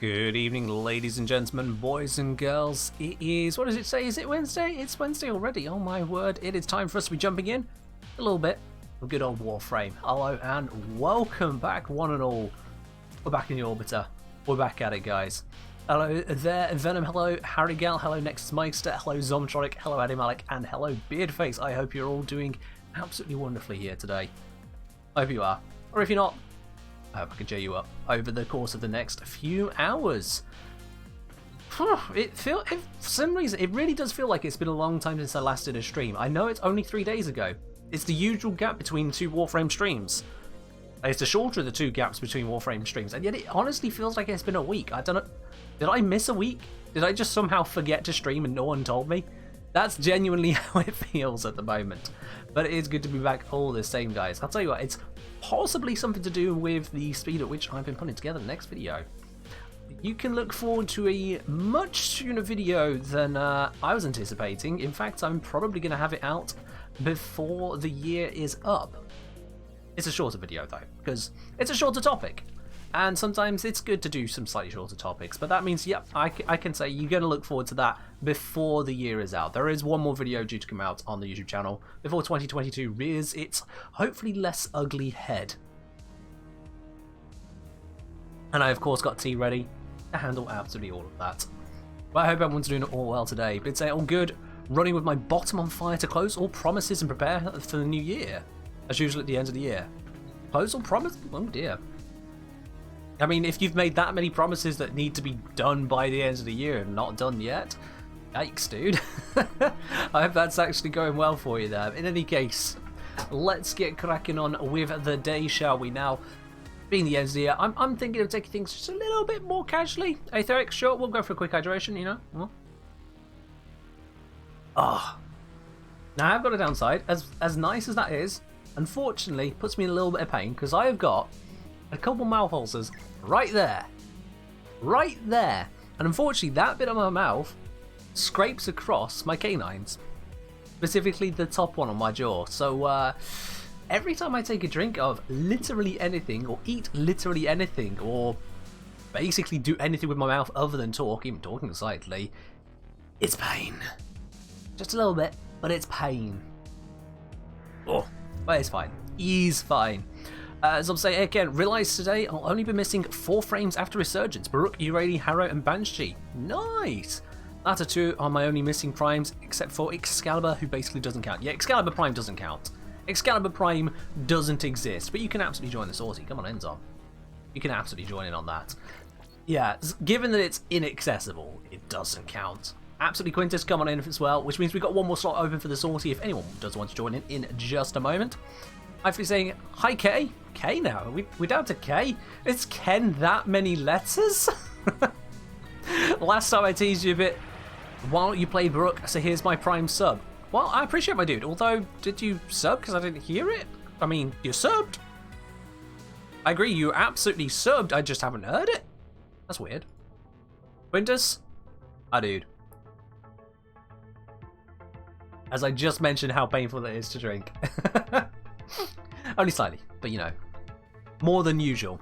Good evening, ladies and gentlemen, boys and girls. It is, what does it say? Is it Wednesday? It's Wednesday already. Oh my word. It is time for us to be jumping in a little bit of good old Warframe. Hello and welcome back, one and all. We're back in the Orbiter. We're back at it, guys. Hello there, Venom. Hello, Harry Gal. Hello, Nexus Meister. Hello, Zomtronic. Hello, Adi Malik. And hello, Beardface. I hope you're all doing absolutely wonderfully here today. I hope you are. Or if you're not, I hope I can cheer you up over the course of the next few hours. For some reason, it really does feel like it's been a long time since I last did a stream. I know it's only 3 days ago. It's the usual gap between two Warframe streams. It's the shorter of the two gaps between Warframe streams, and yet it honestly feels like it's been a week. I don't know. Did I miss a week? Did I just somehow forget to stream and no one told me? That's genuinely how it feels at the moment. But it is good to be back all the same, guys. I'll tell you what, it's possibly something to do with the speed at which I've been putting together the next video. You can look forward to a much sooner video than I was anticipating. In fact, I'm probably going to have it out before the year is up. It's a shorter video though, because it's a shorter topic. And sometimes it's good to do some slightly shorter topics, but that means, yep, I can say you're going to look forward to that before the year is out. There is one more video due to come out on the YouTube channel before 2022 rears its hopefully less ugly head. And I, of course, got tea ready to handle absolutely all of that. But I hope everyone's doing it all well today. But it's all good, running with my bottom on fire to close all promises and prepare for the new year, as usual at the end of the year. Close all promises? Oh dear. I mean, if you've made that many promises that need to be done by the end of the year and not done yet, yikes, dude. I hope that's actually going well for you there. In any case, let's get cracking on with the day, shall we? Now, being the end of the year, I'm thinking of taking things just a little bit more casually. Aetheric, sure, we'll go for a quick hydration, you know? Well. Oh. Now, I've got a downside. As nice as that is, unfortunately, puts me in a little bit of pain, because I have got a couple mouth ulcers right there, and unfortunately that bit of my mouth scrapes across my canines, specifically the top one on my jaw. So every time I take a drink of literally anything, or eat literally anything, or basically do anything with my mouth other than talk, even talking slightly, it's pain. Just a little bit, but it's pain. Oh, but it's fine. He's fine. As I'm saying again, realised today I'll only be missing 4 frames after Resurgence. Baruch, Urali, Harrow and Banshee. Nice! Latter two are my only missing primes, except for Excalibur, who basically doesn't count. Yeah, Excalibur Prime doesn't count. Excalibur Prime doesn't exist, but you can absolutely join the sortie. Come on, Enzon. You can absolutely join in on that. Yeah, given that it's inaccessible, it doesn't count. Absolutely Quintus, come on in as well, which means we've got one more slot open for the sortie if anyone does want to join in just a moment. I've been saying, hi K. K now? We're down to K? Is Ken that many letters? Last time I teased you a bit while you play Baruch, so here's my Prime sub. Well, I appreciate my dude, although, did you sub because I didn't hear it? I mean, you subbed. I agree, you absolutely subbed, I just haven't heard it. That's weird. Quintus? Hi dude. As I just mentioned how painful it is to drink. Only slightly, but you know, more than usual.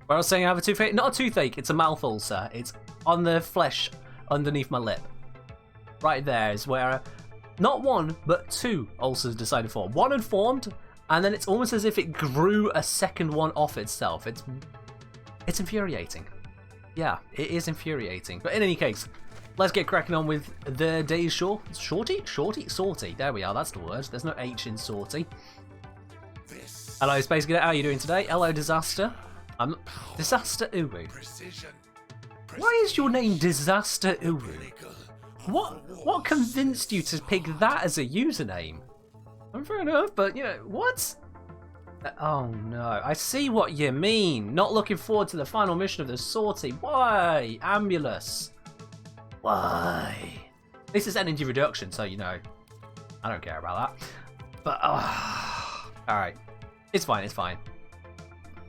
Where I was saying I have a toothache, not a toothache, it's a mouth ulcer. It's on the flesh underneath my lip. Right there is where not one, but 2 ulcers decided to form. One had formed, and then it's almost as if it grew a second one off itself. It's infuriating. Yeah, it is infuriating. But in any case, let's get cracking on with the day's sortie. There we are, that's the word. There's no H in sortie. Hello, Space Cadet. How are you doing today? Hello, Disaster. I'm Disaster Uru. Why is your name Disaster Uru? What convinced you to pick that as a username? Fair enough, but you know what? Oh no, I see what you mean. Not looking forward to the final mission of the sortie. Why, Ambulus? Why? This is energy reduction, so you know, I don't care about that. But alright, it's fine, it's fine.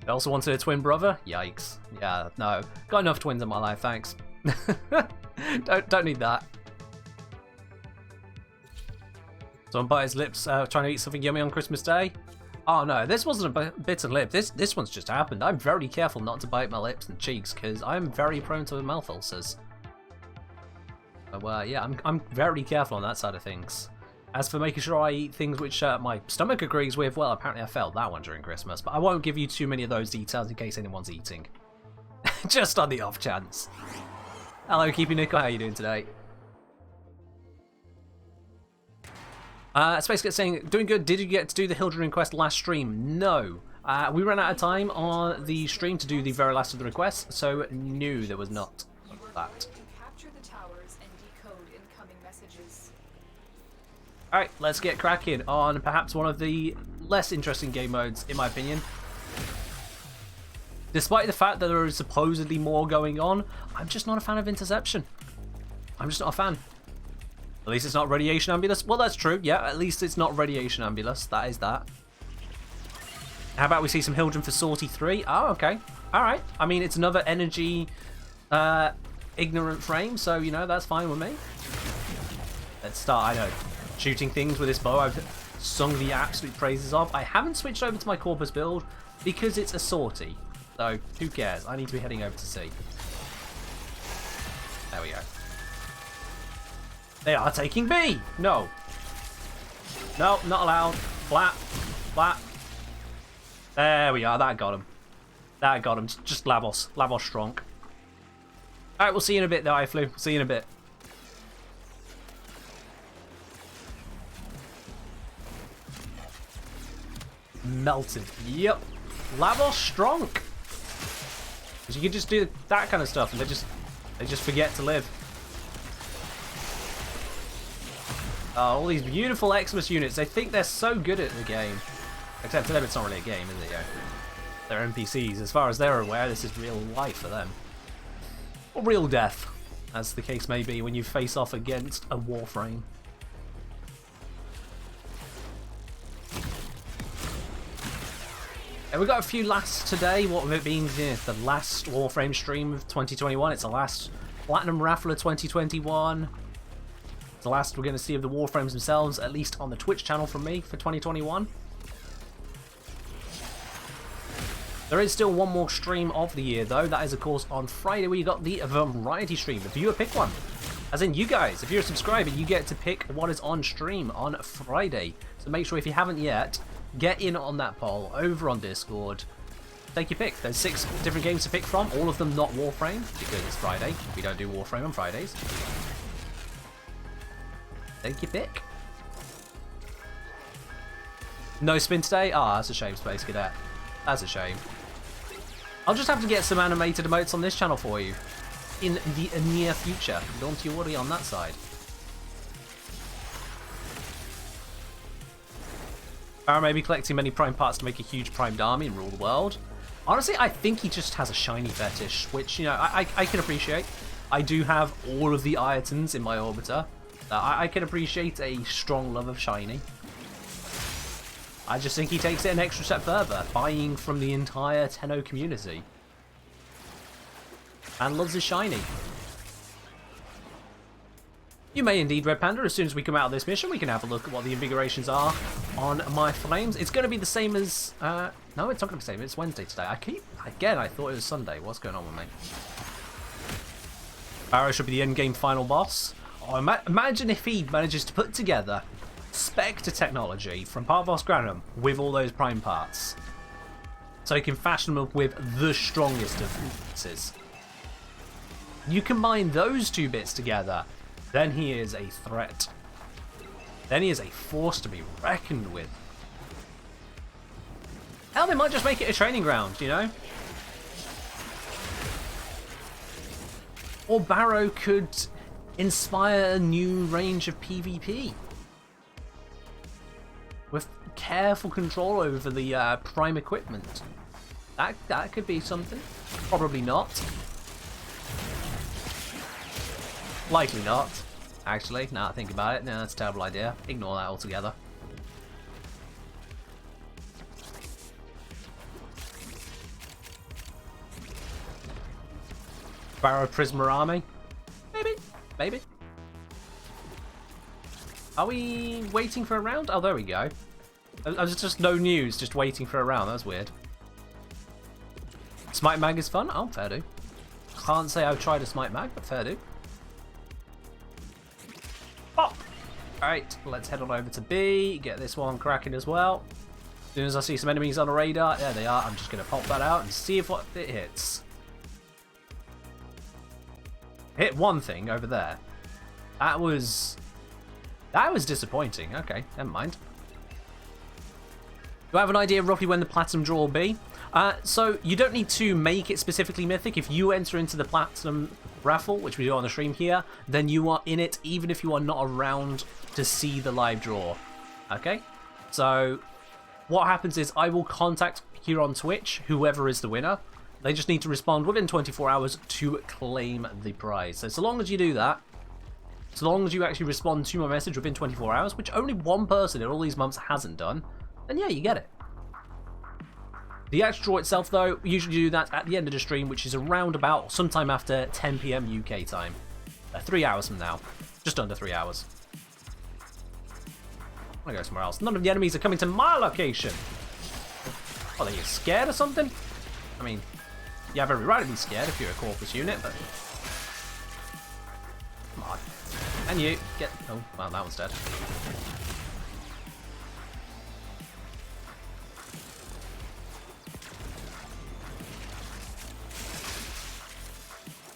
I also wanted a twin brother. Yikes. Yeah, no, got enough twins in my life, thanks. don't need that. Someone bite his lips trying to eat something yummy on Christmas Day. Oh no, this wasn't a bitter lip. This one's just happened. I'm very careful not to bite my lips and cheeks because I'm very prone to mouth ulcers. So yeah, I'm very careful on that side of things. As for making sure I eat things which my stomach agrees with, well, apparently I failed that one during Christmas. But I won't give you too many of those details in case anyone's eating. Just on the off chance. Hello, Keepy Nico. How are you doing today? Space Gets saying, doing good. Did you get to do the Hildren quest last stream? No. We ran out of time on the stream to do the very last of the requests, so no, there was not that. Capture the towers and decode incoming messages. Alright, let's get cracking on perhaps one of the less interesting game modes, in my opinion. Despite the fact that there is supposedly more going on, I'm just not a fan of interception. I'm just not a fan. At least it's not Radiation Ambulance. Well, that's true. Yeah, at least it's not Radiation Ambulance. That is that. How about we see some Hildren for Sortie 3? Oh, okay. Alright. I mean, it's another energy ignorant frame, so, you know, that's fine with me. Let's start, I know, shooting things with this bow I've sung the absolute praises of. I haven't switched over to my Corpus build because it's a sortie. So, who cares? I need to be heading over to sea. There we go. They are taking B! No. No, not allowed. Flat. Flat. There we are. That got him. That got him. Just Lavos. Lavos strong. Alright, we'll see you in a bit, though, iFlu. See you in a bit. Melted. Yep. Lavos strong. Because you can just do that kind of stuff and they just forget to live. Oh, all these beautiful Xmas units. They think they're so good at the game. Except for them, it's not really a game, is it? Yeah. They're NPCs. As far as they're aware, this is real life for them. Or real death, as the case may be when you face off against a Warframe. And we've got a few lasts today, what with it being the last Warframe stream of 2021. It's the last Platinum Raffle of 2021. It's the last we're going to see of the Warframes themselves, at least on the Twitch channel from me for 2021. There is still one more stream of the year though. That is of course on Friday where you got the variety stream, the viewer pick one. As in you guys, if you're a subscriber, you get to pick what is on stream on Friday. So make sure if you haven't yet, get in on that poll over on Discord. Take your pick. There's 6 different games to pick from, all of them not Warframe, because it's Friday. We don't do Warframe on Fridays. Take your pick. No spin today? Ah, that's a shame, Space Cadet. That's a shame. I'll just have to get some animated emotes on this channel for you in the near future. Don't you worry on that side. Barrow may be collecting many prime parts to make a huge primed army and rule the world. Honestly, I think he just has a shiny fetish, which, you know, I can appreciate. I do have all of the Iotans in my orbiter. I can appreciate a strong love of shiny. I just think he takes it an extra step further, buying from the entire Tenno community. And loves his shiny. You may indeed, Red Panda. As soon as we come out of this mission, we can have a look at what the invigorations are on my flames. It's going to be the same as... no, it's not going to be the same. It's Wednesday today. Again, I thought it was Sunday. What's going on with me? Barrow should be the endgame final boss. Oh, imagine if he manages to put together Spectre technology from Parvos Granum with all those prime parts. So he can fashion them up with the strongest of weaknesses. You combine those two bits together, then he is a threat. Then he is a force to be reckoned with. Hell, they might just make it a training ground, you know? Or Barrow could inspire a new range of PvP. With careful control over the prime equipment. That could be something. Probably not. Likely not. Actually, now I think about it, no, that's a terrible idea. Ignore that altogether. Barrow Prisma Army? Maybe. Maybe. Are we waiting for a round? Oh, there we go. I was just no news, just waiting for a round. That's weird. Smite Mag is fun? Oh, fair do. Can't say I've tried a Smite Mag, but fair do. Pop! Alright, let's head on over to B, get this one cracking as well. As soon as I see some enemies on the radar, there they are, I'm just going to pop that out and see if what it hits. Hit one thing over there. That was disappointing. Okay, never mind. Do I have an idea roughly when the Platinum draw will be? So you don't need to make it specifically mythic. If you enter into the Platinum raffle, which we do on the stream here, then you are in it even if you are not around to see the live draw. Okay? So what happens is I will contact here on Twitch whoever is the winner. They just need to respond within 24 hours to claim the prize. So long as you do that, so long as you actually respond to my message within 24 hours, which only one person in all these months hasn't done, then yeah, you get it. The actual draw itself, though, we usually do that at the end of the stream, which is around about sometime after 10 PM UK time. 3 hours from now. Just under 3 hours. I'm gonna go somewhere else. None of the enemies are coming to my location. Are they scared or something? I mean, you have every right to be scared if you're a Corpus unit, but... Come on. And you, get... Oh, well, that one's dead.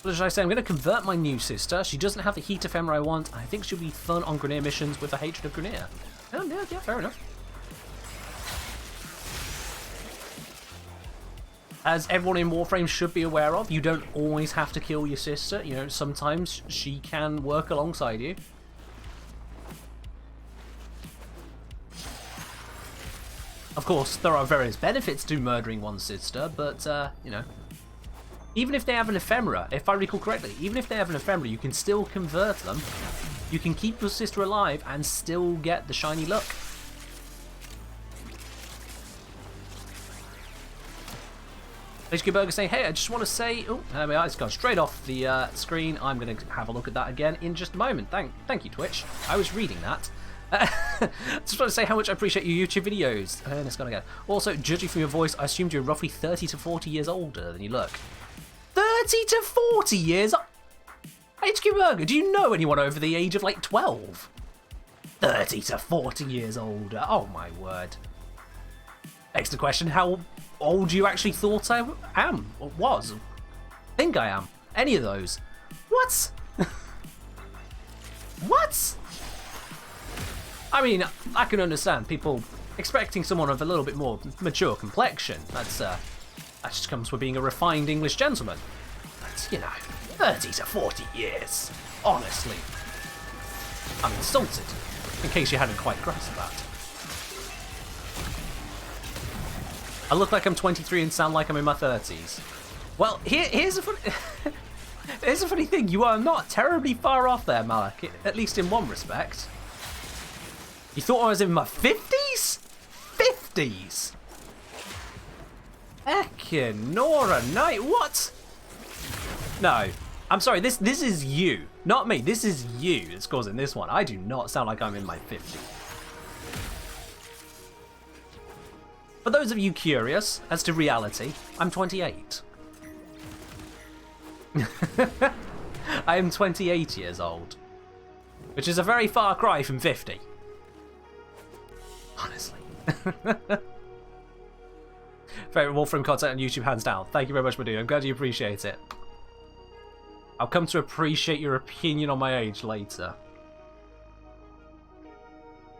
What should I say? I'm going to convert my new sister. She doesn't have the heat ephemera I want. I think she'll be fun on Grineer missions with a hatred of Grineer. Oh, yeah, fair enough. As everyone in Warframe should be aware of, you don't always have to kill your sister. You know, sometimes she can work alongside you. Of course, there are various benefits to murdering one's sister, but, you know, even if they have an ephemera, if I recall correctly, even if they have an ephemera, you can still convert them. You can keep your sister alive and still get the shiny look. HQ Burger saying, hey, I just want to say... Oh, there we are. It's gone straight off the screen. I'm going to have a look at that again in just a moment. Thank you, Twitch. I was reading that. Just want to say how much I appreciate your YouTube videos. And it's gone again. Also, judging from your voice, I assumed you're roughly 30 to 40 years older than you look. 30 to 40 years? HQ Burger, do you know anyone over the age of like 12? 30 to 40 years older. Oh my word. Next question, how old you actually thought I am or was? Think I am. Any of those. What? What? I mean, I can understand people expecting someone of a little bit more mature complexion. That just comes with being a refined English gentleman. But, you know, 30 to 40 years. Honestly. I'm insulted, in case you hadn't quite grasped that. I look like I'm 23 and sound like I'm in my 30s. Well, here's a funny... here's a funny thing. You are not terribly far off there, Malak, at least in one respect. You thought I was in my 50s? 50s? Heckin' Nora Knight, what? No, I'm sorry, this is you, not me. This is you that's causing this one. I do not sound like I'm in my 50s. For those of you curious as to reality, I'm 28. I am 28 years old, which is a very far cry from 50. Honestly. Favorite Warframe content on YouTube, hands down. Thank you very much, my dude. I'm glad you appreciate it. I'll come to appreciate your opinion on my age later.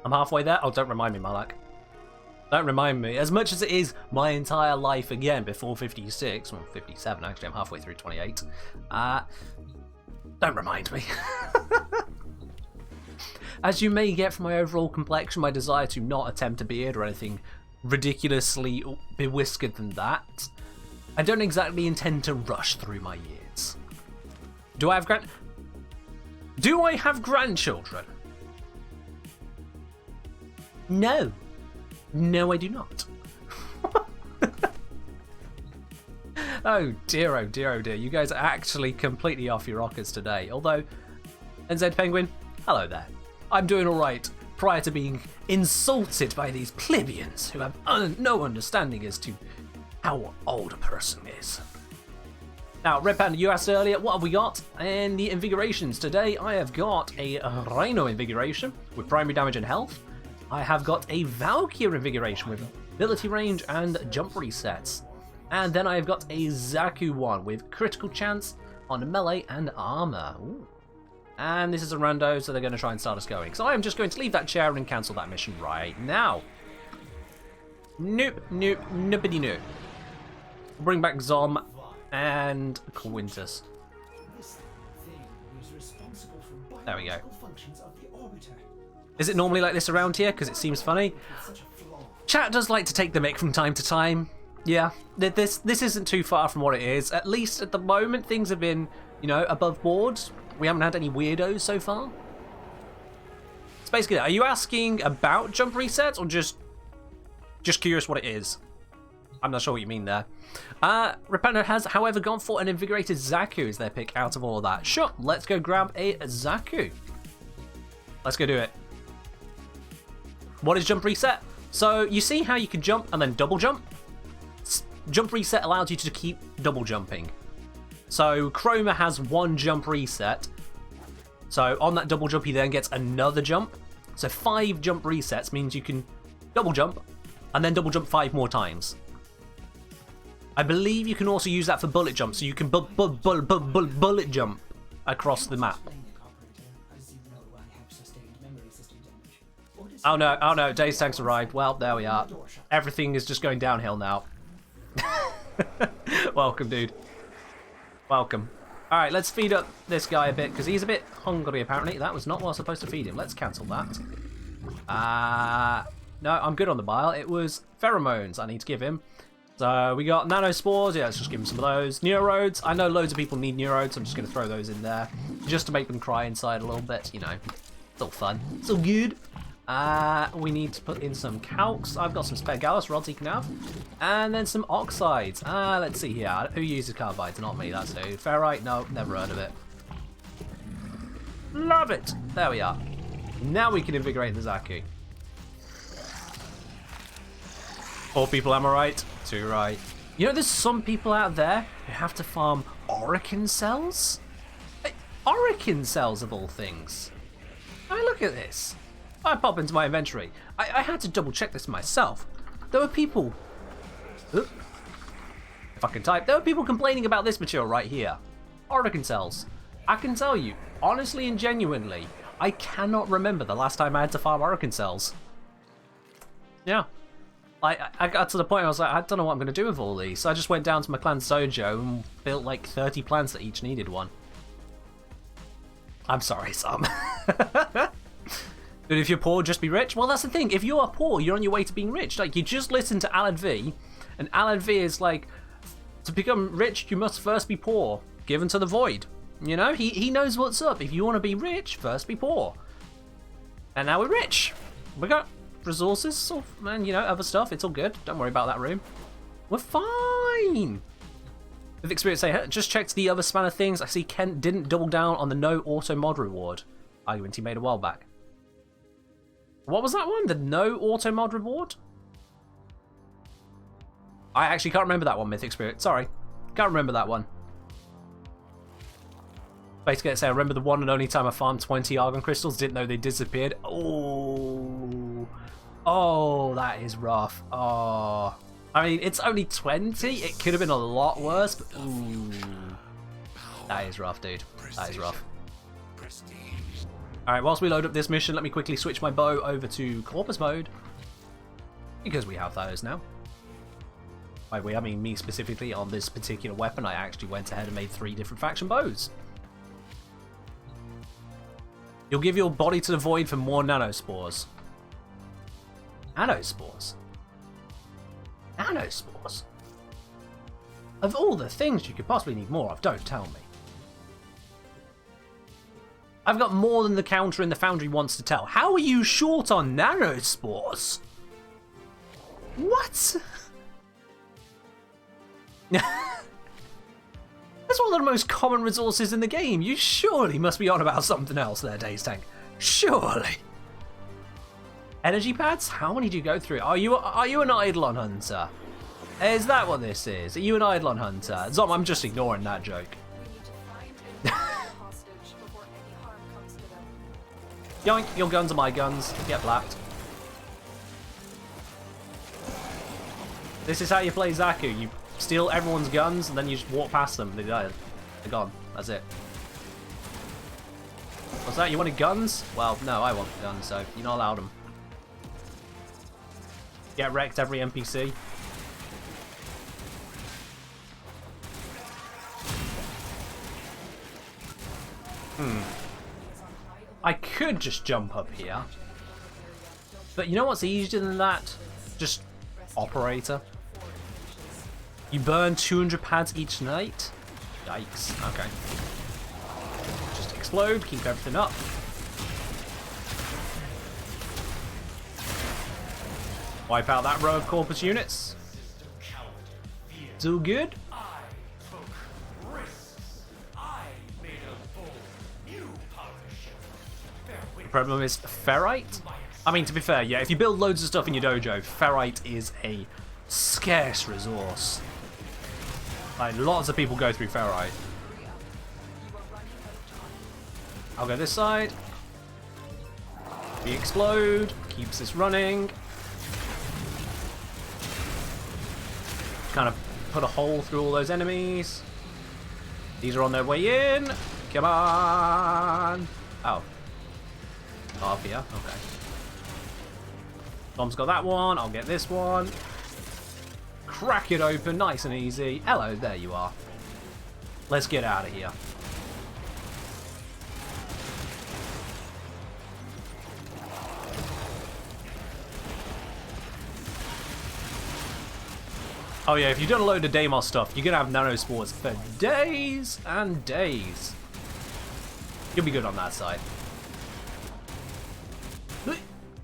I'm halfway there. Oh, don't remind me, Malak. Don't remind me. As much as it is my entire life again before 56, well, 57 actually, I'm halfway through 28. Don't remind me. As you may get from my overall complexion, my desire to not attempt a beard or anything ridiculously bewhiskered than that, I don't exactly intend to rush through my years. Do I have grandchildren? No. No, I do not. Oh dear, oh dear, oh dear. You guys are actually completely off your rockers today. Although, NZ Penguin, hello there. I'm doing alright. prior to being insulted by these plebeians who have no understanding as to how old a person is. Now, Red Panda, you asked earlier, what have we got in the invigorations? Today, I have got a Rhino invigoration with primary damage and health. I have got a Valkyrie invigoration with ability range and jump resets. And then I have got a Zaku one with critical chance on melee and armor. Ooh. And this is a rando, so they're going to try and start us going. So I am just going to leave that chair and cancel that mission right now. Nope, nope, noobity nope. Bring back Zom and Quintus. There we go. Is it normally like this around here? Because it seems funny. Chat does like to take the mic from time to time. Yeah, this isn't too far from what it is. At least at the moment, things have been, you know, above board. We haven't had any weirdos so far. It's basically that. Are you asking about jump resets or just curious what it is? I'm not sure what you mean there. Repender has, however, gone for an invigorated Zaku as their pick out of all of that. Sure, let's go grab a Zaku. Let's go do it. What is jump reset? So you see how you can jump and then double jump? Jump reset allows you to keep double jumping. So Chroma has one jump reset. So on that double jump, he then gets another jump. So 5 jump resets means you can double jump and then double jump 5 more times. I believe you can also use that for bullet jump, so you can bullet jump across the map. Oh no, Days Tanks arrived. Well, there we are. Everything is just going downhill now. Welcome, dude. Welcome. Alright, let's feed up this guy a bit, because he's a bit hungry, apparently. That was not what I was supposed to feed him. Let's cancel that. No, I'm good on the bile. It was pheromones I need to give him. So we got nanospores. Yeah, let's just give him some of those. Neurodes. I know loads of people need neurodes. I'm just going to throw those in there, just to make them cry inside a little bit. You know, it's all fun. It's all good. We need to put in some calcs. I've got some spare gallus rods he can have. And then some oxides. Let's see here. Who uses carbides? Not me, that's who. Ferrite? No, never heard of it. Love it! There we are. Now we can invigorate the Zaku. 4 people, am I right? 2 right. You know, there's some people out there who have to farm Orokin cells? Orokin cells, of all things. I mean, look at this. I pop into my inventory. I had to double check this myself. There were people... if I can type. There were people complaining about this material right here. Orokin cells. I can tell you, honestly and genuinely, I cannot remember the last time I had to farm Orokin cells. Yeah. I got to the point where I was like, I don't know what I'm going to do with all these. So I just went down to my clan Sojo and built like 30 plants that each needed one. I'm sorry, Sam. But if you're poor, just be rich. Well, that's the thing. If you are poor, you're on your way to being rich. Like, you just listen to Alan V, and Alan V is like, to become rich, you must first be poor. Given to the void. You know, he knows what's up. If you want to be rich, first be poor. And now we're rich. We got resources, and you know, other stuff. It's all good. Don't worry about that room. We're fine. With experience, say, just checked the other span of things. I see Kent didn't double down on the no auto mod reward argument he made a while back. What was that one? The no auto mod reward? I actually can't remember that one, Mythic Spirit. Sorry. Can't remember that one. Basically, I say I remember the one and only time I farmed 20 Argon Crystals. Didn't know they disappeared. Oh. Oh, that is rough. Oh. I mean, it's only 20. It could have been a lot worse, but ooh. That is rough, dude. That is rough. Alright, whilst we load up this mission, let me quickly switch my bow over to Corpus mode. Because we have those now. By we, I mean me specifically on this particular weapon. I actually went ahead and made 3 different faction bows. You'll give your body to the void for more nanospores. Nanospores? Nanospores? Of all the things you could possibly need more of, don't tell me. I've got more than the counter in the foundry wants to tell. How are you short on nanospores? What? That's one of the most common resources in the game. You surely must be on about something else there, Days Tank. Surely. Energy pads? How many do you go through? Are you an Eidolon hunter? Is that what this is? Are you an Eidolon hunter? Zom, I'm just ignoring that joke. We need to find and kill the hostage before any harm comes to them. Yoink, your guns are my guns. Get blapped. This is how you play Zaku. You steal everyone's guns and then you just walk past them. They're gone. That's it. What's that? You wanted guns? Well, no, I want guns, so you're not allowed them. Get wrecked every NPC. I could just jump up here. But you know what's easier than that? Just operator. You burn 200 pads each night? Yikes. Okay. Just explode, keep everything up. Wipe out that row of Corpus units. It's all good. The problem is ferrite. I mean, to be fair, yeah, if you build loads of stuff in your dojo, ferrite is a scarce resource. Like, lots of people go through ferrite. I'll go this side. We explode. Keeps this running. Kind of put a hole through all those enemies. These are on their way in. Come on. Oh. Up here. Okay. Tom's got that one. I'll get this one. Crack it open. Nice and easy. Hello. There you are. Let's get out of here. Oh yeah, if you've done a load of Deimos stuff, you're going to have nanosports for days and days. You'll be good on that side.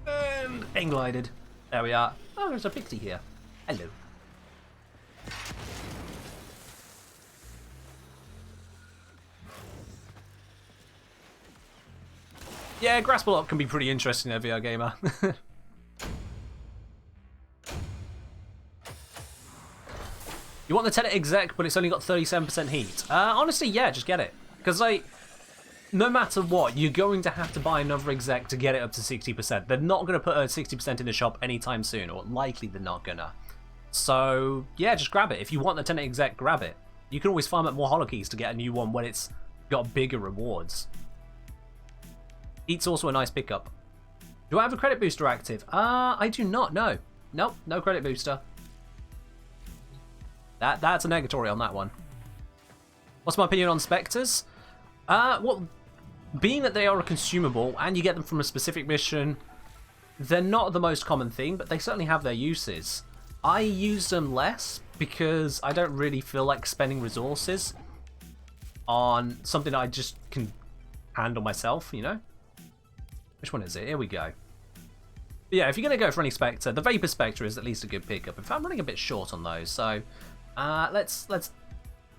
And englided. There we are. Oh, there's a pixie here. Hello. Yeah, Grasp a Lot can be pretty interesting in a VR gamer. You want the Tenet exec, but it's only got 37% heat. Honestly, yeah, just get it. Because, like, no matter what, you're going to have to buy another exec to get it up to 60%. They're not going to put a 60% in the shop anytime soon, or likely they're not going to. So, yeah, just grab it. If you want the Tenet exec, grab it. You can always farm up more holokeys to get a new one when it's got bigger rewards. Heat's also a nice pickup. Do I have a credit booster active? I do not, no. Nope, no credit booster. That's a negatory on that one. What's my opinion on Specters? Well, being that they are a consumable and you get them from a specific mission, they're not the most common thing, but they certainly have their uses. I use them less because I don't really feel like spending resources on something I just can handle myself, you know? Which one is it? Here we go. But yeah, if you're going to go for any Spectre, the Vapor Spectre is at least a good pickup. In fact, I'm running a bit short on those, so let's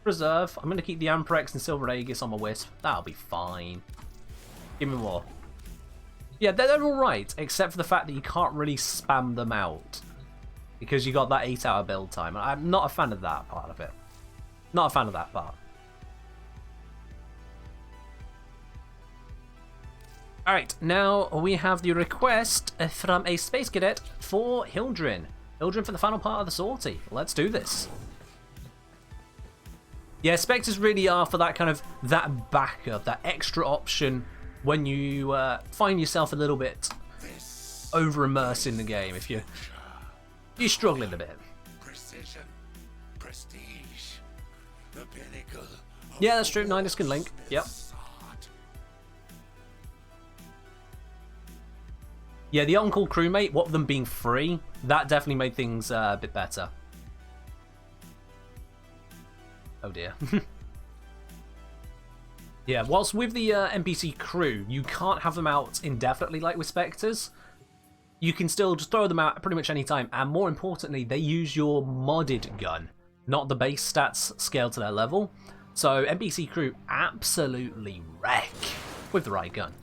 reserve. I'm going to keep the Amprex and Silver Aegis on my Wisp. That'll be fine. Give me more. Yeah, they're alright, except for the fact that you can't really spam them out. Because you got that 8-hour build time. I'm not a fan of that part of it. Not a fan of that part. Alright, now we have the request from a Space Cadet for Hildrin. Hildrin for the final part of the sortie. Let's do this. Yeah, Spectres really are for that kind of, that backup, that extra option when you find yourself a little bit over-immersed in the game, if you're struggling a bit. Precision, prestige, the pinnacle. Yeah, that's true. 9DEC can link. Yep. Yeah, the on-call crewmate, what with them being free, that definitely made things a bit better. Oh dear. Yeah, whilst with the NPC crew, you can't have them out indefinitely like with Spectres. You can still just throw them out pretty much any time, and more importantly, they use your modded gun, not the base stats scaled to their level. So NPC crew absolutely wreck with the right gun.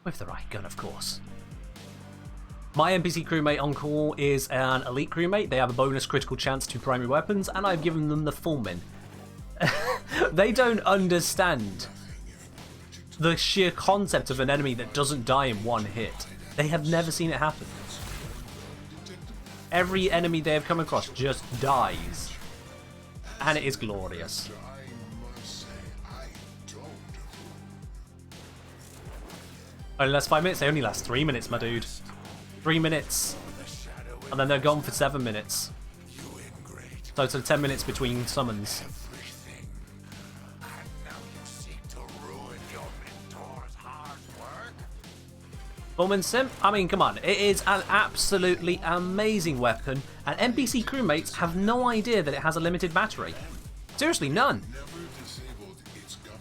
With the right gun, of course. My NPC crewmate on call is an elite crewmate. They have a bonus critical chance to primary weapons, and I've given them the Fullman. They don't understand the sheer concept of an enemy that doesn't die in one hit. They have never seen it happen. Every enemy they have come across just dies. And it is glorious. Only lasts 5 minutes? They only last 3 minutes, my dude. 3 minutes. And then they're gone for 7 minutes. So it's 10 minutes between summons. Fullman Simp? I mean, come on. It is an absolutely amazing weapon, and NPC crewmates have no idea that it has a limited battery. Seriously, none.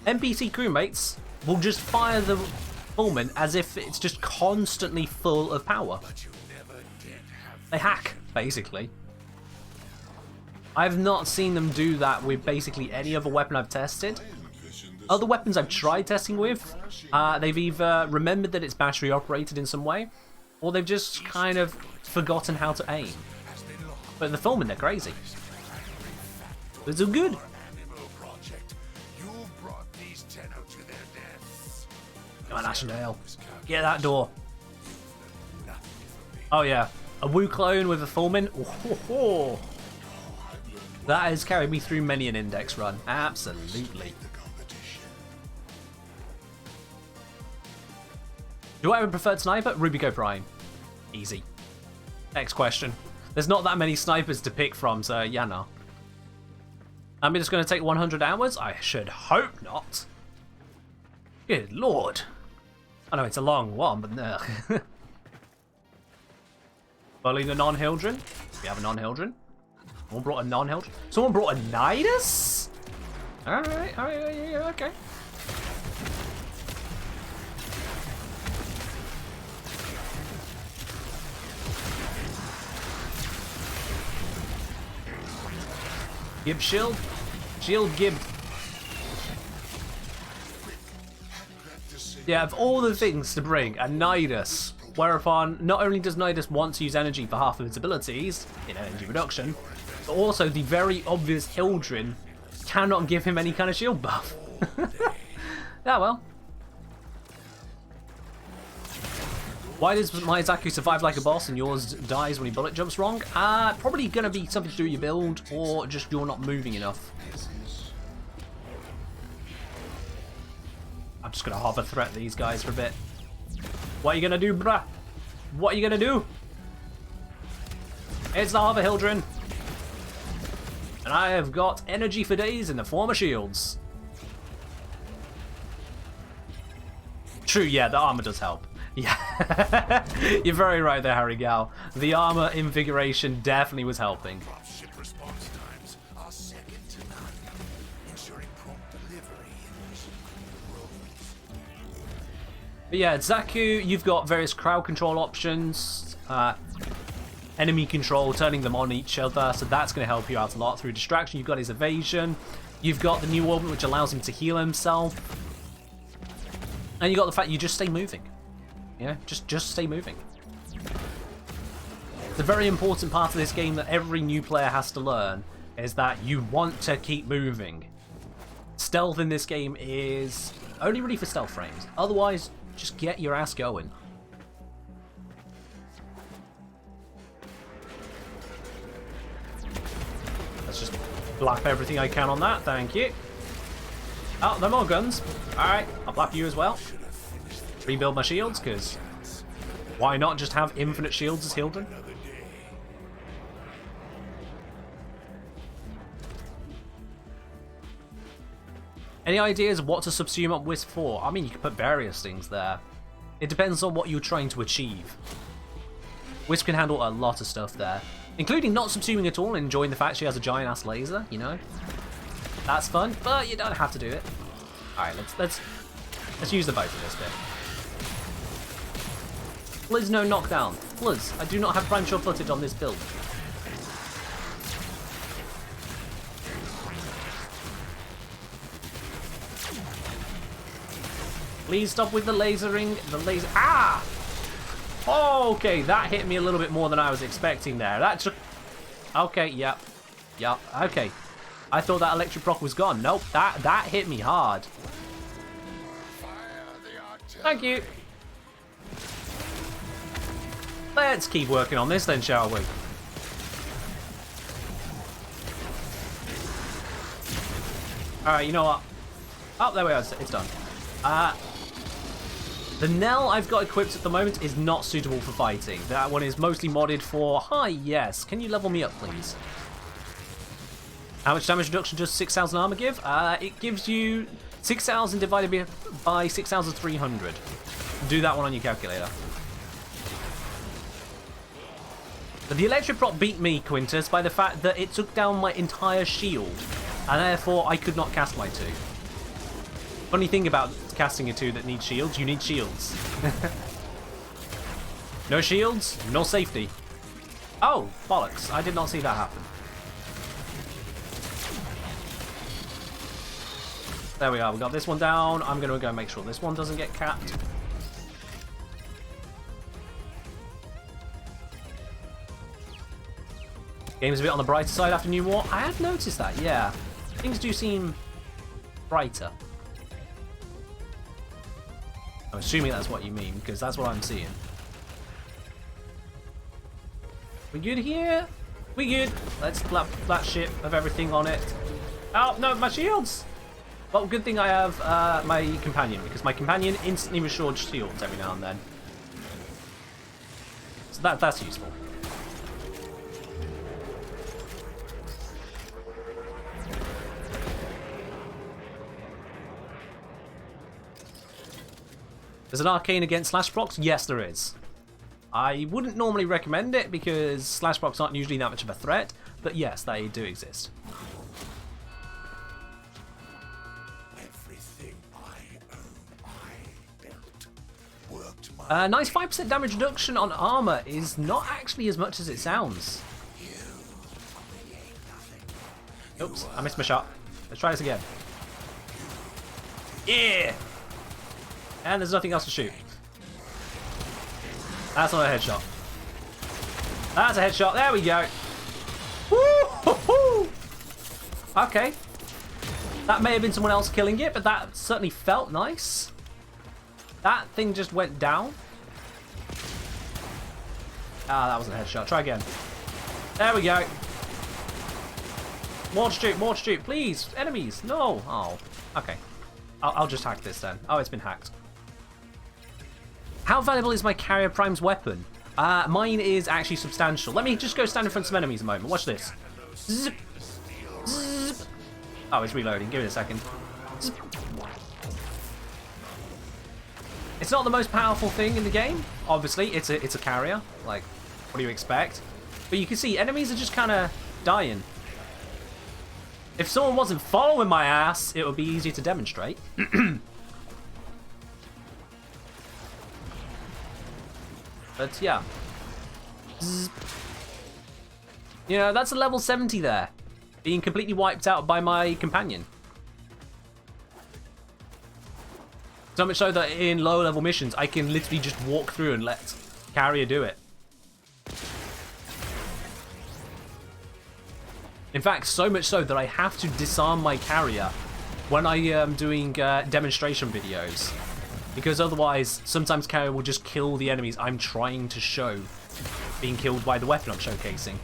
NPC crewmates will just fire the Fullman as if it's just constantly full of power. They hack, basically. I've not seen them do that with basically any other weapon I've tested. Other weapons I've tried testing with, they've either remembered that it's battery operated in some way, or they've just kind of forgotten how to aim. But the Fullman, they're crazy. It's all good. Come on, Ashendale. Get that door. Oh yeah, a Wu clone with a Fullman. Oh, that has carried me through many an index run. Absolutely. Do I have a preferred sniper? Rubico Prime. Easy. Next question. There's not that many snipers to pick from, so yeah, no. I'm just going to take 100 hours? I should hope not. Good lord. I know it's a long one, but no. Bullying a non-Hildren? We have a non-Hildren. Someone brought a non-Hildren? Someone brought a Nidus? Alright, yeah, okay. Gib shield? Shield gibbed. Yeah, of all the things to bring, a Nidus. Whereupon, not only does Nidus want to use energy for half of its abilities, in energy reduction, but also the very obvious Hildren cannot give him any kind of shield buff. Yeah, well. Why does my Zaku survive like a boss and yours dies when he bullet jumps wrong? Probably going to be something to do with your build, or just you're not moving enough. I'm just going to hover threat these guys for a bit. What are you going to do, bruh? What are you going to do? It's the hover Hildren. And I have got energy for days in the form of shields. True, yeah, the armor does help. Yeah, you're very right there, Harry Gal. The armor invigoration definitely was helping. Ship response times are second to none, ensuring prompt delivery in mission roles. But yeah, Zaku, you've got various crowd control options, enemy control, turning them on each other, so that's going to help you out a lot through distraction. You've got his evasion, you've got the new orbit which allows him to heal himself, and you got the fact you just stay moving. Yeah, just stay moving. It's a very important part of this game that every new player has to learn, is that you want to keep moving. Stealth in this game is only really for stealth frames. Otherwise, just get your ass going. Let's just blap everything I can on that, thank you. Oh, there are more guns. Alright, I'll blap you as well. Rebuild my shields, because why not just have infinite shields as Hildren? Any ideas what to subsume up Wisp for? I mean, you could put various things there. It depends on what you're trying to achieve. Wisp can handle a lot of stuff there, including not subsuming at all and enjoying the fact she has a giant-ass laser, you know? That's fun, but you don't have to do it. Alright, let's use the both of this bit. Blizz no knockdown. Blizz, I do not have prime shot footage on this build. Please stop with the lasering. The laser. Ah! Okay, that hit me a little bit more than I was expecting there. That took... Okay, yep. Yep, okay. I thought that electric proc was gone. Nope, that hit me hard. Thank you. Let's keep working on this then, shall we? Alright, you know what? Oh, there we are. It's done. The Knell I've got equipped at the moment is not suitable for fighting. That one is mostly modded for... Hi, yes. Can you level me up, please? How much damage reduction does 6,000 armor give? It gives you 6,000 divided by 6,300. Do that one on your calculator. But the electric prop beat me, Quintus, by the fact that it took down my entire shield, and therefore I could not cast my 2. Funny thing about casting a 2 that needs shields, you need shields. No shields, no safety. Oh, bollocks, I did not see that happen. There we are, we got this one down. I'm going to go make sure this one doesn't get capped. Game's a bit on the brighter side after New War. I had noticed that, yeah. Things do seem brighter. I'm assuming that's what you mean, because that's what I'm seeing. We good here? We good. Let's flap that ship of everything on it. Oh, no, my shields! Well, good thing I have my companion, because my companion instantly restores shields every now and then. So that's useful. There's an arcane against slash procs? Yes, there is. I wouldn't normally recommend it because slash procs aren't usually that much of a threat, but yes, they do exist. Everything I own, I built. Worked Nice 5% damage reduction on armor is not actually as much as it sounds. Oops, I missed my shot. Let's try this again. Yeah! And there's nothing else to shoot. That's not a headshot. That's a headshot. There we go. Woo-hoo-hoo! Okay. That may have been someone else killing it, but that certainly felt nice. That thing just went down. Ah, that wasn't a headshot. Try again. There we go. More to shoot, please. Enemies. No. Oh, okay. I'll just hack this then. Oh, it's been hacked. How valuable is my Carrier Prime's weapon? Mine is actually substantial. Let me just go stand in front of some enemies a moment. Watch this. Zip. Zip. Oh, it's reloading. Give it a second. Zip. It's not the most powerful thing in the game. Obviously, it's a carrier. Like, what do you expect? But you can see enemies are just kind of dying. If someone wasn't following my ass, it would be easier to demonstrate. But yeah. You know, that's a level 70 there. Being completely wiped out by my companion. So much so that in lower level missions, I can literally just walk through and let Carrier do it. In fact, so much so that I have to disarm my Carrier when I am doing demonstration videos. Because otherwise, sometimes Carrier will just kill the enemies I'm trying to show being killed by the weapon I'm showcasing.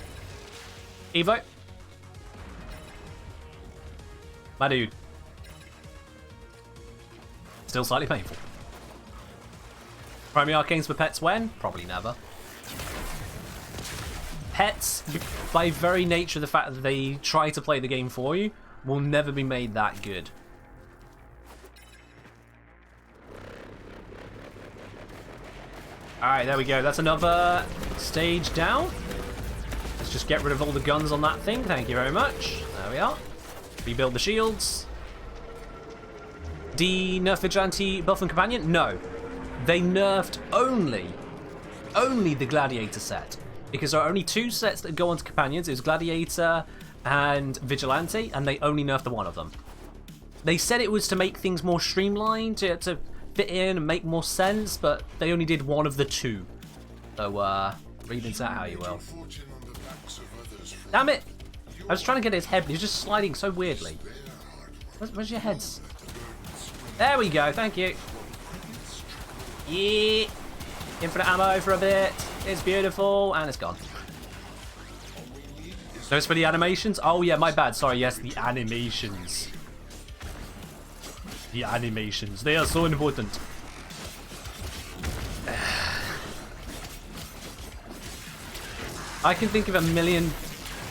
Evo. My dude. Still slightly painful. Primary arcanes for pets when? Probably never. Pets, by very nature of the fact that they try to play the game for you, will never be made that good. Alright, there we go. That's another stage down. Let's just get rid of all the guns on that thing. Thank you very much. There we are. Rebuild the shields. Nerf Vigilante buff and companion? No. They nerfed only the Gladiator set. Because there are only 2 sets that go onto companions. It was Gladiator and Vigilante, and they only nerfed the one of them. They said it was to make things more streamlined, to fit in and make more sense, but they only did one of the 2. So, read into that how you will. Fortune on the backs of others. Damn it! I was trying to get his head, but he's just sliding so weirdly. Where's your heads? There we go, thank you. Yeah! Infinite ammo for a bit. It's beautiful, and it's gone. Those for the animations? Oh yeah, my bad. Sorry, yes, the animations. The animations. They are so important. I can think of a million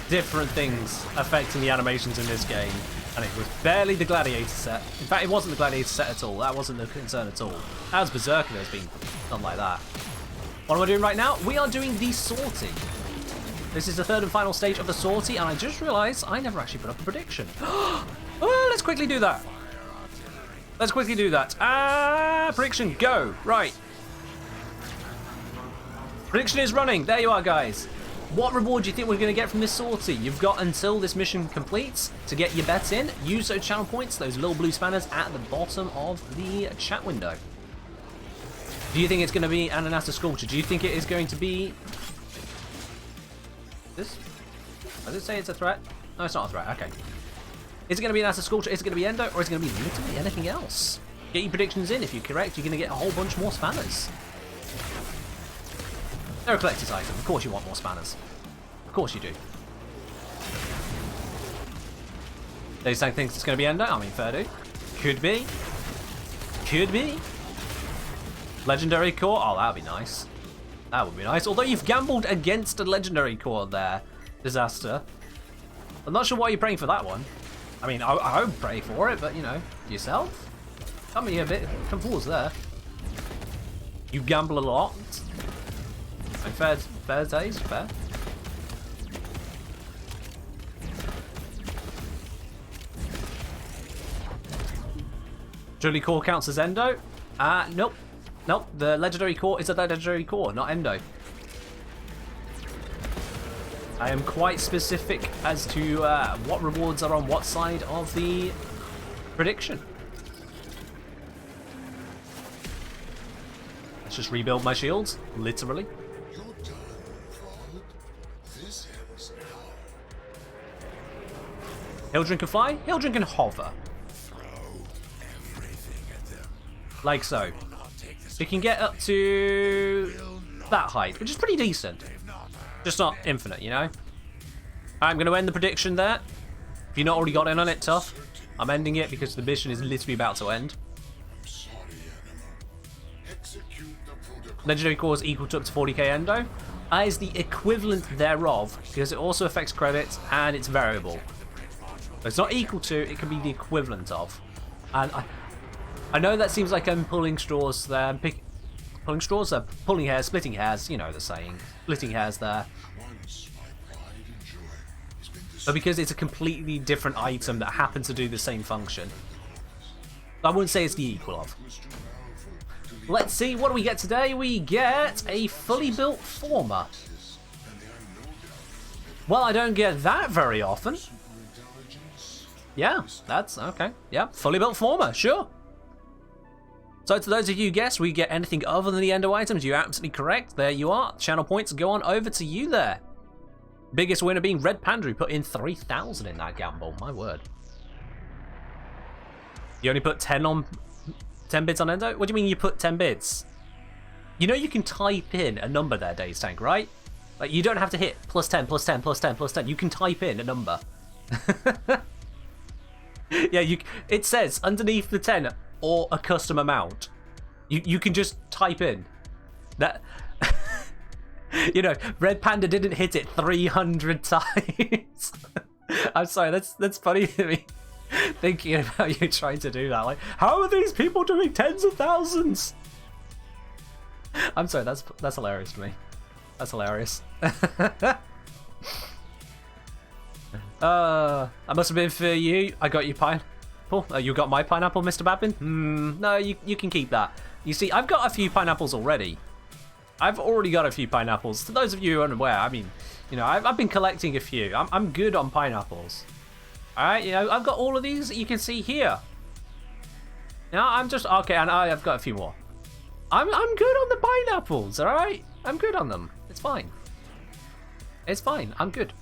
different things affecting the animations in this game, and it was barely the Gladiator set. In fact, it wasn't the Gladiator set at all. That wasn't the concern at all. That was Berserker that's been done like that. What am I doing right now? We are doing the sortie. This is the third and final stage of the sortie, and I just realised I never actually put up a prediction. Oh, let's quickly do that. Let's quickly do that. Prediction, go. Right. Prediction is running. There you are, guys. What reward do you think we're going to get from this sortie? You've got until this mission completes to get your bets in. Use those channel points, those little blue spanners at the bottom of the chat window. Do you think it's going to be Ananasta Sculpture? Do you think it is going to be... this? Does it say it's a threat? No, it's not a threat. Okay. Is it going to be Ananasta Sculpture? Is it going to be Endo? Or is it going to be literally anything else? Get your predictions in. If you're correct, you're going to get a whole bunch more spanners. They're a collector's item. Of course you want more spanners. Of course you do. They saying thinks it's going to be Endo? I mean, fair do. Could be. Could be. Legendary core? Oh, that would be nice. That would be nice. Although you've gambled against a legendary core there, Disaster. I'm not sure why you're praying for that one. I mean, I would pray for it, but, you know, yourself? Come here a bit. Come forwards there. You gamble a lot. And fair days, fair. Surely core counts as Endo? Nope. Nope, the legendary core is a legendary core, not Endo. I am quite specific as to what rewards are on what side of the prediction. Let's just rebuild my shields, literally. Your time, Fraud. This ends now. Hildren can fly, Hildren can hover. Throw everything at them. Like so. Will not take this. It can get up to that height, which is pretty decent. Just not infinite, you know? I'm going to end the prediction there. If you've not already got in on it, tough. I'm ending it because the mission is literally about to end. Sorry, animal. Execute the protocol. Legendary core is equal to up to 40k Endo. That is the equivalent thereof, because it also affects credits and it's variable. So it's not equal to, it can be the equivalent of. And I know that seems like I'm pulling straws there. Pulling straws? Pulling hairs, splitting hairs, you know the saying. Splitting hairs there. Once my pride and joy has been But because it's a completely different item that happens to do the same function. I wouldn't say it's the equal of. Let's see, what do we get today? We get a fully built former. Well, I don't get that very often. Yeah, that's okay. Yeah, fully built former, sure. So to those of you who guessed we get anything other than the Endo items, you're absolutely correct. There you are. Channel points go on over to you there. Biggest winner being Red Panda, who put in 3,000 in that gamble. My word. You only put 10 bits on Endo? What do you mean you put 10 bits? You know you can type in a number there, Days Tank, right? Like, you don't have to hit plus 10, plus 10, plus 10, plus 10. You can type in a number. Yeah, it says underneath the 10 or a custom amount. You can just type in that. You know, Red Panda didn't hit it 300 times. I'm sorry, that's funny to me. Thinking about you trying to do that. Like, how are these people doing tens of thousands? I'm sorry, that's hilarious to me. That's hilarious. I must have been for you. I got you pineapple. You got my pineapple, Mr. Babin? No, you can keep that. You see, I've got a few pineapples already. I've already got a few pineapples. To those of you who are unaware, I mean, you know, I've been collecting a few. I'm good on pineapples. Alright, you know, I've got all of these that you can see here. Now I'm just okay, and I've got a few more. I'm good on the pineapples, alright? I'm good on them. It's fine. It's fine. I'm good.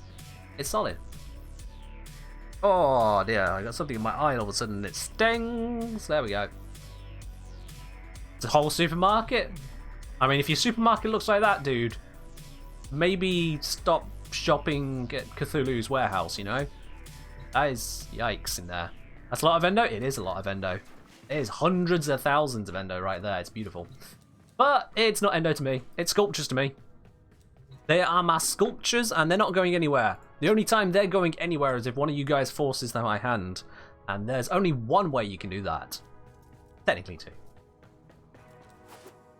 It's solid. Oh dear, I got something in my eye all of a sudden. It stings. There we go. It's a whole supermarket. I mean, if your supermarket looks like that, dude, maybe stop shopping at Cthulhu's warehouse, you know? That is yikes in there. That's a lot of endo? It is a lot of endo. It is hundreds of thousands of endo right there. It's beautiful. But it's not endo to me. It's sculptures to me. They are my sculptures and they're not going anywhere. The only time they're going anywhere is if one of you guys forces them my hand. And there's only one way you can do that. Technically two.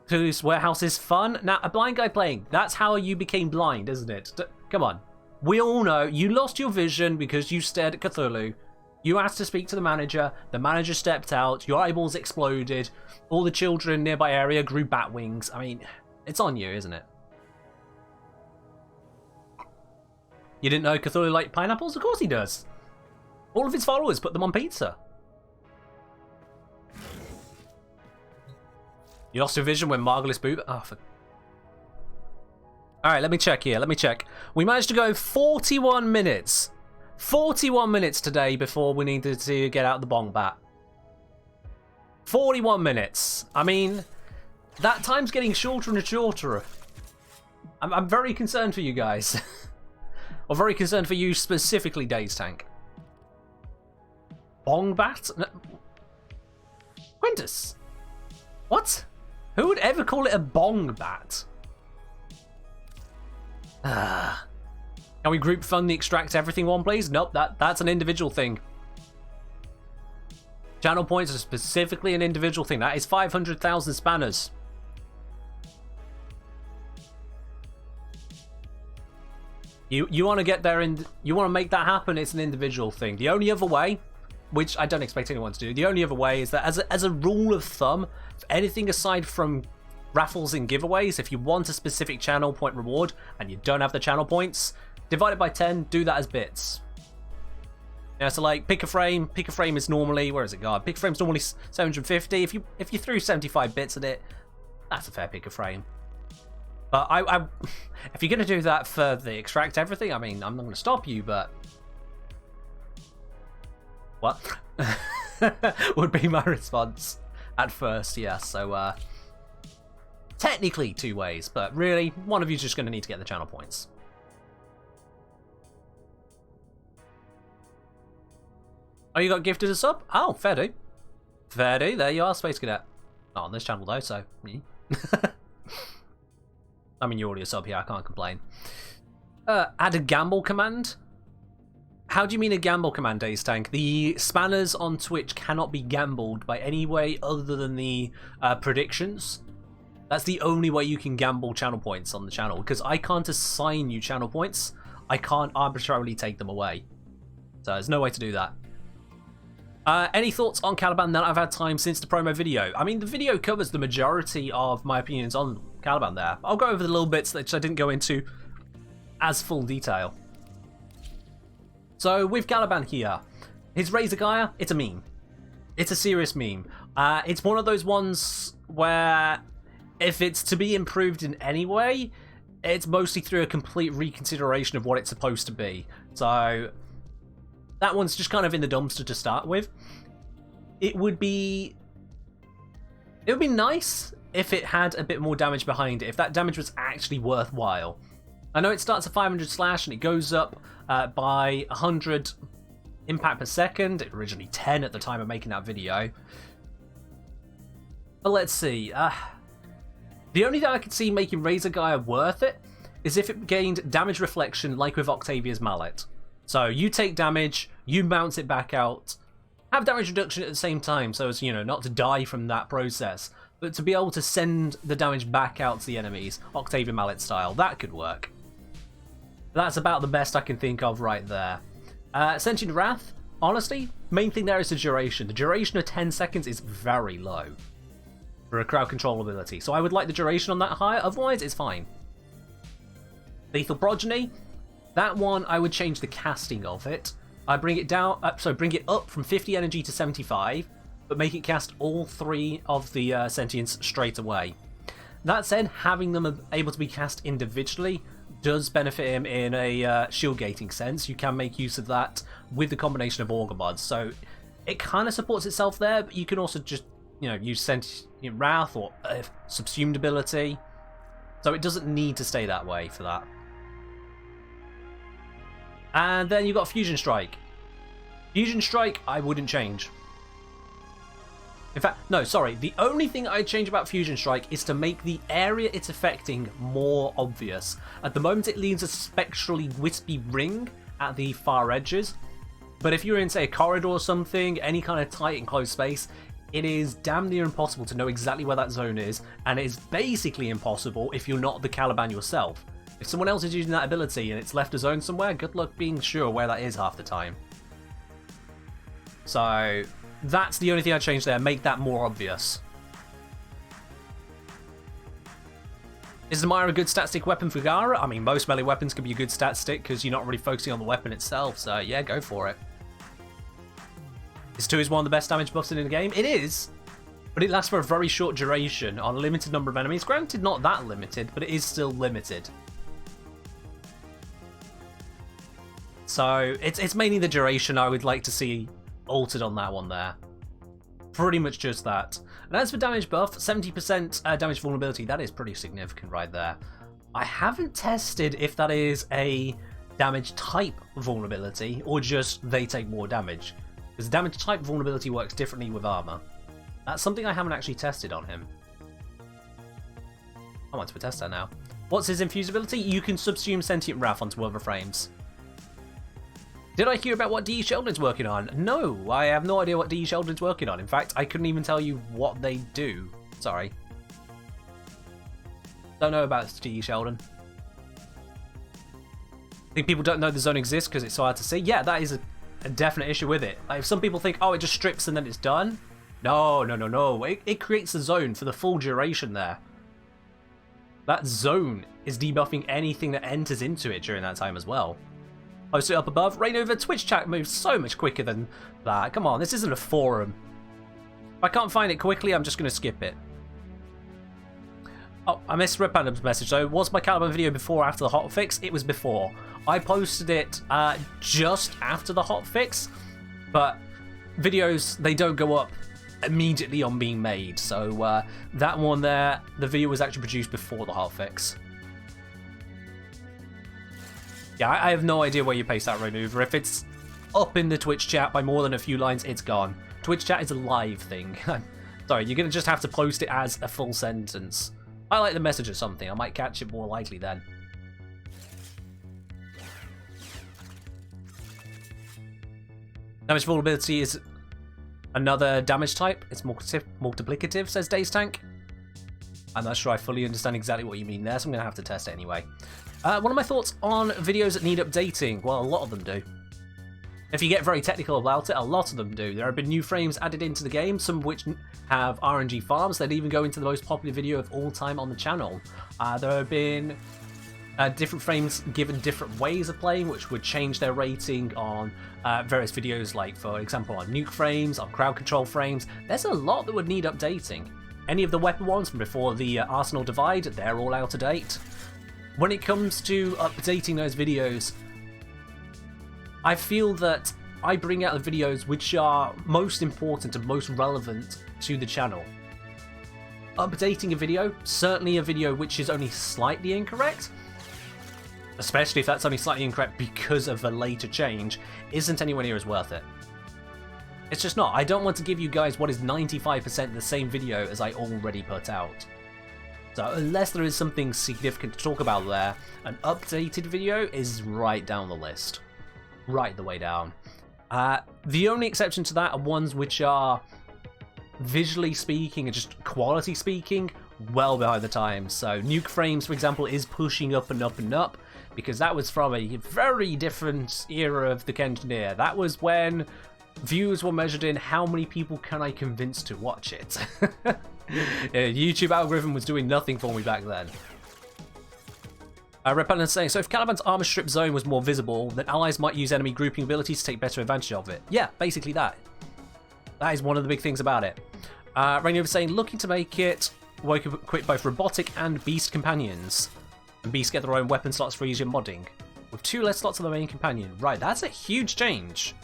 Cthulhu's warehouse is fun. Now, a blind guy playing, that's how you became blind, isn't it? Come on. We all know you lost your vision because you stared at Cthulhu. You asked to speak to the manager stepped out, your eyeballs exploded, all the children in nearby area grew bat wings. I mean, it's on you, isn't it? You didn't know Cthulhu liked pineapples? Of course he does. All of his followers put them on pizza. You lost your vision when Margulis Boob... Oh, for... Alright, let me check here. Let me check. We managed to go 41 minutes. 41 minutes today before we needed to get out the bong bat. 41 minutes. I mean, that time's getting shorter and shorter. I'm very concerned for you guys. Or very concerned for you specifically, Days Tank. Bong bat? No. Quintus? What? Who would ever call it a bong bat? Can we group fund the extract everything one, please? Nope, that's an individual thing. Channel points are specifically an individual thing. That is 500,000 spanners. You want to get there and you want to make that happen, it's an individual thing. The only other way, which I don't expect anyone to do, the only other way is that as a rule of thumb, for anything aside from raffles and giveaways, if you want a specific channel point reward and you don't have the channel points, divide it by 10, do that as bits. Yeah, so like pick a frame is normally, where is it gone? Pick a frame's normally 750. If you threw 75 bits at it, that's a fair pick a frame. But I if you're gonna do that for the extract everything, I mean, I'm not gonna stop you, but what would be my response at first? Yeah, so technically two ways, but really one of you's just gonna need to get the channel points. Oh, you got gifted a sub? Oh, fair do. Fair do. There you are, Space Cadet. Not on this channel though, so I mean, you're already a sub here, I can't complain. Add a gamble command? How do you mean a gamble command, Days Tank? The spanners on Twitch cannot be gambled by any way other than the predictions. That's the only way you can gamble channel points on the channel, because I can't assign you channel points. I can't arbitrarily take them away. So there's no way to do that. Any thoughts on Caliban now that I've had time since the promo video? I mean, the video covers the majority of my opinions on Caliban there. I'll go over the little bits that I didn't go into as full detail. So with Caliban here, his Razor Gaia, it's a meme. It's a serious meme. It's one of those ones where if it's to be improved in any way, it's mostly through a complete reconsideration of what it's supposed to be. So that one's just kind of in the dumpster to start with. It would be nice if it had a bit more damage behind it, if that damage was actually worthwhile. I know it starts at 500 slash and it goes up by 100 impact per second. It originally 10 at the time of making that video. But let's see. The only thing I could see making Razor Gaia worth it is if it gained damage reflection like with Octavia's mallet. So you take damage, you bounce it back out, have damage reduction at the same time, so as, you know, not to die from that process, but to be able to send the damage back out to the enemies, Octavian mallet style. That could work. That's about the best I can think of right there. Sentient Wrath, honestly, main thing there is the duration. The duration of 10 seconds is very low for a crowd control ability, so I would like the duration on that higher, otherwise it's fine. Lethal Progeny, that one I would change the casting of it. I bring it down, bring it up from 50 energy to 75, but make it cast all three of the sentience straight away. That said, having them able to be cast individually does benefit him in a shield gating sense. You can make use of that with the combination of Augur Mods, so it kind of supports itself there, but you can also just, use Sentient Wrath or Subsumed ability, so it doesn't need to stay that way for that. And then you've got Fusion Strike. Fusion Strike, I wouldn't change. In fact, no, sorry. The only thing I'd change about Fusion Strike is to make the area it's affecting more obvious. At the moment, it leaves a spectrally wispy ring at the far edges. But if you're in, say, a corridor or something, any kind of tight and closed space, it is damn near impossible to know exactly where that zone is. And it is basically impossible if you're not the Caliban yourself. If someone else is using that ability and it's left a zone somewhere, good luck being sure where that is half the time. So that's the only thing I'd change there, make that more obvious. Is the Mire a good stat stick weapon for Gara? I mean, most melee weapons can be a good stat stick because you're not really focusing on the weapon itself, so yeah, go for it. Is 2 is one of the best damage buffs in the game? It is, but it lasts for a very short duration on a limited number of enemies. Granted, not that limited, but it is still limited. So it's mainly the duration I would like to see altered on that one there. Pretty much just that. And as for damage buff, 70% damage vulnerability, that is pretty significant right there. I haven't tested if that is a damage type vulnerability or just they take more damage, because damage type vulnerability works differently with armor. That's something I haven't actually tested on him. I want to test that now. What's his infusibility? You can subsume Sentient Wrath onto other frames. Did I hear about what D.E. Sheldon's working on? No, I have no idea what D.E. Sheldon's working on. In fact, I couldn't even tell you what they do. Sorry. Don't know about D.E. Sheldon. I think people don't know the zone exists because it's so hard to see. Yeah, that is a definite issue with it. Like, if some people think, oh, it just strips and then it's done. No. It creates a zone for the full duration there. That zone is debuffing anything that enters into it during that time as well. Post it up above. Reign over Twitch chat moves so much quicker than that. Come on, this isn't a forum. If I can't find it quickly, I'm just going to skip it. Oh, I missed Red Panda's message though. Was my Caliban video before or after the hotfix? It was before. I posted it just after the hotfix, but videos, they don't go up immediately on being made. So that one there, the video was actually produced before the hotfix. Yeah, I have no idea where you paste that maneuver. If it's up in the Twitch chat by more than a few lines, it's gone. Twitch chat is a live thing. Sorry, you're going to just have to post it as a full sentence. I like the message or something. I might catch it more likely then. Damage vulnerability is another damage type. It's multiplicative, says Days Tank. I'm not sure I fully understand exactly what you mean there, so I'm going to have to test it anyway. One of my thoughts on videos that need updating. Well, a lot of them do. If you get very technical about it, a lot of them do. There have been new frames added into the game, some of which have RNG farms. They'd even go into the most popular video of all time on the channel. There have been different frames given different ways of playing, which would change their rating on various videos, like, for example, on nuke frames, on crowd control frames. There's a lot that would need updating. Any of the weapon ones from before the Arsenal Divide, they're all out of date. When it comes to updating those videos, I feel that I bring out the videos which are most important and most relevant to the channel. Updating a video, certainly a video which is only slightly incorrect, especially if that's only slightly incorrect because of a later change, isn't anywhere near as worth it. It's just not. I don't want to give you guys what is 95% the same video as I already put out. So unless there is something significant to talk about there, an updated video is right down the list. Right the way down. The only exception to that are ones which are visually speaking and just quality speaking well behind the times. So nuke frames, for example, is pushing up and up and up because that was from a very different era of the Kenjineer. That was when views were measured in how many people can I convince to watch it. YouTube algorithm was doing nothing for me back then. Red Panda is saying, so if Caliban's armor strip zone was more visible, then allies might use enemy grouping abilities to take better advantage of it. Yeah, basically that. That is one of the big things about it. Rainbow is saying, looking to make it equip both robotic and beast companions. And beasts get their own weapon slots for easier modding. With 2 less slots on the main companion. Right, that's a huge change.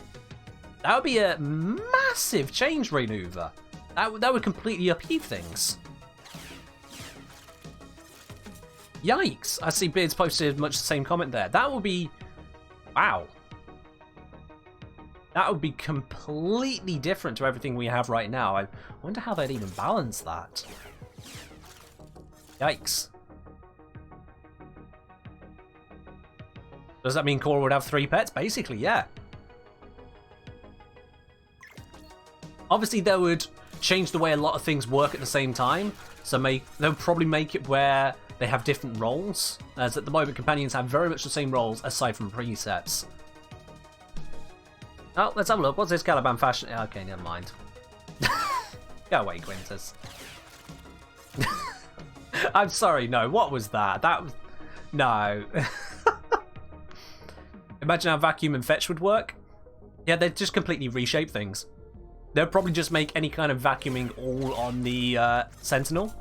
That would be a massive change, Raynuva. That would completely upheave things. Yikes! I see Beards posted much the same comment there. That would be... Wow. That would be completely different to everything we have right now. I wonder how they'd even balance that. Yikes. Does that mean Cora would have 3 pets? Basically, yeah. Obviously, they would change the way a lot of things work at the same time. So they'll probably make it where they have different roles. As at the moment, companions have very much the same roles aside from presets. Oh, let's have a look. What's this Caliban fashion? Okay, never mind. Go away, Quintus. I'm sorry, no. What was that? That was... No. Imagine how vacuum and fetch would work. Yeah, they'd just completely reshape things. They'll probably just make any kind of vacuuming all on the Sentinel.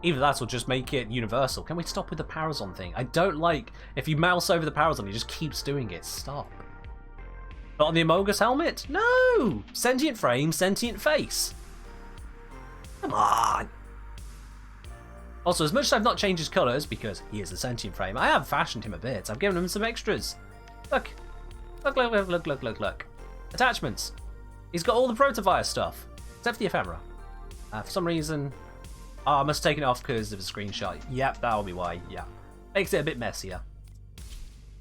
Either that or just make it universal. Can we stop with the Parazon thing? I don't like... If you mouse over the Parazon, it just keeps doing it. Stop. But on the Amogus helmet? No! Sentient frame, sentient face. Come on. Also, as much as I've not changed his colours, because he is a sentient frame, I have fashioned him a bit. I've given him some extras. Look. Look, look, look, look, look, look, look. Attachments. He's got all the Protovire stuff, except for the ephemera. For some reason... Oh, I must have taken it off because of a screenshot. Yep, that'll be why, yeah. Makes it a bit messier.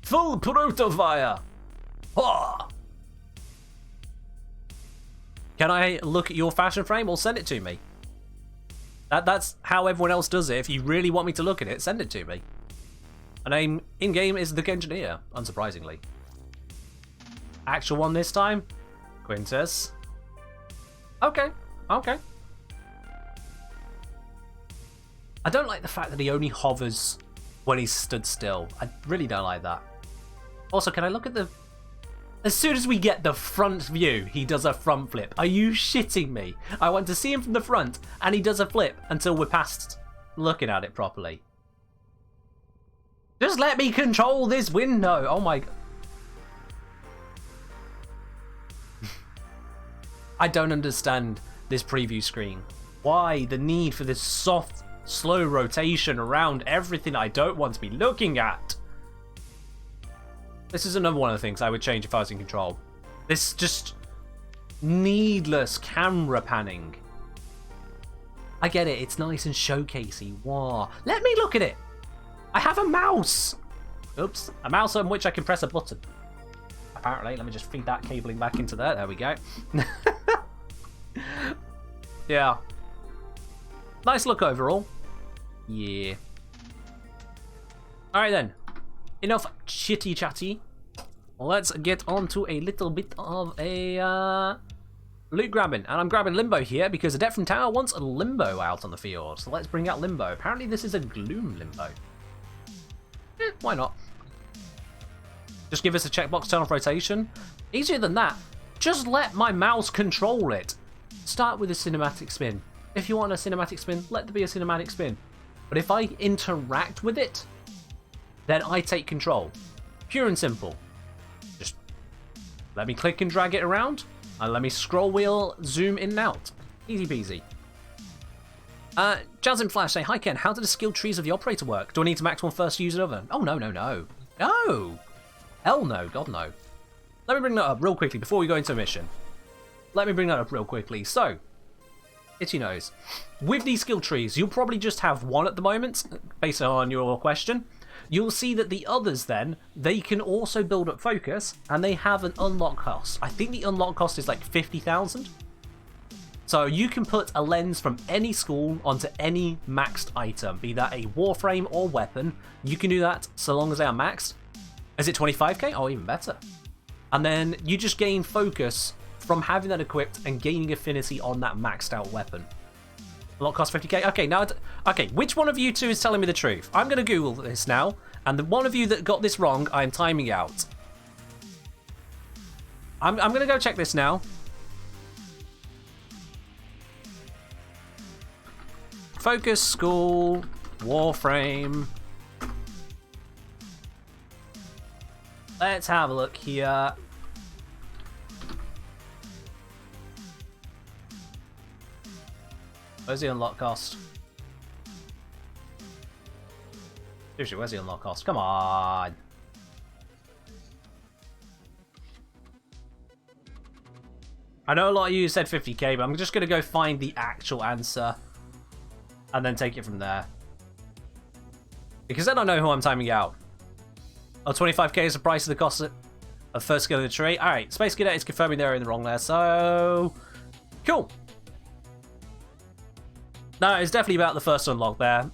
Full Protovire! Oh! Can I look at your fashion frame or send it to me? That's how everyone else does it. If you really want me to look at it, send it to me. My name in-game is The Engineer, unsurprisingly. Actual one this time? Quintus. Okay, okay. I don't like the fact that he only hovers when he's stood still. I really don't like that. Also, can I look at the... As soon as we get the front view, he does a front flip. Are you shitting me? I want to see him from the front, and he does a flip until we're past looking at it properly. Just let me control this window. Oh my... I don't understand this preview screen. Why the need for this soft, slow rotation around everything I don't want to be looking at? This is another one of the things I would change if I was in control. This just needless camera panning. I get it, it's nice and showcasey. Wow. Let me look at it. I have a mouse. Oops, a mouse on which I can press a button. Apparently, let me just feed that cabling back into there. There we go. Yeah. Nice look overall. Yeah. Alright then. Enough chitty chatty. Let's get on to a little bit of a loot grabbing. And I'm grabbing Limbo here because Adept from Tower wants a Limbo out on the field. So let's bring out Limbo. Apparently this is a Gloom Limbo. Why not? Just give us a checkbox, turn off rotation. Easier than that. Just let my mouse control it. Start with a cinematic spin. If you want a cinematic spin, let there be a cinematic spin. But if I interact with it, then I take control. Pure and simple. Just let me click and drag it around, and let me scroll wheel zoom in and out. Easy peasy. Jazz and Flash say, hi Ken, how do the skill trees of the operator work? Do I need to max one first to use another? Oh, no, no, no. No! Hell no, God no. Let me bring that up real quickly before we go into a mission. Let me bring that up real quickly. So, itchy nose. With these skill trees, you'll probably just have one at the moment, based on your question. You'll see that the others then, they can also build up focus, and they have an unlock cost. I think the unlock cost is like 50,000. So you can put a lens from any school onto any maxed item, be that a Warframe or weapon. You can do that so long as they are maxed. Is it 25k? Oh, even better. And then you just gain focus from having that equipped and gaining affinity on that maxed out weapon. Unlock cost 50k? Okay, now, okay, which one of you two is telling me the truth? I'm going to Google this now, and the one of you that got this wrong, I'm timing out. I'm going to go check this now. Focus, school, Warframe. Let's have a look here. Where's the unlock cost? Seriously, where's the unlock cost? Come on. I know a lot of you said 50k, but I'm just going to go find the actual answer and then take it from there. Because I don't know who I'm timing out. Oh, 25k is the price of the cost of first skill in the tree. Alright, Space Cadet is confirming they're in the wrong there, so... Cool. No, it's definitely about the first unlock there.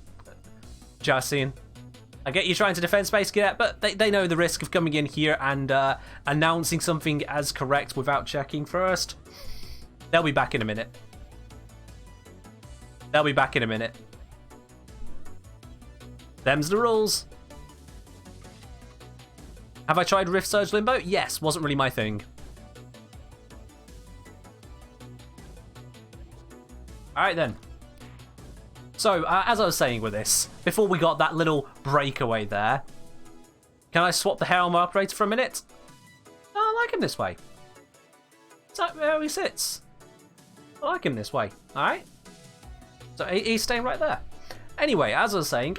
Justine. I get you trying to defend Space Cadet, but they know the risk of coming in here and announcing something as correct without checking first. They'll be back in a minute. They'll be back in a minute. Them's the rules. Have I tried Rift Surge Limbo? Yes, wasn't really my thing. Alright then. So, as I was saying with this, before we got that little breakaway there, can I swap the hair on my operator for a minute? Oh, I like him this way. So, there he sits. I like him this way. Alright. So, he's staying right there. Anyway, as I was saying,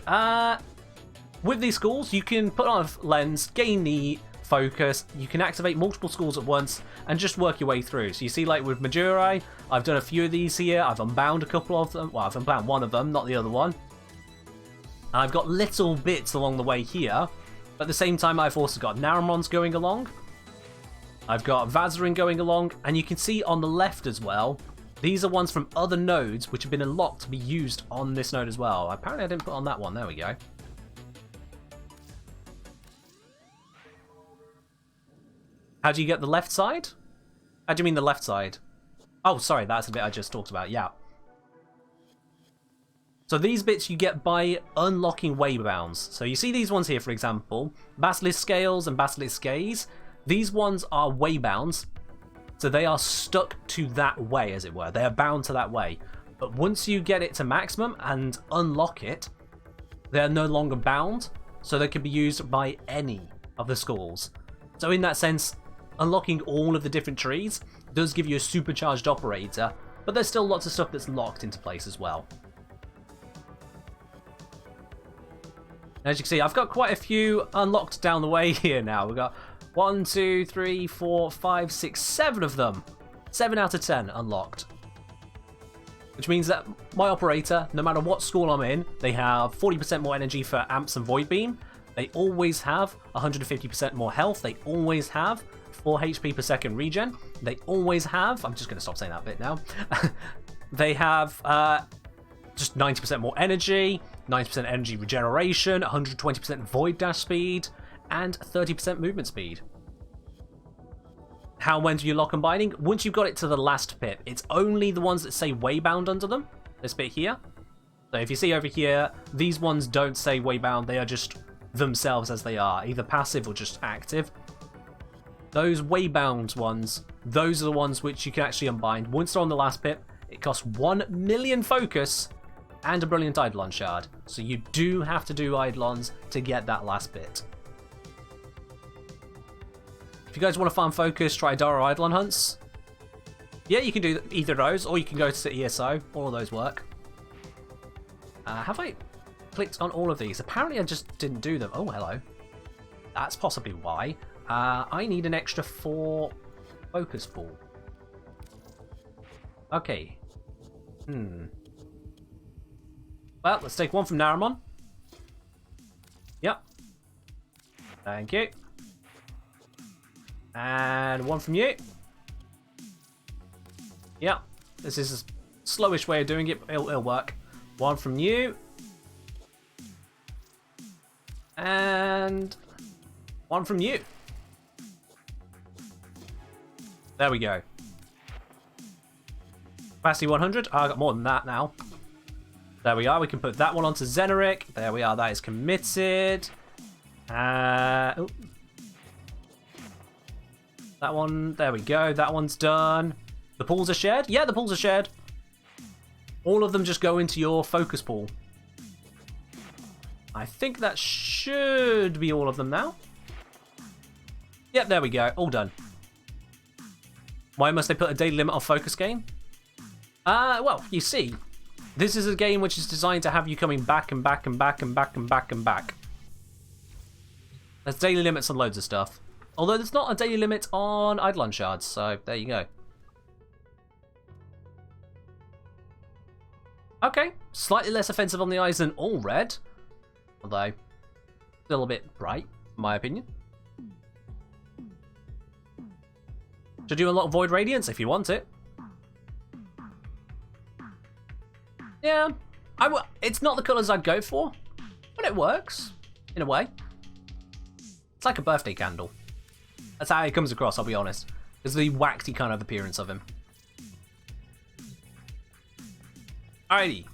with these schools, you can put on a lens, gain the focus, you can activate multiple schools at once, and just work your way through. So you see, like with Majuri, I've done a few of these here, I've unbound a couple of them, well, I've unbound one of them, not the other one. And I've got little bits along the way here, but at the same time I've also got Naramons going along, I've got Vazarin going along, and you can see on the left as well, these are ones from other nodes which have been unlocked to be used on this node as well. Apparently I didn't put on that one, there we go. How do you get the left side? How do you mean the left side? Oh, sorry, that's the bit I just talked about, yeah. So these bits you get by unlocking waybounds. So you see these ones here, for example, Basilisk Scales and Basilisk Gaze. These ones are waybounds, so they are stuck to that way, as it were. They are bound to that way. But once you get it to maximum and unlock it, they are no longer bound, so they can be used by any of the schools. So in that sense, unlocking all of the different trees does give you a supercharged operator, but there's still lots of stuff that's locked into place as well. As you can see, I've got quite a few unlocked down the way here now. We've got 1, 2, 3, 4, 5, 6, 7 of them. 7 out of 10 unlocked. Which means that my operator, no matter what school I'm in, they have 40% more energy for Amps and Void Beam. They always have 150% more health. They always have 4 HP per second regen. They always have... I'm just going to stop saying that bit now. They have just 90% more energy, 90% energy regeneration, 120% void dash speed, and 30% movement speed. How, when do you lock combining? Once you've got it to the last bit. It's only the ones that say waybound under them. This bit here. So if you see over here, these ones don't say waybound. They are just themselves as they are, either passive or just active. Those waybound ones, those are the ones which you can actually unbind. Once they're on the last bit, it costs 1 million focus and a brilliant Eidolon shard. So you do have to do Eidolons to get that last bit. If you guys want to farm focus, try Dara Eidolon hunts. Yeah, you can do either of those, or you can go to ESO. All of those work. Have I clicked on all of these? Apparently I just didn't do them. Oh, hello. That's possibly why. I need an extra 4 focus pool. Okay. Well, let's take one from Naramon. Yep. Thank you. And one from you. Yep. This is the slowish way of doing it, but it'll work. One from you. And one from you. There we go. Capacity 100. Oh, I got more than that now. There we are. We can put that one onto Xeneric. There we are. That is committed. Oh. That one. There we go. That one's done. The pools are shared? Yeah, the pools are shared. All of them just go into your focus pool. I think that should be all of them now. Yep, there we go. All done. Why must they put a daily limit on focus gain? Well, you see, this is a game which is designed to have you coming back and back and back and back and back and back. There's daily limits on loads of stuff. Although there's not a daily limit on Eidolon shards, so there you go. Okay, slightly less offensive on the eyes than all red. Although, still a bit bright, in my opinion. Should do a lot of Void Radiance if you want it. Yeah, it's not the colours I'd go for, but it works, in a way. It's like a birthday candle. That's how he comes across, I'll be honest. It's the waxy kind of appearance of him. Alrighty.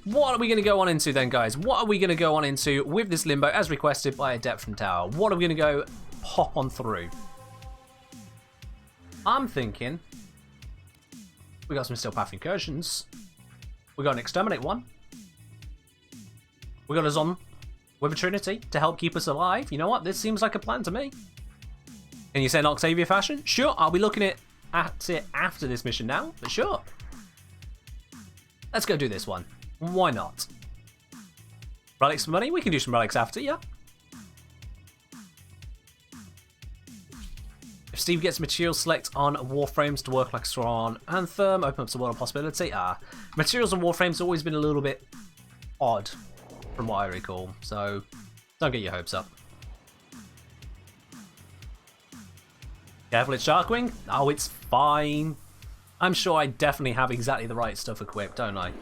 What are we going to go on into then, guys? What are we going to go on into with this limbo as requested by Adept from Tower? What are we going to go hop on through? I'm thinking we got some Steel Path Incursions. We got an Exterminate one. We got a Zon with a Trinity to help keep us alive. You know what? This seems like a plan to me. Can you say an Octavia fashion? Sure, I'll be looking at it after this mission now, but sure. Let's go do this one. Why not? Relics for money? We can do some relics after, yeah. If Steve gets material select on Warframes to work like Swan Anthem, open up the world of possibility. Materials on Warframes have always been a little bit odd, from what I recall, so don't get your hopes up. Careful, it's Sharkwing. Oh, it's fine. I'm sure I definitely have exactly the right stuff equipped, don't I?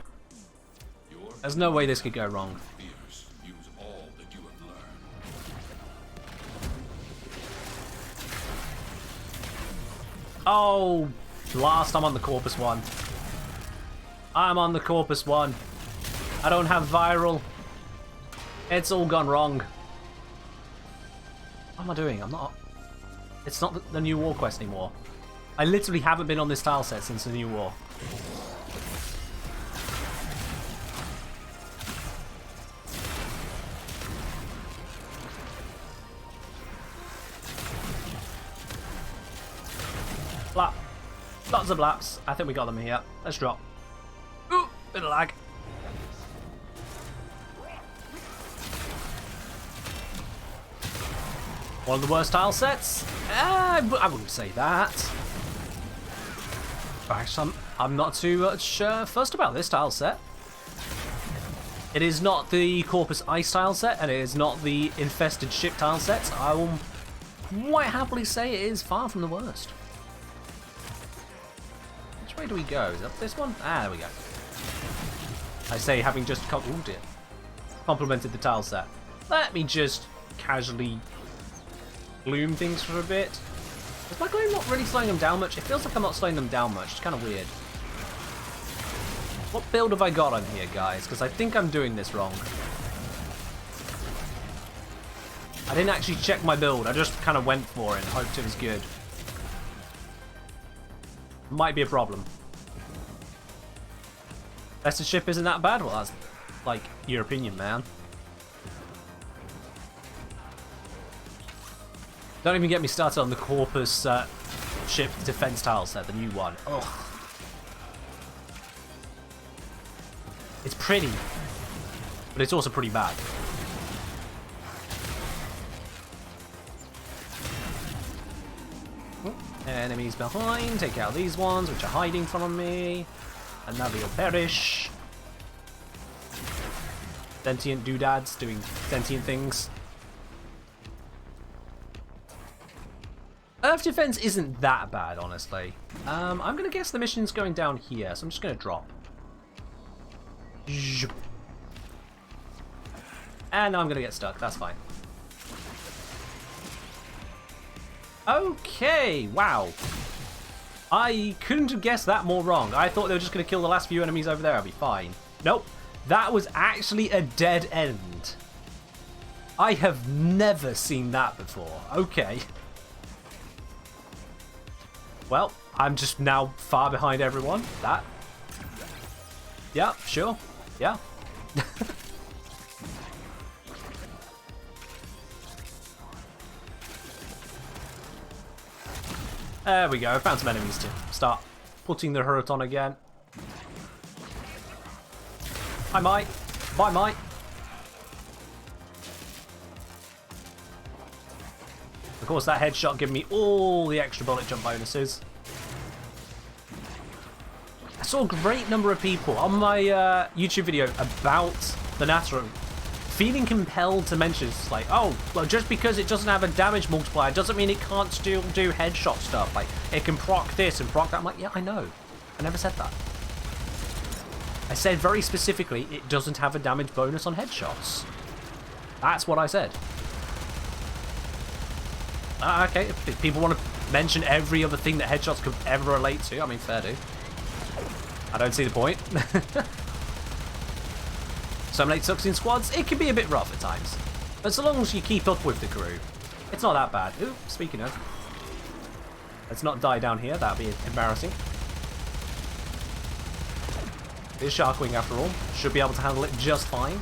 There's no way this could go wrong. Use all that you have learned. Oh, last I'm on the Corpus one. I'm on the Corpus one. I don't have viral. It's all gone wrong. What am I doing? I'm not... It's not the new war quest anymore. I literally haven't been on this tile set since the new war. Blap. Lots of blaps. I think we got them here. Let's drop. Ooh, bit of lag. One of the worst tile sets? I wouldn't say that. Actually, I'm not too much fussed about this tile set. It is not the Corpus Ice tile set, and it is not the Infested Ship tile set. I will quite happily say it is far from the worst. Which way do we go? Is it up this one? Ah, there we go. I say, having just complimented the tile set. Let me just casually gloom things for a bit. Is my gloom not really slowing them down much? It feels like I'm not slowing them down much. It's kind of weird. What build have I got on here, guys? Because I think I'm doing this wrong. I didn't actually check my build. I just kind of went for it and hoped it was good. Might be a problem. Infested Ship isn't that bad? Well, that's like your opinion, man. Don't even get me started on the Corpus ship defense tile set, the new one. Ugh. It's pretty, but it's also pretty bad. Enemies behind, take out these ones which are hiding from me. And now they'll perish. Sentient doodads doing sentient things. Earth defense isn't that bad, honestly. I'm going to guess the mission's going down here, so I'm just going to drop. And now I'm going to get stuck. That's fine. Okay, wow. I couldn't have guessed that more wrong. I thought they were just going to kill the last few enemies over there. I'll be fine. Nope. That was actually a dead end. I have never seen that before. Okay. Well, I'm just now far behind everyone. That Yeah, sure. Yeah. There we go. I found some enemies to start putting the hurt on again. Hi, Mike. Bye, Mike. Of course, that headshot gave me all the extra bullet jump bonuses. I saw a great number of people on my YouTube video about the Natterum feeling compelled to mention, it's like, oh, well, just because it doesn't have a damage multiplier doesn't mean it can't still do headshot stuff. Like, it can proc this and proc that. I'm like, yeah, I know. I never said that. I said very specifically it doesn't have a damage bonus on headshots. That's what I said. Okay, if people want to mention every other thing that headshots could ever relate to, I mean, fair do. I don't see the point. Some late sucks in squads, it can be a bit rough at times. But so long as you keep up with the crew, it's not that bad. Ooh, speaking of. Let's not die down here, that'd be embarrassing. It is Sharkwing after all. Should be able to handle it just fine.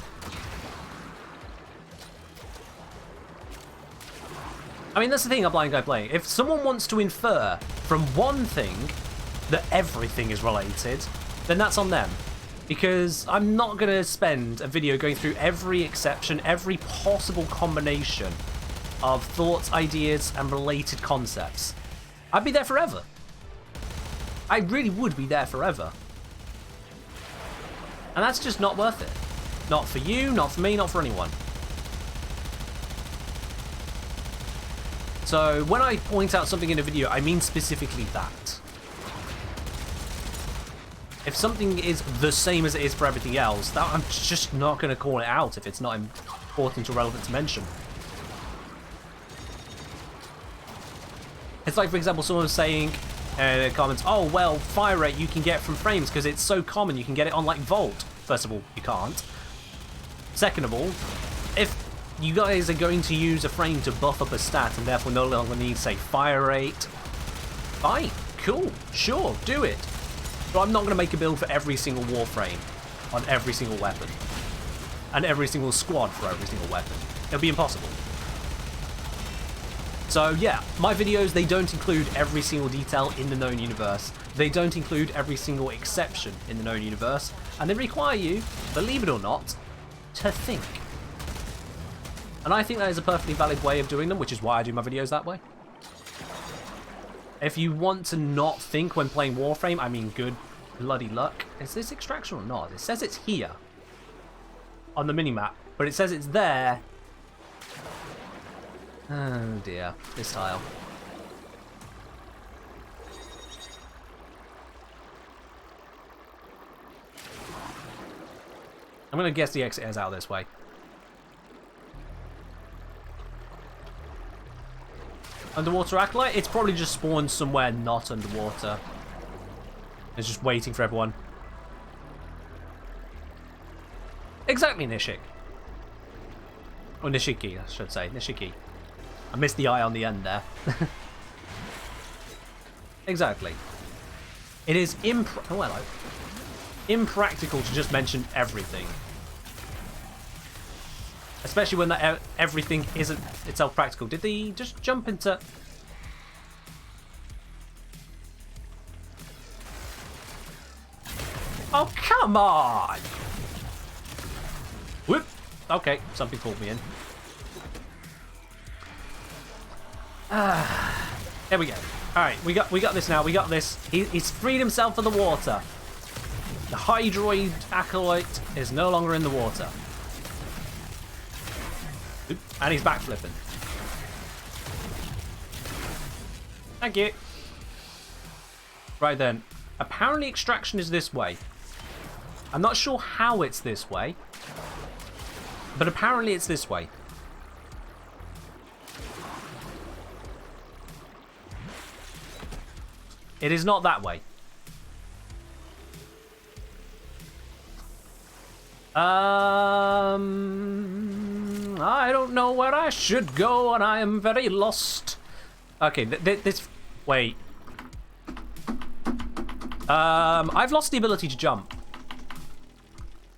I mean, that's the thing I'm blind guy playing. If someone wants to infer from one thing that everything is related, then that's on them. Because I'm not going to spend a video going through every exception, every possible combination of thoughts, ideas, and related concepts. I'd be there forever. I really would be there forever. And that's just not worth it. Not for you, not for me, not for anyone. So when I point out something in a video, I mean specifically that. If something is the same as it is for everything else, I'm just not going to call it out if it's not important or relevant to mention. It's like, for example, someone was saying in the comments, oh, well, fire rate you can get from frames because it's so common, you can get it on, like, Vault. First of all, you can't. Second of all, if you guys are going to use a frame to buff up a stat and therefore no longer need, say, fire rate, fine, cool, sure, do it. But I'm not going to make a build for every single Warframe on every single weapon. And every single squad for every single weapon. It'll be impossible. So yeah, my videos, they don't include every single detail in the known universe. They don't include every single exception in the known universe. And they require you, believe it or not, to think. And I think that is a perfectly valid way of doing them, which is why I do my videos that way. If you want to not think when playing Warframe, I mean, good bloody luck. Is this extraction or not? It says it's here on the minimap, but it says it's there. Oh dear, this tile. I'm going to guess the exit is out this way. Underwater Acolyte? It's probably just spawned somewhere not underwater. It's just waiting for everyone. Exactly, Nishik. Or Nishiki, I should say. Nishiki. I missed the I on the end there. Exactly. It is impractical to just mention everything. Especially when that everything isn't itself practical. Did they just jump into... Oh, come on! Whoop! Okay, something pulled me in. There we go. Alright, we got this now, we got this. He's freed himself from the water. The Hydroid Acolyte is no longer in the water. Oop, and he's backflipping. Thank you. Right then. Apparently extraction is this way. I'm not sure how it's this way, but apparently it's this way. It is not that way. I don't know where I should go, and I am very lost. Okay, this... Wait. I've lost the ability to jump.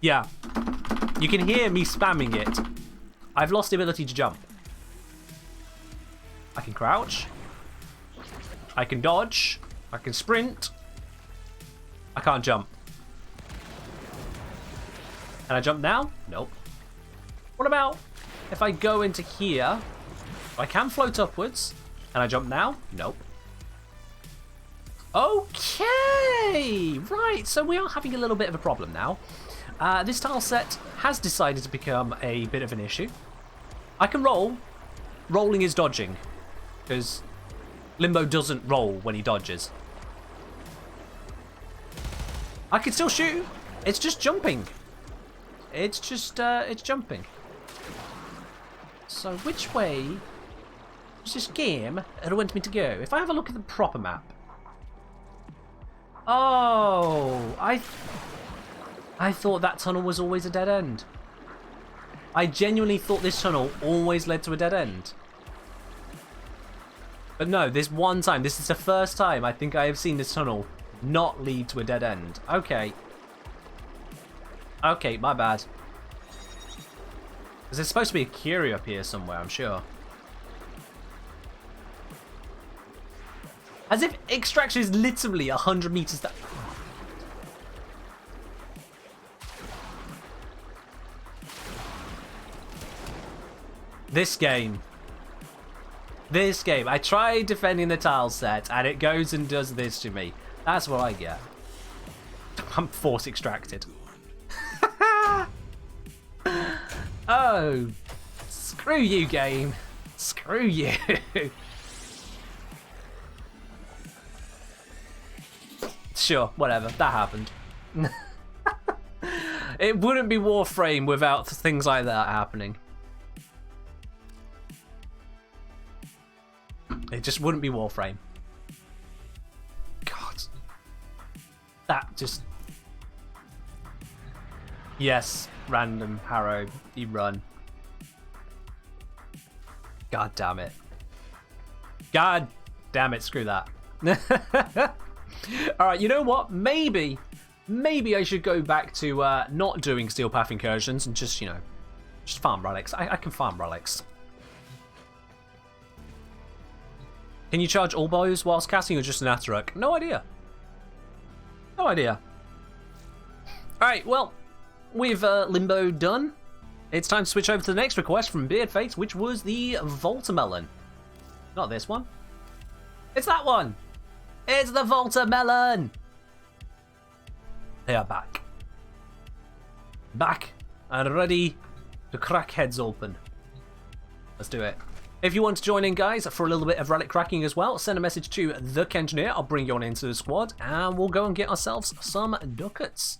Yeah. You can hear me spamming it. I've lost the ability to jump. I can crouch. I can dodge. I can sprint. I can't jump. Can I jump now? Nope. What about if I go into here? I can float upwards. Can I jump now? Nope. Okay! Right, so we are having a little bit of a problem now. This tile set has decided to become a bit of an issue. I can roll. Rolling is dodging. Because Limbo doesn't roll when he dodges. I can still shoot. It's just jumping. It's just, it's jumping. So which way does this game want me to go? If I have a look at the proper map. Oh, I thought that tunnel was always a dead end. I genuinely thought this tunnel always led to a dead end. But no, this one time, this is the first time I think I have seen this tunnel not lead to a dead end. Okay. Okay, my bad. Because there's supposed to be a curio up here somewhere, I'm sure. As if extraction is literally 100 meters down. This game. I tried defending the tile set and it goes and does this to me. That's what I get. I'm force extracted. Oh, screw you, game. Screw you. Sure, whatever. That happened. It wouldn't be Warframe without things like that happening. It just wouldn't be Warframe. God. That just... Yes, random Harrow, you run. God damn it. God damn it, screw that. Alright, you know what? Maybe I should go back to not doing Steel Path incursions and just, you know, just farm relics. I can farm relics. Can you charge all bows whilst casting or just an Atarok? No idea. No idea. Alright, well, with Limbo done, it's time to switch over to the next request from Beard Fate, which was the Voltamelon. Not this one. It's that one! It's the Voltamelon! They are back. Back and ready to crack heads open. Let's do it. If you want to join in, guys, for a little bit of relic cracking as well, send a message to the Kengineer. I'll bring you on into the squad and we'll go and get ourselves some ducats.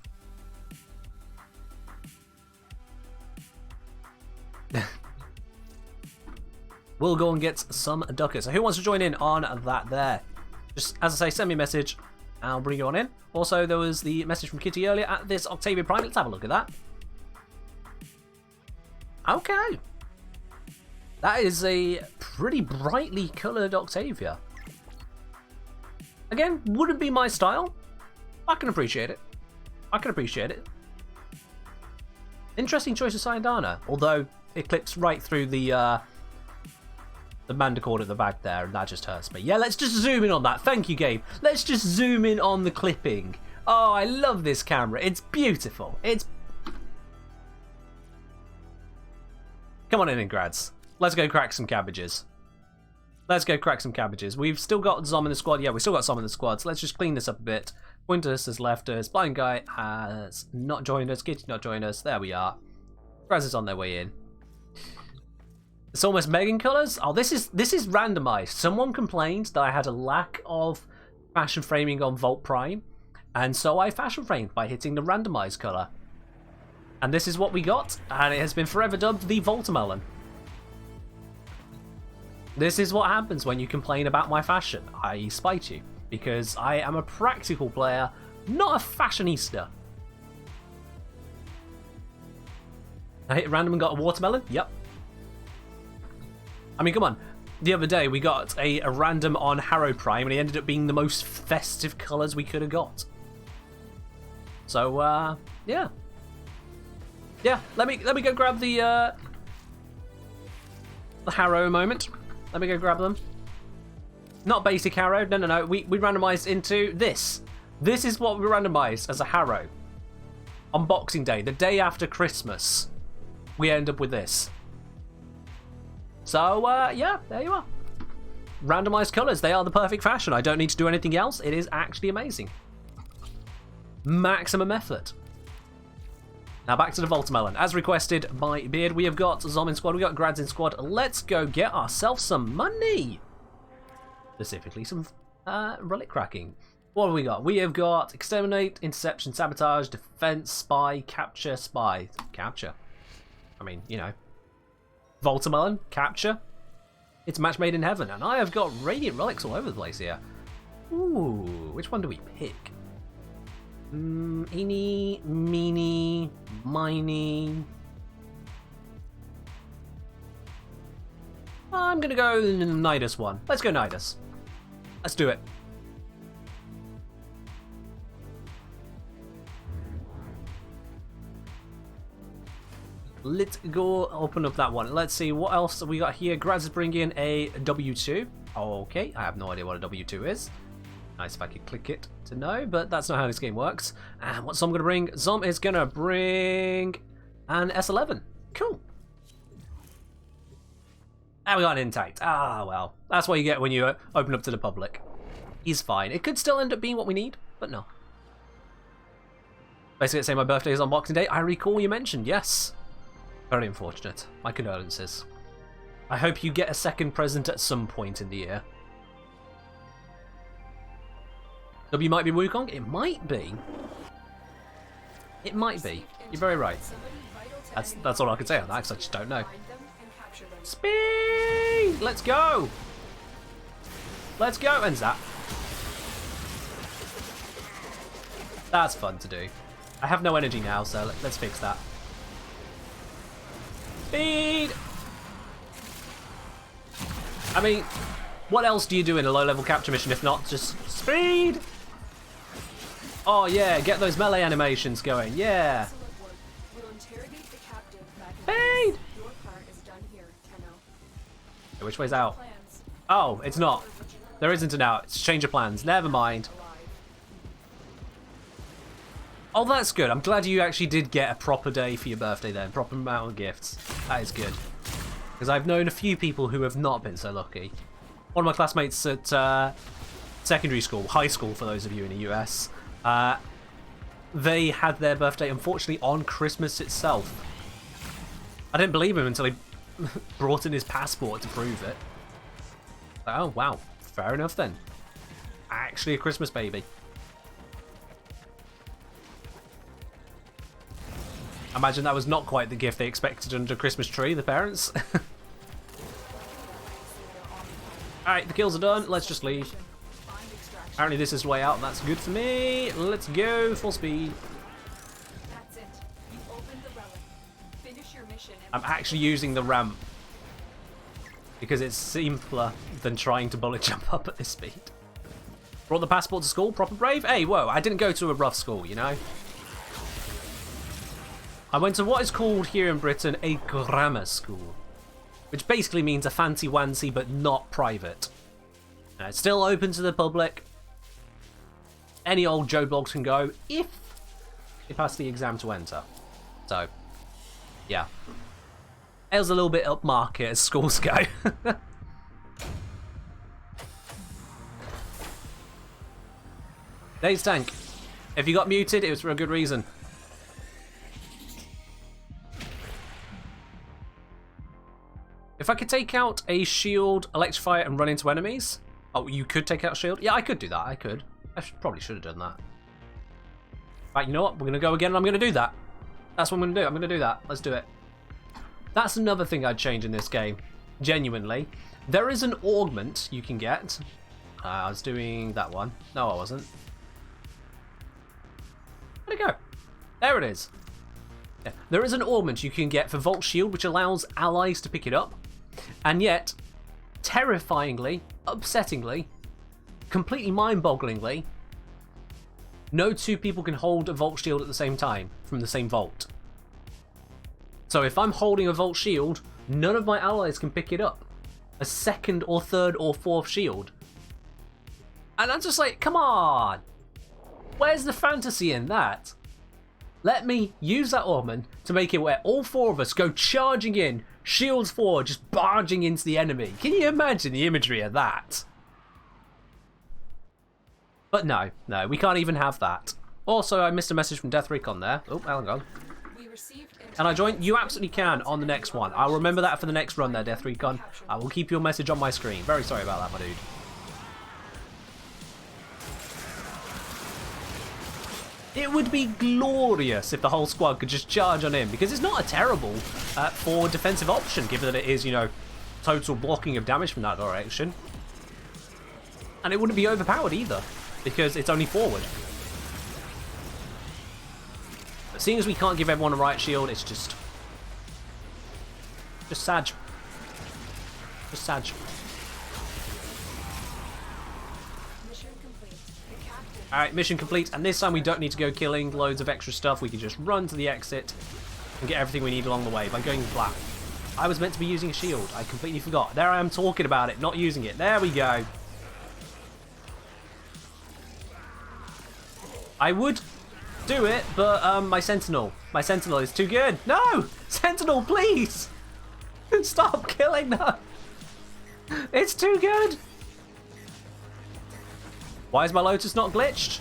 We'll go and get some ducats. So who wants to join in on that there? Just, as I say, send me a message and I'll bring you on in. Also, there was the message from Kitty earlier at this Octavian Prime. Let's have a look at that. Okay. That is a pretty brightly coloured Octavia. Again, wouldn't be my style. I can appreciate it. I can appreciate it. Interesting choice of Sayandana, although it clips right through the mandicord at the back there, and that just hurts me. Yeah, let's just zoom in on that. Thank you, Gabe. Let's just zoom in on the clipping. Oh, I love this camera. It's beautiful. It's... Come on in, grads. Let's go crack some cabbages. Let's go crack some cabbages. We've still got Zom in the squad. Yeah, we've still got Zom in the squad, so let's just clean this up a bit. Pointus has left us. Blind Guy has not joined us. Kitty's not joined us. There we are. Graz is on their way in. It's almost Megan colours. Oh, this is randomised. Someone complained that I had a lack of fashion framing on Volt Prime, and so I fashion framed by hitting the randomised colour. And this is what we got, and it has been forever dubbed the Voltamelon. This is what happens when you complain about my fashion. I spite you, because I am a practical player, not a fashionista. I hit random and got a watermelon? Yep. I mean, come on. The other day we got a random on Harrow Prime and he ended up being the most festive colours we could have got. So, yeah. Yeah, let me go grab the Harrow moment. Let me go grab them. Not basic Harrow. No. We randomized into this. This is what we randomized as a Harrow. On Boxing Day, the day after Christmas, we end up with this. So, yeah, there you are. Randomized colors. They are the perfect fashion. I don't need to do anything else. It is actually amazing. Maximum effort. Now back to the Voltamelon. As requested by Beard, we have got Zom in squad, we got Grads in squad. Let's go get ourselves some money. Specifically some relic cracking. What have we got? We have got Exterminate, Interception, Sabotage, Defense, Spy, Capture, Spy. Capture. I mean, you know. Voltamelon, Capture. It's a match made in heaven. And I have got Radiant Relics all over the place here. Ooh, which one do we pick? Eeny, meeny, miny. I'm gonna go Nidus one. Let's go Nidus. Let's do it. Let's go open up that one. Let's see what else we got here. Graz is bringing in a W2. Okay, I have no idea what a W2 is. Nice if I could click it to know, but that's not how this game works. And what's Zom going to bring? Zom is going to bring an S11. Cool. And we got an Intact. Ah, well. That's what you get when you open up to the public. He's fine. It could still end up being what we need, but no. Basically, saying my birthday is on Boxing Day. I recall you mentioned, yes. Very unfortunate. My condolences. I hope you get a second present at some point in the year. W might be Wukong? It might be. It might be. You're very right. That's all I can say on that, because I just don't know. Speed! Let's go! Let's go! And zap. That's fun to do. I have no energy now, so let's fix that. Speed! I mean, what else do you do in a low-level capture mission if not just speed? Oh yeah, get those melee animations going, yeah. Speed! Which way's out? Oh, it's not. There isn't an out. It's change of plans. Never mind. Oh, that's good. I'm glad you actually did get a proper day for your birthday then. Proper amount of gifts. That is good. Because I've known a few people who have not been so lucky. One of my classmates at secondary school, high school for those of you in the US, they had their birthday, unfortunately, on Christmas itself. I didn't believe him until he brought in his passport to prove it. Oh, wow. Fair enough then. Actually a Christmas baby. I imagine that was not quite the gift they expected under a Christmas tree, the parents. Alright, the kills are done. Let's just leave. Apparently this is the way out, and that's good for me. Let's go, full speed. That's it. You opened the relic. Finish your mission. I'm actually using the ramp because it's simpler than trying to bullet jump up at this speed. Brought the passport to school, proper brave. Hey, whoa, I didn't go to a rough school, you know? I went to what is called here in Britain a grammar school, which basically means a fancy-wancy but not private. It's still open to the public. Any old Joe Blogs can go if you pass the exam to enter. So, yeah. It was a little bit upmarket as schools go. Dave's tank. If you got muted, it was for a good reason. If I could take out a shield, electrify it, and run into enemies. Oh, you could take out a shield? Yeah, I could do that. I could. Probably should have done that. Right, you know what? We're going to go again and I'm going to do that. That's what I'm going to do. I'm going to do that. Let's do it. That's another thing I'd change in this game. Genuinely. There is an augment you can get. I was doing that one. No, I wasn't. Where'd it go? There it is. Yeah. There is an augment you can get for Volt Shield, which allows allies to pick it up. And yet, terrifyingly, upsettingly, completely mind-bogglingly, no two people can hold a Volt Shield at the same time from the same vault. So if I'm holding a Volt shield, none of my allies can pick it up. A second or third or fourth shield. And I'm just like, come on! Where's the fantasy in that? Let me use that Orman to make it where all four of us go charging in, shields forward, just barging into the enemy. Can you imagine the imagery of that? But no, we can't even have that. Also, I missed a message from Death Recon there. Oh, hang on. We received Can I join? You absolutely can on the next one. I'll remember that for the next run there, Death Recon. I will keep your message on my screen. Very sorry about that, my dude. It would be glorious if the whole squad could just charge on him, because it's not a terrible forward defensive option, given that it is, you know, total blocking of damage from that direction. And it wouldn't be overpowered either, because it's only forward. But seeing as we can't give everyone a right shield, it's just Sag. Just Sag. mission complete. The captain. Alright, mission complete, and this time we don't need to go killing loads of extra stuff. We can just run to the exit and get everything we need along the way by going black. I was meant to be using a shield. I completely forgot. There I am talking about it, not using it. There we go. I would do it, but my Sentinel is too good. No! Sentinel, please! Stop killing them! It's too good! Why is my Lotus not glitched?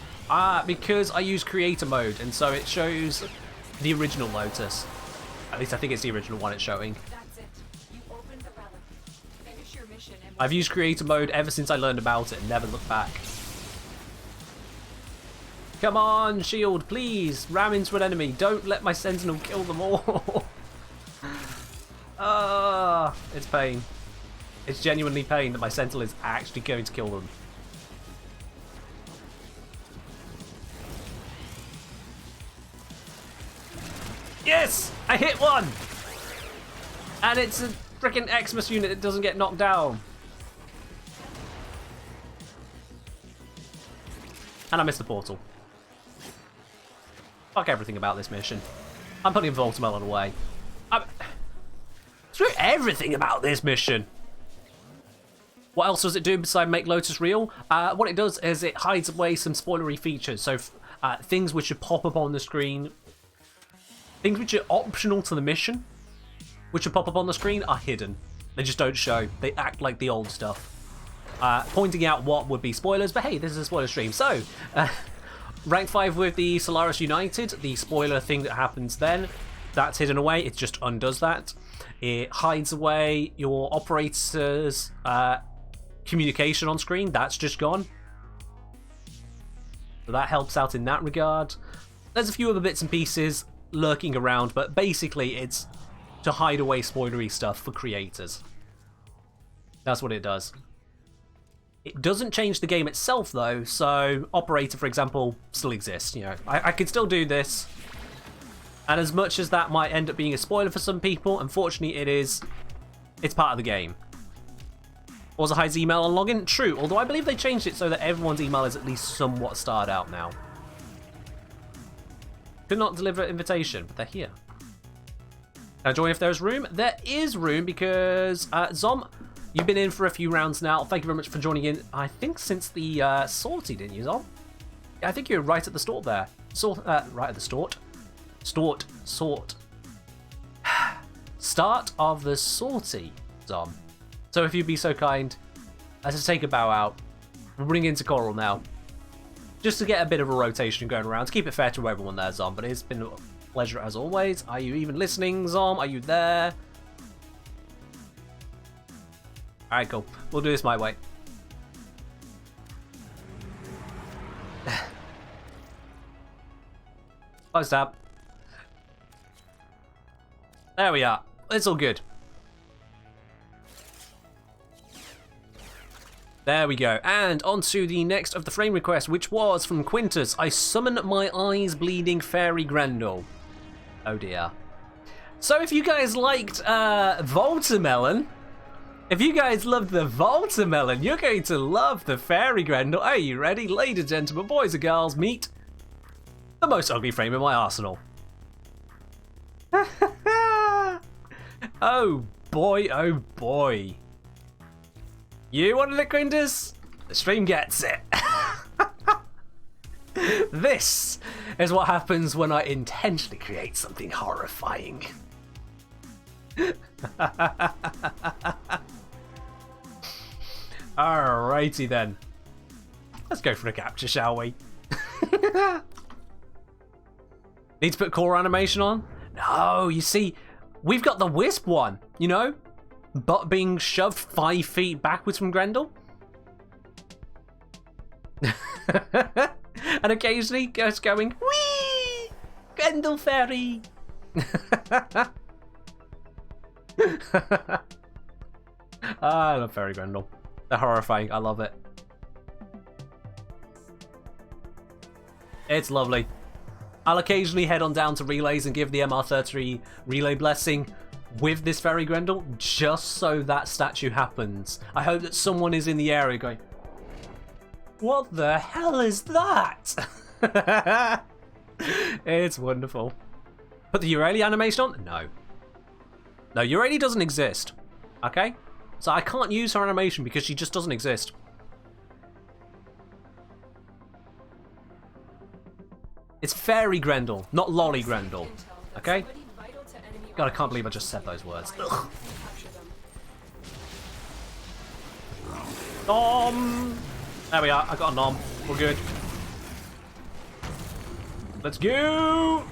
Because I use creator mode, and so it shows the original Lotus. At least I think it's the original one it's showing. That's it. You opened the relic. Finish your mission and I've used creator mode ever since I learned about it and never looked back. Come on, shield, please! Ram into an enemy. Don't let my Sentinel kill them all. It's pain. It's genuinely pain that my Sentinel is actually going to kill them. Yes! I hit one! And it's a freaking Xmas unit that doesn't get knocked down. And I missed the portal. Fuck everything about this mission. I'm putting Voltamelon away. Screw everything about this mission. What else does it do besides make Lotus real? What it does is it hides away some spoilery features. So things which should pop up on the screen, things which are optional to the mission, which should pop up on the screen, are hidden. They just don't show. They act like the old stuff. Pointing out what would be spoilers, but hey, this is a spoiler stream. So, rank 5 with the Solaris United, the spoiler thing that happens then, that's hidden away. It just undoes that. It hides away your operator's communication on screen. That's just gone. So that helps out in that regard. There's a few other bits and pieces lurking around, but basically it's to hide away spoilery stuff for creators. That's what it does. It doesn't change the game itself though, so Operator, for example, still exists. You know, I could still do this, and as much as that might end up being a spoiler for some people, unfortunately it's part of the game. Also hides email on login, true, although I believe they changed it so that everyone's email is at least somewhat starred out now. Could not deliver invitation, but they're here. Can I join if there's room? There is room because Zom, you've been in for a few rounds now. Thank you very much for joining in. I think since the sortie, didn't you, Zom? Yeah, I think you're right at the start there. Right at the start. Sort. Start of the sortie, Zom. So if you'd be so kind as to take a bow out, we'll bring into Coral now. Just to get a bit of a rotation going around, to keep it fair to everyone there, Zom. But it's been a pleasure as always. Are you even listening, Zom? Are you there? Alright, cool. We'll do this my way. Close tab. There we are. It's all good. There we go. And on to the next of the frame requests, which was from Quintus. I summon my eyes bleeding fairy Grendel. Oh dear. So if you guys liked Voltamelon, if you guys loved the Voltamelon, you're going to love the fairy Grendel. Are you ready? Ladies and gentlemen, boys and girls, meet the most ugly frame in my arsenal. Oh boy, oh boy. You wanted it, Quintus? The stream gets it. This is what happens when I intentionally create something horrifying. Alrighty then. Let's go for the capture, shall we? Need to put core animation on? No, you see, we've got the Wisp one, you know? Butt being shoved 5 feet backwards from Grendel. And occasionally just going, whee! Grendel Fairy! I love Fairy Grendel. They're horrifying, I love it. It's lovely. I'll occasionally head on down to relays and give the MR33 relay blessing with this Fairy Grendel, just so that statue happens. I hope that someone is in the area going, what the hell is that? It's wonderful. Put the Eurelia animation on? No. No, Eurelia doesn't exist. Okay? So I can't use her animation because she just doesn't exist. It's Fairy Grendel, not Lolly Grendel. Okay? God, I can't believe I just said those words. Ugh. Nom! There we are, I got a nom. We're good. Let's go!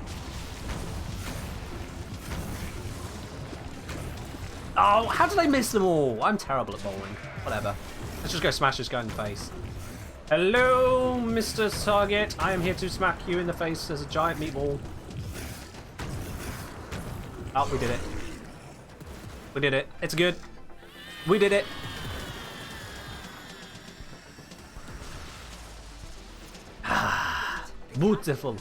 Oh, how did I miss them all? I'm terrible at bowling. Whatever. Let's just go smash this guy in the face. Hello, Mr. Target. I am here to smack you in the face as a giant meatball. Oh, we did it. We did it. It's good. We did it. Beautiful.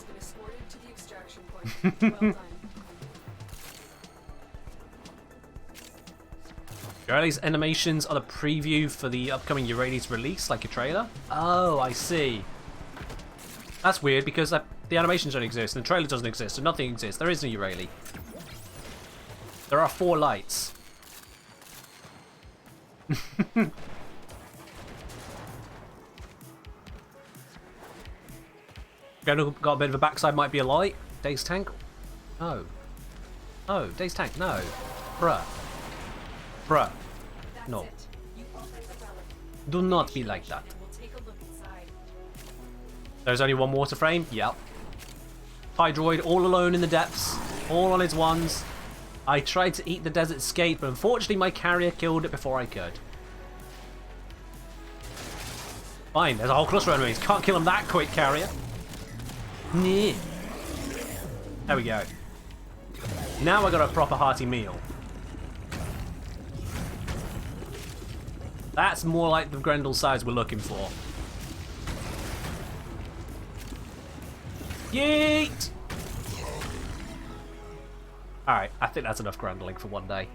Eurelis animations are the preview for the upcoming Eurelis release, like a trailer? Oh, I see. That's weird because the animations don't exist and the trailer doesn't exist and nothing exists. There is no Eureli. There are 4 lights. Got a bit of a backside, might be a light. Daze tank? No. Oh, Daze tank, no. Bruh. Bruh. No. Do not be like that. There's only one water frame? Yep. Hydroid all alone in the depths. All on its ones. I tried to eat the desert skate, but unfortunately my carrier killed it before I could. Fine, there's a whole cluster of enemies. Can't kill them that quick, carrier. There we go. Now I got a proper hearty meal. That's more like the Grendel size we're looking for. Yeet! Alright, I think that's enough Grendeling for one day.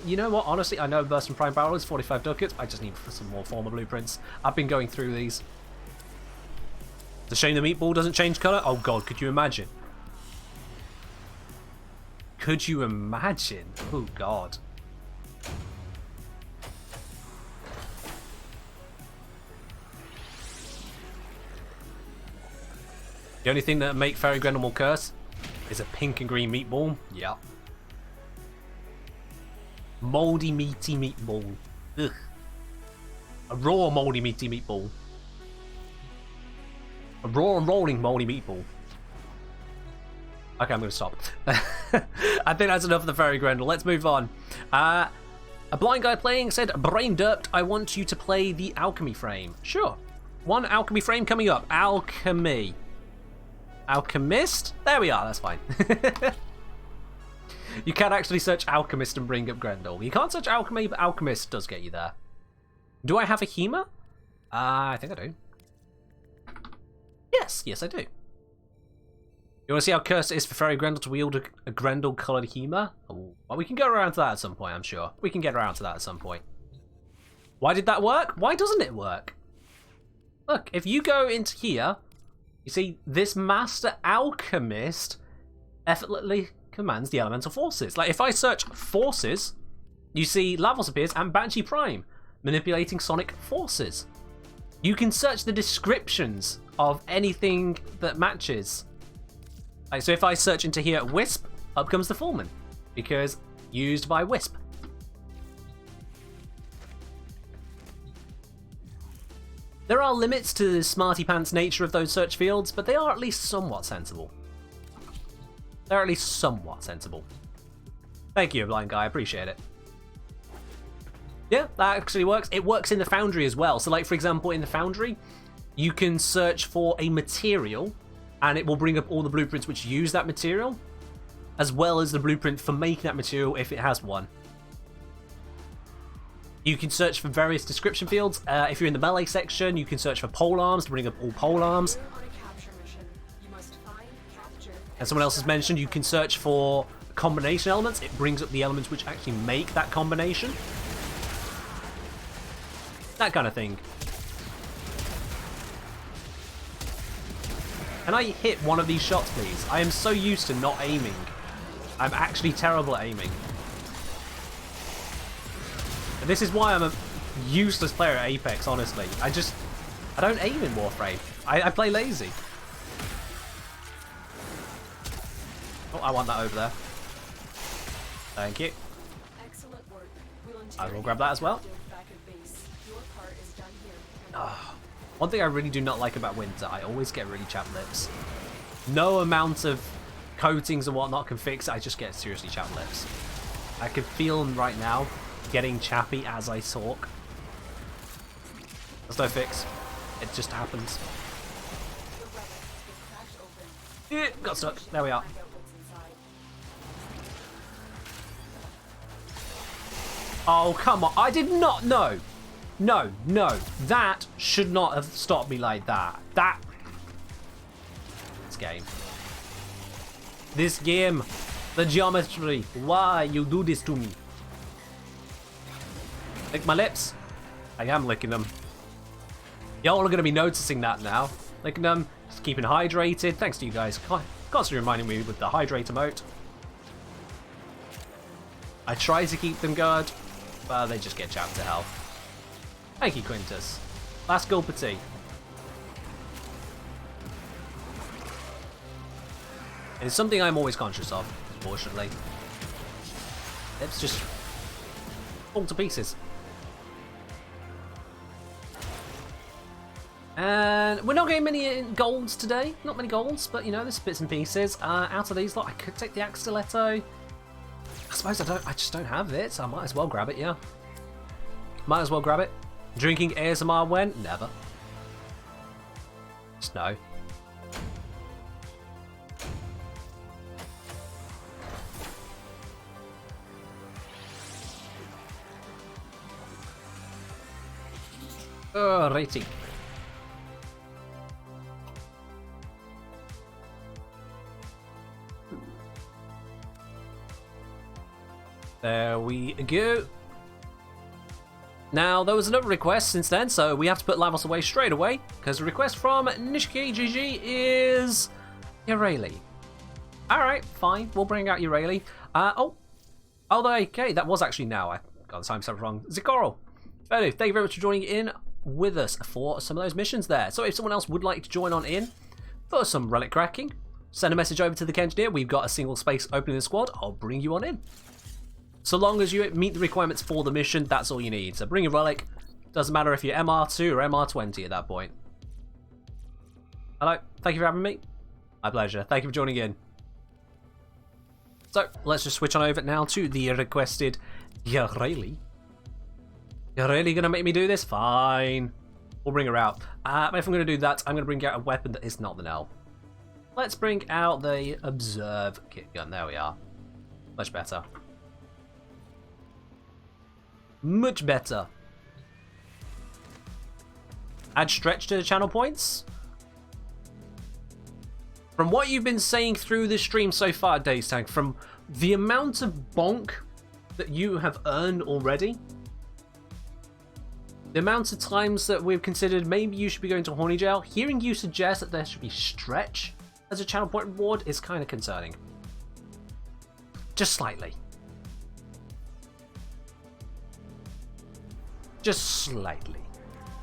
You know what? Honestly, I know Burst and Prime Barrel is 45 ducats. I just need some more former blueprints. I've been going through these. It's a shame the meatball doesn't change colour. Oh god, could you imagine? Could you imagine? Oh god. The only thing that make Fairy Grendel more curse is a pink and green meatball. Yeah. Mouldy, meaty meatball. Ugh. A raw, mouldy, meaty meatball. A raw and rolling, mouldy meatball. Okay, I'm going to stop. I think that's enough of the Fairy Grendel. Let's move on. A blind guy playing said, Brain Derped, I want you to play the Alchemy frame. Sure. One Alchemy frame coming up. Alchemy. Alchemist? There we are, that's fine. You can actually search Alchemist and bring up Grendel. You can't search Alchemy, but Alchemist does get you there. Do I have a Hema? I think I do. Yes, I do. You want to see how cursed it is for Fairy Grendel to wield a Grendel-coloured Hema? Oh, well, we can go around to that at some point, I'm sure. We can get around to that at some point. Why did that work? Why doesn't it work? Look, if you go into here, you see this Master Alchemist effortlessly commands the elemental forces. Like, if I search forces, you see Lavos appears and Banshee Prime, manipulating sonic forces. You can search the descriptions of anything that matches. Like, so if I search into here Wisp, up comes the Fullman, because used by Wisp. There are limits to the smarty pants nature of those search fields, but they are at least somewhat sensible. They're at least somewhat sensible. Thank you, Blind Guy, I appreciate it. Yeah, that actually works. It works in the Foundry as well. So like, for example, in the Foundry, you can search for a material, and it will bring up all the blueprints which use that material, as well as the blueprint for making that material if it has one. You can search for various description fields. If you're in the melee section, you can search for pole arms to bring up all pole arms. And someone else has mentioned you can search for combination elements. It brings up the elements which actually make that combination. That kind of thing. Can I hit one of these shots, please? I am so used to not aiming. I'm actually terrible at aiming. And this is why I'm a useless player at Apex, honestly. I don't aim in Warframe. I play lazy. Oh, I want that over there. Thank you. Excellent work. I will grab that as well. One thing I really do not like about Winter, I always get really chapped lips. No amount of coatings and whatnot can fix it, I just get seriously chapped lips. I can feel them right now, getting chappy as I talk. There's no fix. It just happens. Yeah, got stuck. There we are. Oh, come on. I did not know. No, no. That should not have stopped me like that. This game. This game. The geometry. Why you do this to me? Lick my lips. I am licking them. Y'all are going to be noticing that now. Licking them. Just keeping hydrated. Thanks to you guys. Constantly reminding me with the hydrate emote. I try to keep them good, but they just get chapped to hell. Thank you, Quintus. Last goal per tea. It's something I'm always conscious of, unfortunately. It's just fall to pieces. And we're not getting many golds today. Not many golds, but you know, there's bits and pieces. Out of these lot, I could take the axe stiletto. I suppose I just don't have it, so I might as well grab it, yeah. Might as well grab it. Drinking ASMR when? Never. Just no. Alrighty. There we go. Now, there was another request since then, so we have to put Lavos away straight away, because the request from Nishiki GG is Eureli. Alright, fine, we'll bring out Eureli. Okay, that was actually now. I got the time set wrong. Zikoro. Thank you very much for joining in with us for some of those missions there. So if someone else would like to join on in for some relic cracking, send a message over to the Kengineer. We've got a single space open in the squad. I'll bring you on in. So long as you meet the requirements for the mission, that's all you need. So bring a relic. Doesn't matter if you're MR2 or MR20 at that point. Hello, thank you for having me. My pleasure. Thank you for joining in. So let's just switch on over now to the requested Eureli. You're really going to make me do this? Fine. We'll bring her out. But if I'm going to do that, I'm going to bring out a weapon that is not the Nell. Let's bring out the Observe kit gun. There we are. Much better. Much better. Add stretch to the channel points. From what you've been saying through this stream so far, Days Tank, from the amount of bonk that you have earned already, the amount of times that we've considered maybe you should be going to Horny Jail, hearing you suggest that there should be stretch as a channel point reward is kind of concerning. Just slightly. Just slightly.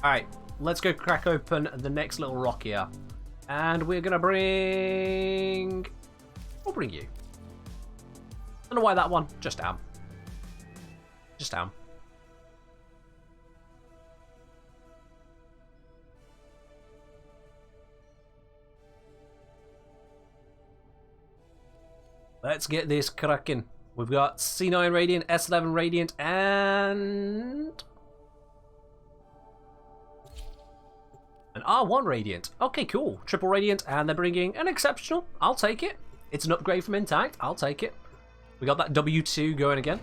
Alright, let's go crack open the next little rock here. And we're gonna bring... We'll bring you. Don't know why that one. Just down. Just down. Let's get this cracking. We've got C9 Radiant, S11 Radiant, and... an R1 Radiant. Okay, cool. Triple Radiant, and they're bringing an Exceptional. I'll take it. It's an upgrade from Intact. I'll take it. We got that W2 going again.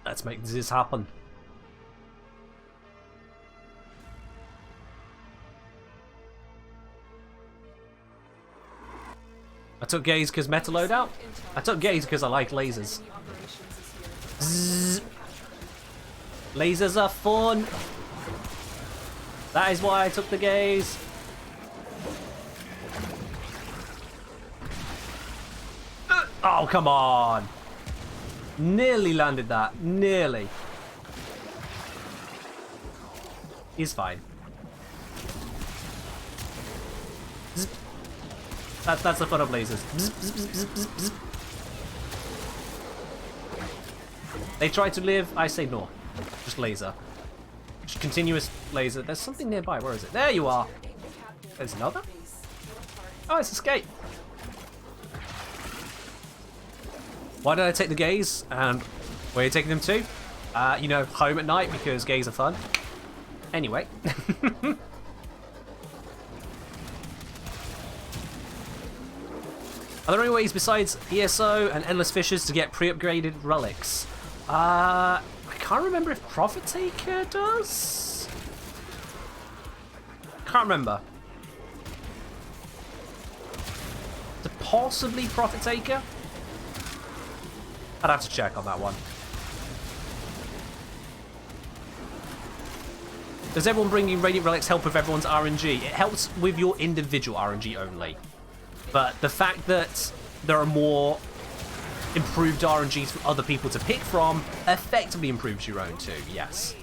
Let's make this happen. I took Gaze because meta loadout. I took Gaze because I like lasers. Zzz. Lasers are fun. That is why I took the Gaze. Oh, come on. Nearly landed that. Nearly. He's fine. Zzz. That's the fun of lasers. Bzz, bzz, bzz, bzz, bzz. They try to live, I say no. Just laser. Just continuous laser. There's something nearby. Where is it? There you are. There's another? Oh, it's escape. Why did I take the Gaze? And where are you taking them to? You know, home at night because gays are fun. Anyway. Are there any ways besides ESO and Endless Fissures to get pre-upgraded relics? I can't remember if Prophet Taker does? Can't remember. Possibly Prophet Taker? I'd have to check on that one. Does everyone bringing Radiant Relics help with everyone's RNG? It helps with your individual RNG only. But the fact that there are more improved RNGs for other people to pick from effectively improves your own too, yes.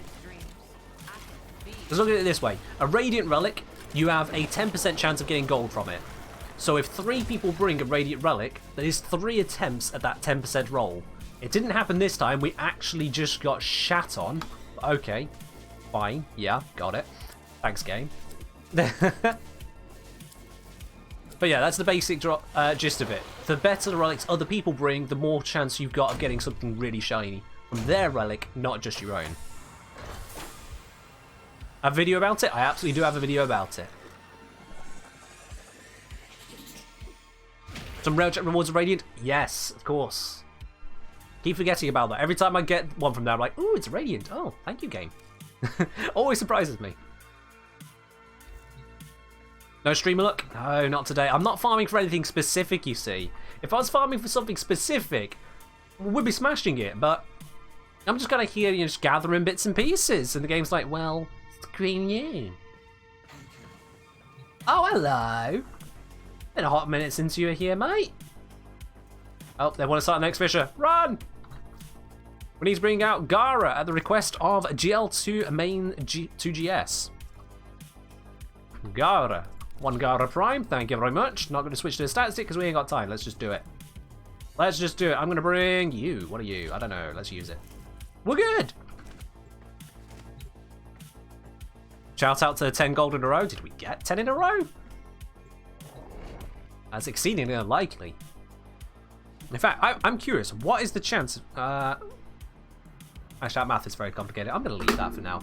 Let's look at it this way. A Radiant Relic, you have a 10% chance of getting gold from it. So if 3 people bring a Radiant Relic, that is 3 attempts at that 10% roll. It didn't happen this time, we actually just got shat on. Okay, fine, yeah, got it. Thanks, game. But yeah, that's the basic gist of it. The better the relics other people bring, the more chance you've got of getting something really shiny from their relic, not just your own. A video about it? I absolutely do have a video about it. Some rail check rewards of Radiant? Yes, of course. Keep forgetting about that. Every time I get one from there, I'm like, ooh, it's Radiant. Oh, thank you, game. Always surprises me. No streamer luck? No, not today. I'm not farming for anything specific, you see. If I was farming for something specific, we'd be smashing it, but I'm just kind of here, you know, just gathering bits and pieces, and the game's like, well, scream you. Oh, hello. Been a hot minute since you were here, mate. Oh, they want to start the next Fisher. Run! We need to bring out Gara at the request of GL2 main 2GS. Gara. 1 Gara Prime, thank you very much. Not going to switch to the stat stick because we ain't got time. Let's just do it. Let's just do it. I'm going to bring you. What are you? I don't know. Let's use it. We're good. Shout out to 10 gold in a row. Did we get 10 in a row? That's exceedingly unlikely. In fact, I'm curious. What is the chance? Actually, that math is very complicated. I'm going to leave that for now.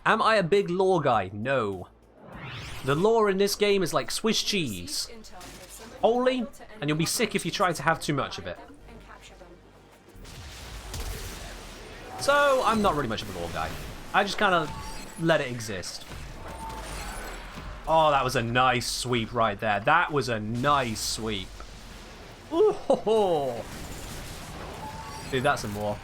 Am I a big lore guy? No. The lore in this game is like Swiss cheese. Holy, and you'll be sick if you try to have too much of it. So, I'm not really much of a lore guy. I just kind of let it exist. Oh, that was a nice sweep right there. That was a nice sweep. Ooh, ho, ho. Do that some more.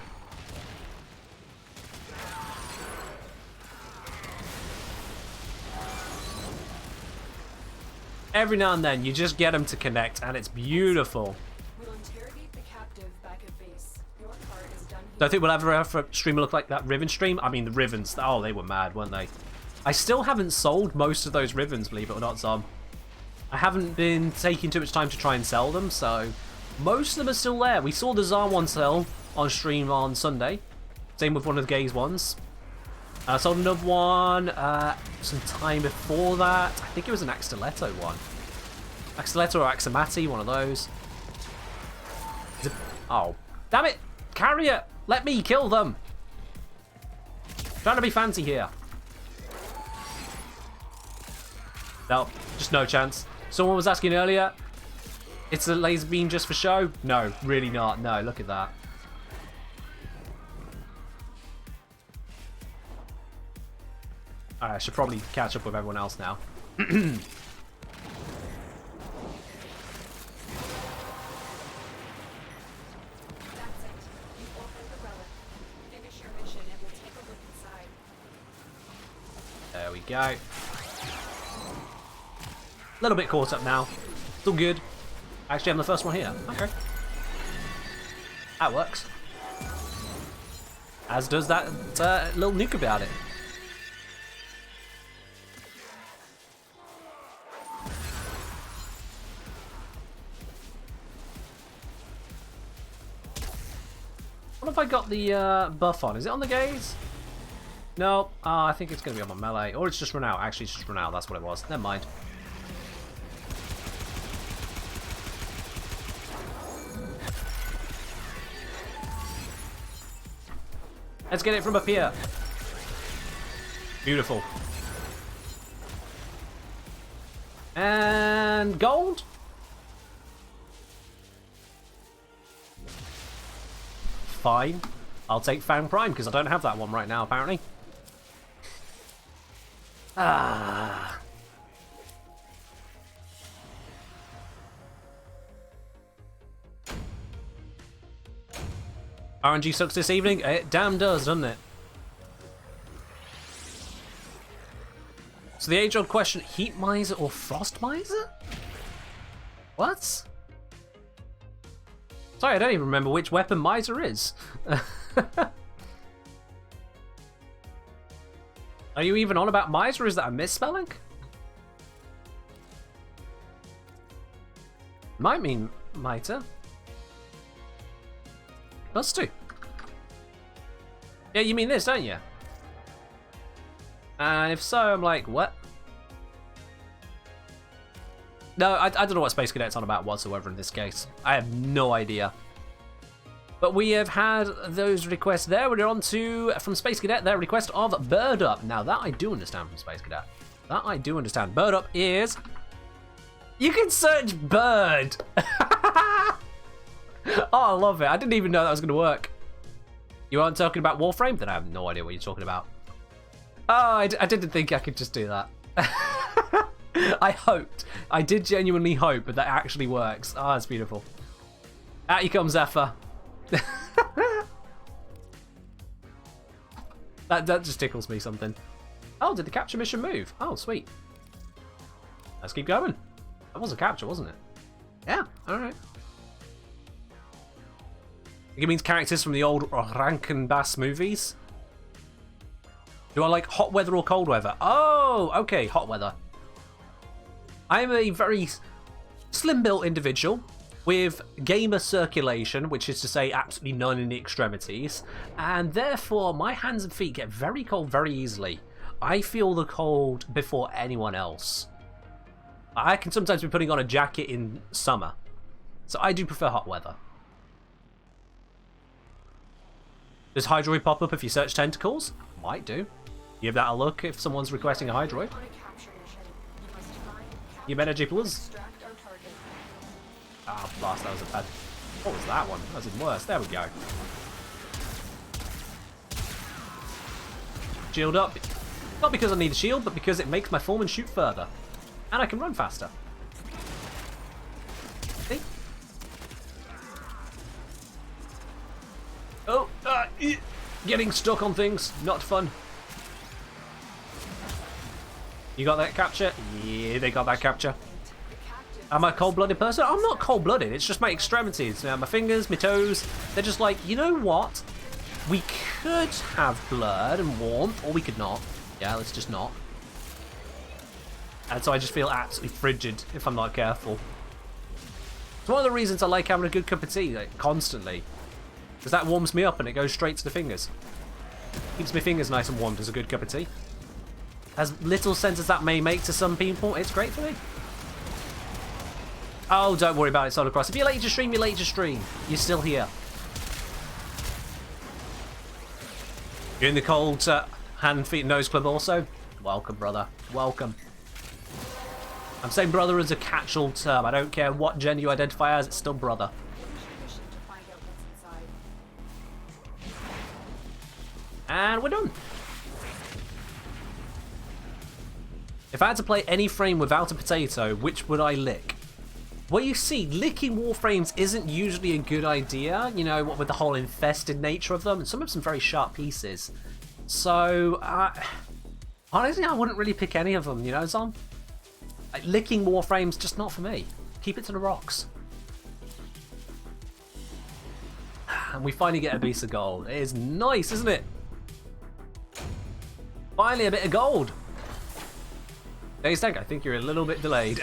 Every now and then, you just get them to connect, and it's beautiful. We'll interrogate the captive back at base. Your part is done. Do I think we'll ever have a stream look like that Riven stream? I mean, the Rivens, oh, they were mad, weren't they? I still haven't sold most of those Rivens, believe it or not, Zom. I haven't been taking too much time to try and sell them, so most of them are still there. We saw the Tsar one sell on stream on Sunday. Same with one of the Gaze ones. I sold another one some time before that. I think it was an Axtiletto one. Axtiletto or Axamati, one of those. Oh, damn it! Carrier! Let me kill them! Trying to be fancy here. No, just no chance. Someone was asking earlier, it's a laser beam just for show? No, really not. No, look at that. I should probably catch up with everyone else now. That's it. You've opened the relic. Finish your mission and we'll take a look inside. There we go. A little bit caught up now. Still good. Actually, I'm the first one here. Okay. That works. As does that little nuke about it. What if I got the buff on? Is it on the gaze? No. I think it's going to be on my melee. Or it's just run out. Actually, it's just run out. That's what it was. Never mind. Let's get it from up here. Beautiful. And gold? Fine. I'll take Fan Prime because I don't have that one right now, apparently. Ah. RNG sucks this evening? It damn does, doesn't it? So the age-old question, Heat Miser or Frost Miser? What? Sorry, I don't even remember which weapon Miser is. Are you even on about Miser? Is that a misspelling? Might mean Mitre. Must do. Yeah, you mean this, don't you? And if so, I'm like, what? No, I don't know what Space Cadet's on about whatsoever in this case. I have no idea. But we have had those requests there. We're on to, from Space Cadet, their request of Bird Up. Now, that I do understand from Space Cadet. That I do understand. Bird Up is... You can search bird! Oh, I love it. I didn't even know that was going to work. You aren't talking about Warframe? Then I have no idea what you're talking about. Oh, I didn't think I could just do that. I hoped. I did genuinely hope, but that actually works. Oh, that's beautiful. Out you come, Zephyr. That just tickles me something. Oh, did the capture mission move? Oh, sweet. Let's keep going. That was a capture, wasn't it? Yeah, alright. It means characters from the old Rankin Bass movies. Do I like hot weather or cold weather? Oh, okay, hot weather. I'm a very slim-built individual with gamer circulation, which is to say absolutely none in the extremities, and therefore my hands and feet get very cold very easily. I feel the cold before anyone else. I can sometimes be putting on a jacket in summer, so I do prefer hot weather. Does Hydroid pop up if you search tentacles? Might do. Give that a look if someone's requesting a Hydroid. You better Jiplers. Ah, blast, that was a bad... What was that one? That was even worse. There we go. Shield up. Not because I need a shield, but because it makes my foreman shoot further. And I can run faster. See? Oh, getting stuck on things. Not fun. You got that capture? Yeah, they got that capture. Am I a cold-blooded person? I'm not cold-blooded. It's just my extremities. You know, my fingers, my toes. They're just like, you know what? We could have blood and warmth, or we could not. Yeah, let's just not. And so I just feel absolutely frigid if I'm not careful. It's one of the reasons I like having a good cup of tea, like, constantly. Because that warms me up and it goes straight to the fingers. Keeps my fingers nice and warm, does a good cup of tea. As little sense as that may make to some people, it's great for me. Oh, don't worry about it, Solar Cross. If you're late to stream, you're late to stream. You're still here. You're in the cold hand, feet, and nose club also? Welcome, brother. Welcome. I'm saying brother as a catch-all term. I don't care what gender you identify as, it's still brother. Mission to find out what's inside. And we're done. If I had to play any frame without a potato, which would I lick? Well, you see, licking Warframes isn't usually a good idea, you know, what with the whole infested nature of them, and some of some very sharp pieces. So, honestly, I wouldn't really pick any of them, you know, Zom? Like, licking Warframes, just not for me. Keep it to the rocks. And we finally get a piece of gold. It is nice, isn't it? Finally, a bit of gold. Daystag, I think you're a little bit delayed.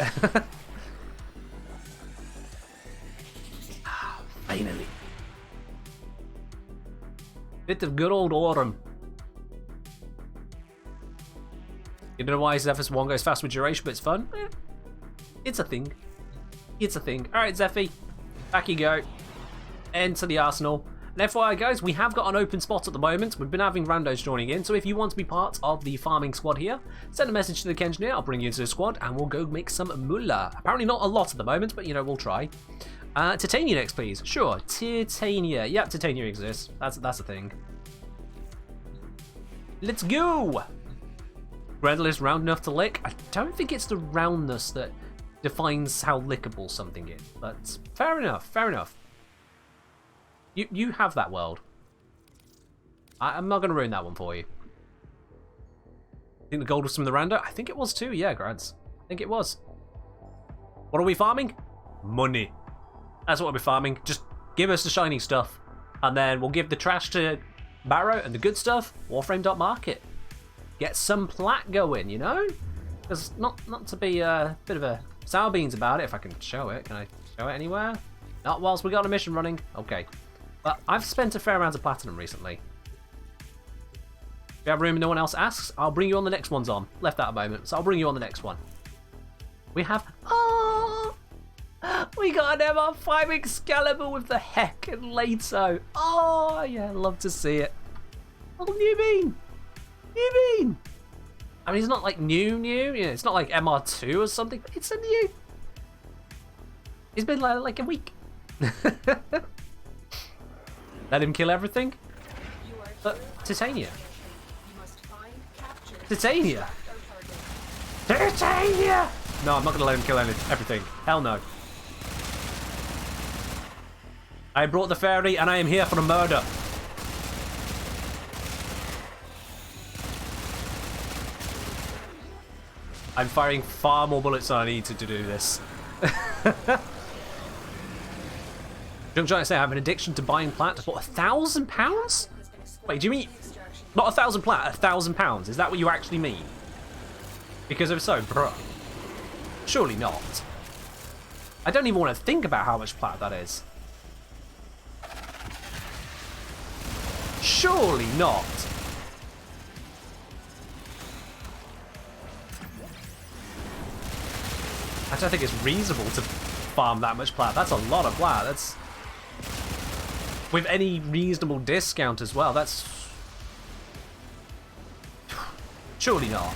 Finally. Bit of good old autumn. You don't know why Zephyr's 1 goes fast with duration, but it's fun? Eh, it's a thing. It's a thing. Alright, Zephy. Back you go. Enter the arsenal. And FYI, guys, we have got an open spot at the moment. We've been having randos joining in, so if you want to be part of the farming squad here, send a message to the Kengineer. I'll bring you into the squad, and we'll go make some moolah. Apparently not a lot at the moment, but, you know, we'll try. Titania next, please. Sure, Titania. Yep, Titania exists. That's a thing. Let's go! Grendel is round enough to lick. I don't think it's the roundness that defines how lickable something is, but fair enough, fair enough. You have that world. I'm not going to ruin that one for you. I think the gold was from the rando? I think it was too, yeah, Grads. I think it was. What are we farming? Money. That's what we're farming. Just give us the shiny stuff, and then we'll give the trash to Barrow, and the good stuff, Warframe.market. Get some plat going, you know? Because not to be a bit of a sour beans about it, if I can show it. Can I show it anywhere? Not whilst we got a mission running. Okay. But I've spent a fair amount of platinum recently. If you have room and no one else asks, I'll bring you on the next one's on. Left that a moment, so I'll bring you on the next one. We have... Oh! We got an MR5 Excalibur with the heck and Lato. Oh, yeah, love to see it. Oh, new bean! New bean! I mean, it's not like new. You know, it's not like MR2 or something, but it's a new. It's been like a week. Let him kill everything? But Titania. Titania! Titania! No, I'm not going to let him kill everything. Hell no. I brought the fairy and I am here for the murder. I'm firing far more bullets than I need to do this. Junk Giant say I have an addiction to buying plat. What, £1,000? Wait, do you mean not 1,000 plat? £1,000? Is that what you actually mean? Because if so, bruh, surely not. I don't even want to think about how much plat that is. Surely not. I don't think it's reasonable to farm that much plat. That's a lot of plat. That's with any reasonable discount as well. That's surely not.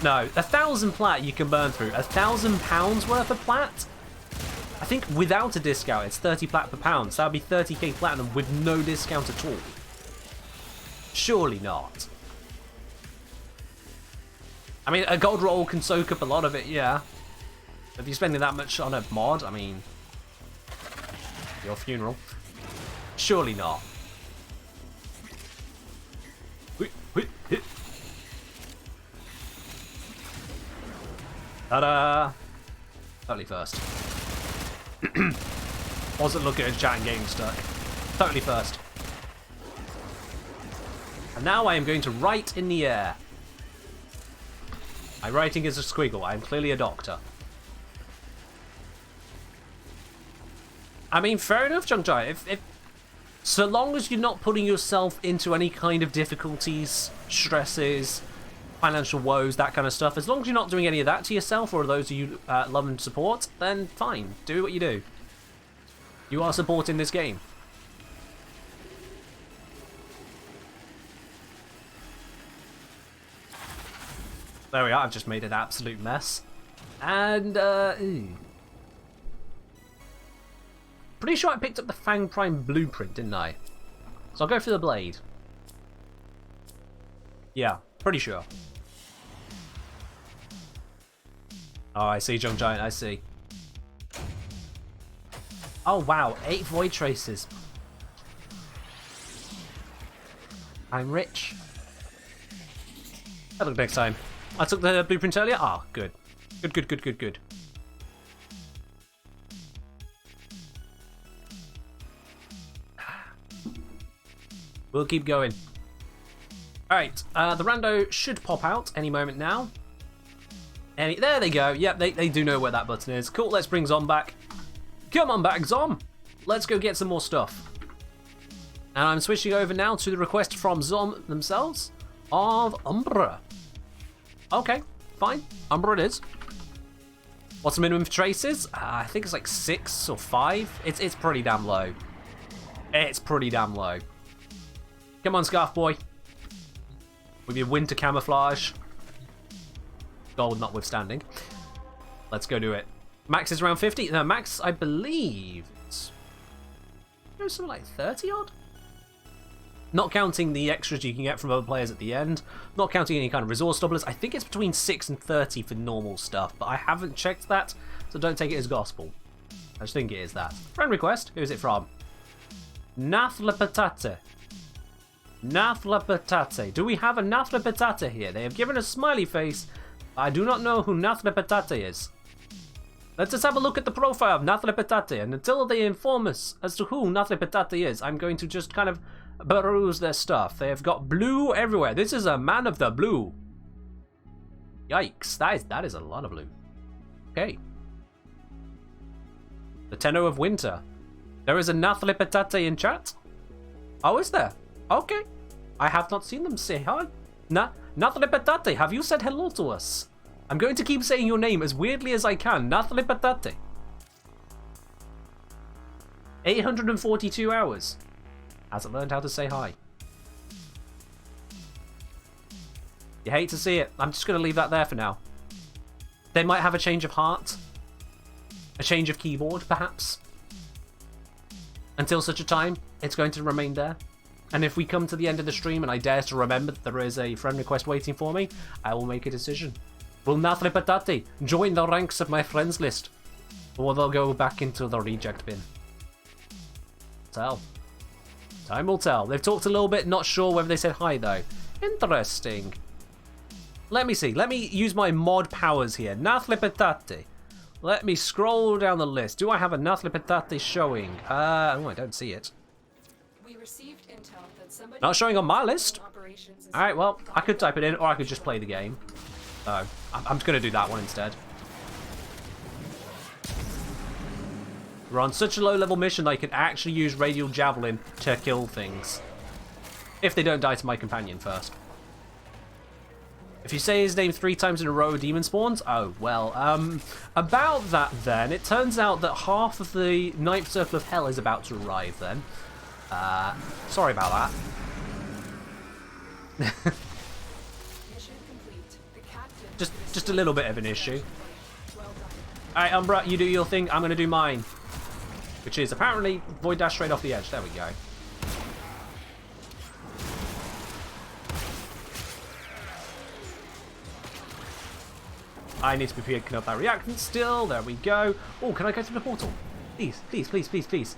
No, 1,000 plat you can burn through. £1,000 worth of plat? I think without a discount, it's 30 plat per pound. So that'd be 30k platinum with no discount at all. Surely not. I mean, a gold roll can soak up a lot of it, yeah. If you're spending that much on a mod, I mean, your funeral. Surely not. Ta-da! Totally first. Wasn't looking at chat and getting stuck. Totally first. And now I am going to write in the air. My writing is a squiggle. I am clearly a doctor. I mean, fair enough, Junk Giant. If so long as you're not putting yourself into any kind of difficulties, stresses, financial woes, that kind of stuff, as long as you're not doing any of that to yourself or those you love and support, then fine. Do what you do. You are supporting this game. There we are. I've just made an absolute mess. And, pretty sure I picked up the Fang Prime blueprint, didn't I? So I'll go for the blade. Yeah, pretty sure. Oh, I see, Junk Giant, I see. Oh, wow, 8 void traces. I'm rich. I'll look next time. I took the blueprint earlier? Ah, good. Good. We'll keep going. Alright, the rando should pop out any moment now. There they go. Yep, they do know where that button is. Cool, let's bring Zom back. Come on back, Zom. Let's go get some more stuff. And I'm switching over now to the request from Zom themselves of Umbra. Okay, fine. Umbra it is. What's the minimum for traces? I think it's like 6 or 5. It's pretty damn low. It's pretty damn low. Come on, Scarf Boy. With your winter camouflage. Gold notwithstanding. Let's go do it. Max is around 50. No, max, I believe, it's something like 30 odd? Not counting the extras you can get from other players at the end. Not counting any kind of resource doublers. I think it's between 6 and 30 for normal stuff, but I haven't checked that, so don't take it as gospel. I just think it is that. Friend request. Who is it from? Nathla Patate. Nathla Patate. Do we have a Nathla Patate here? They have given a smiley face. I do not know who Nathla Patate is. Let's just have a look at the profile of Nathla Patate, and until they inform us as to who Nathla Patate is, I'm going to just kind of peruse their stuff. They have got blue everywhere. This is a man of the blue. Yikes, that is a lot of blue. Okay. The Tenno of Winter. There is a Nathla Patate in chat? Oh, is there? Okay. I have not seen them say hi. Nathla Patate, have you said hello to us? I'm going to keep saying your name as weirdly as I can. Nathla Patate. 842 hours. Hasn't learned how to say hi. You hate to see it. I'm just going to leave that there for now. They might have a change of heart. A change of keyboard, perhaps. Until such a time, it's going to remain there. And if we come to the end of the stream and I dare to remember that there is a friend request waiting for me, I will make a decision. Will Nathla Patate join the ranks of my friends list? Or they'll go back into the reject bin? Tell. Time will tell. They've talked a little bit, not sure whether they said hi though. Interesting. Let me see. Let me use my mod powers here. Nathla Patate. Let me scroll down the list. Do I have a Nathla Patate showing? Oh, I don't see it. We received intel that somebody Not showing on my list. operations is Alright, well, I could type it in or I could just play the game. Oh, I'm just going to do that one instead. We're on such a low level mission that I can actually use Radial Javelin to kill things. If they don't die to my companion first. If you say his name 3 times in a row, demon spawns? Oh, well, about that then, it turns out that half of the 9th Circle of Hell is about to arrive then. Sorry about that. mission complete. The captain just a little bit of an issue. well done. Alright, Umbra, you do your thing, I'm going to do mine. Which is apparently Void Dash straight off the edge. There we go. I need to be picking up that reactant still. There we go. Oh, can I go through the portal? Please, please, please, please, please.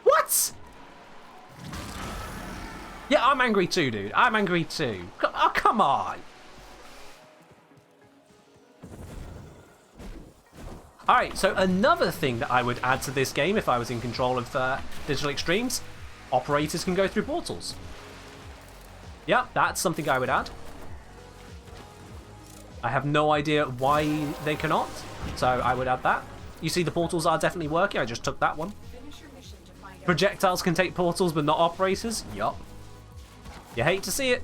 What? Yeah, I'm angry too, dude. I'm angry too. Oh, come on. Alright, so another thing that I would add to this game if I was in control of Digital Extremes, operators can go through portals. Yeah, that's something I would add. I have no idea why they cannot, so I would add that. You see the portals are definitely working, I just took that one. Projectiles can take portals but not operators? Yup. You hate to see it.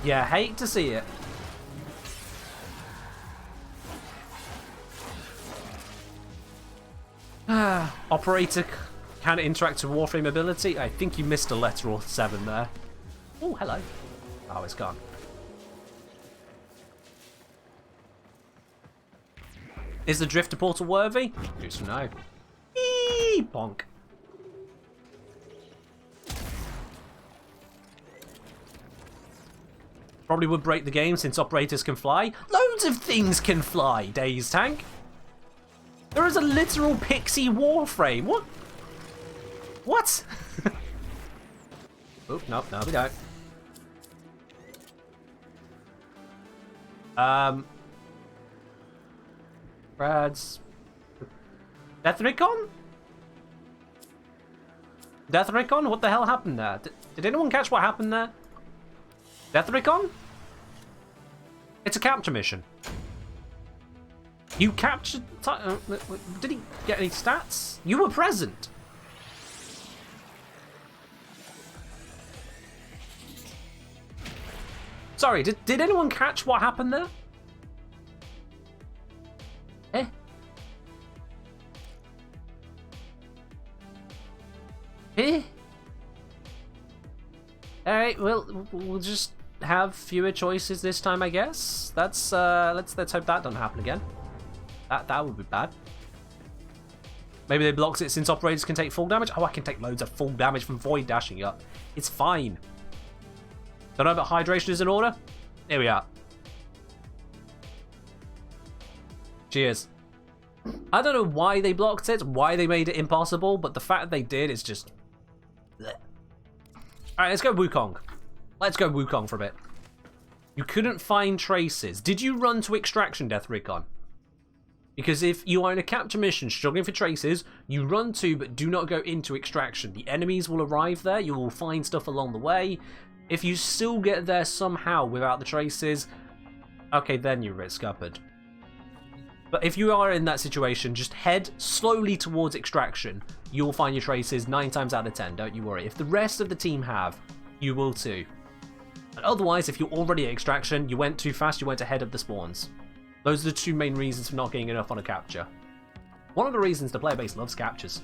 You hate to see it. Operator can interact with Warframe ability. I think you missed a letter or 7 there. Oh, hello. Oh, it's gone. Is the Drifter portal worthy? Who's to know? Eee, bonk. Probably would break the game since operators can fly. Loads of things can fly, Days Tank. There is a literal pixie Warframe. What? What? Oh, no, we don't. Brad's Deathricon? Deathricon? What the hell happened there? Did anyone catch what happened there? Deathricon? It's a capture mission. You captured... did he get any stats? You were present. Sorry, did anyone catch what happened there? Eh? Eh? Alright, well, we'll just have fewer choices this time, I guess. That's, let's hope that doesn't happen again. That would be bad. Maybe they blocked it since operators can take full damage. Oh, I can take loads of full damage from void dashing up. It's fine. Don't know about hydration is in order? Here we are. Cheers. I don't know why they blocked it, why they made it impossible, but the fact they did is just... Alright, let's go Wukong. Let's go Wukong for a bit. You couldn't find traces. Did you run to Extraction, Death Recon? Because if you are in a capture mission struggling for traces, you run to but do not go into Extraction. The enemies will arrive there, you will find stuff along the way. If you still get there somehow without the traces, okay, then you risk scuppered. But if you are in that situation, just head slowly towards Extraction. You'll find your traces 9 times out of 10, don't you worry. If the rest of the team have, you will too. And otherwise, if you're already at Extraction, you went too fast, you went ahead of the spawns. Those are the 2 main reasons for not getting enough on a capture. One of the reasons the player base loves captures.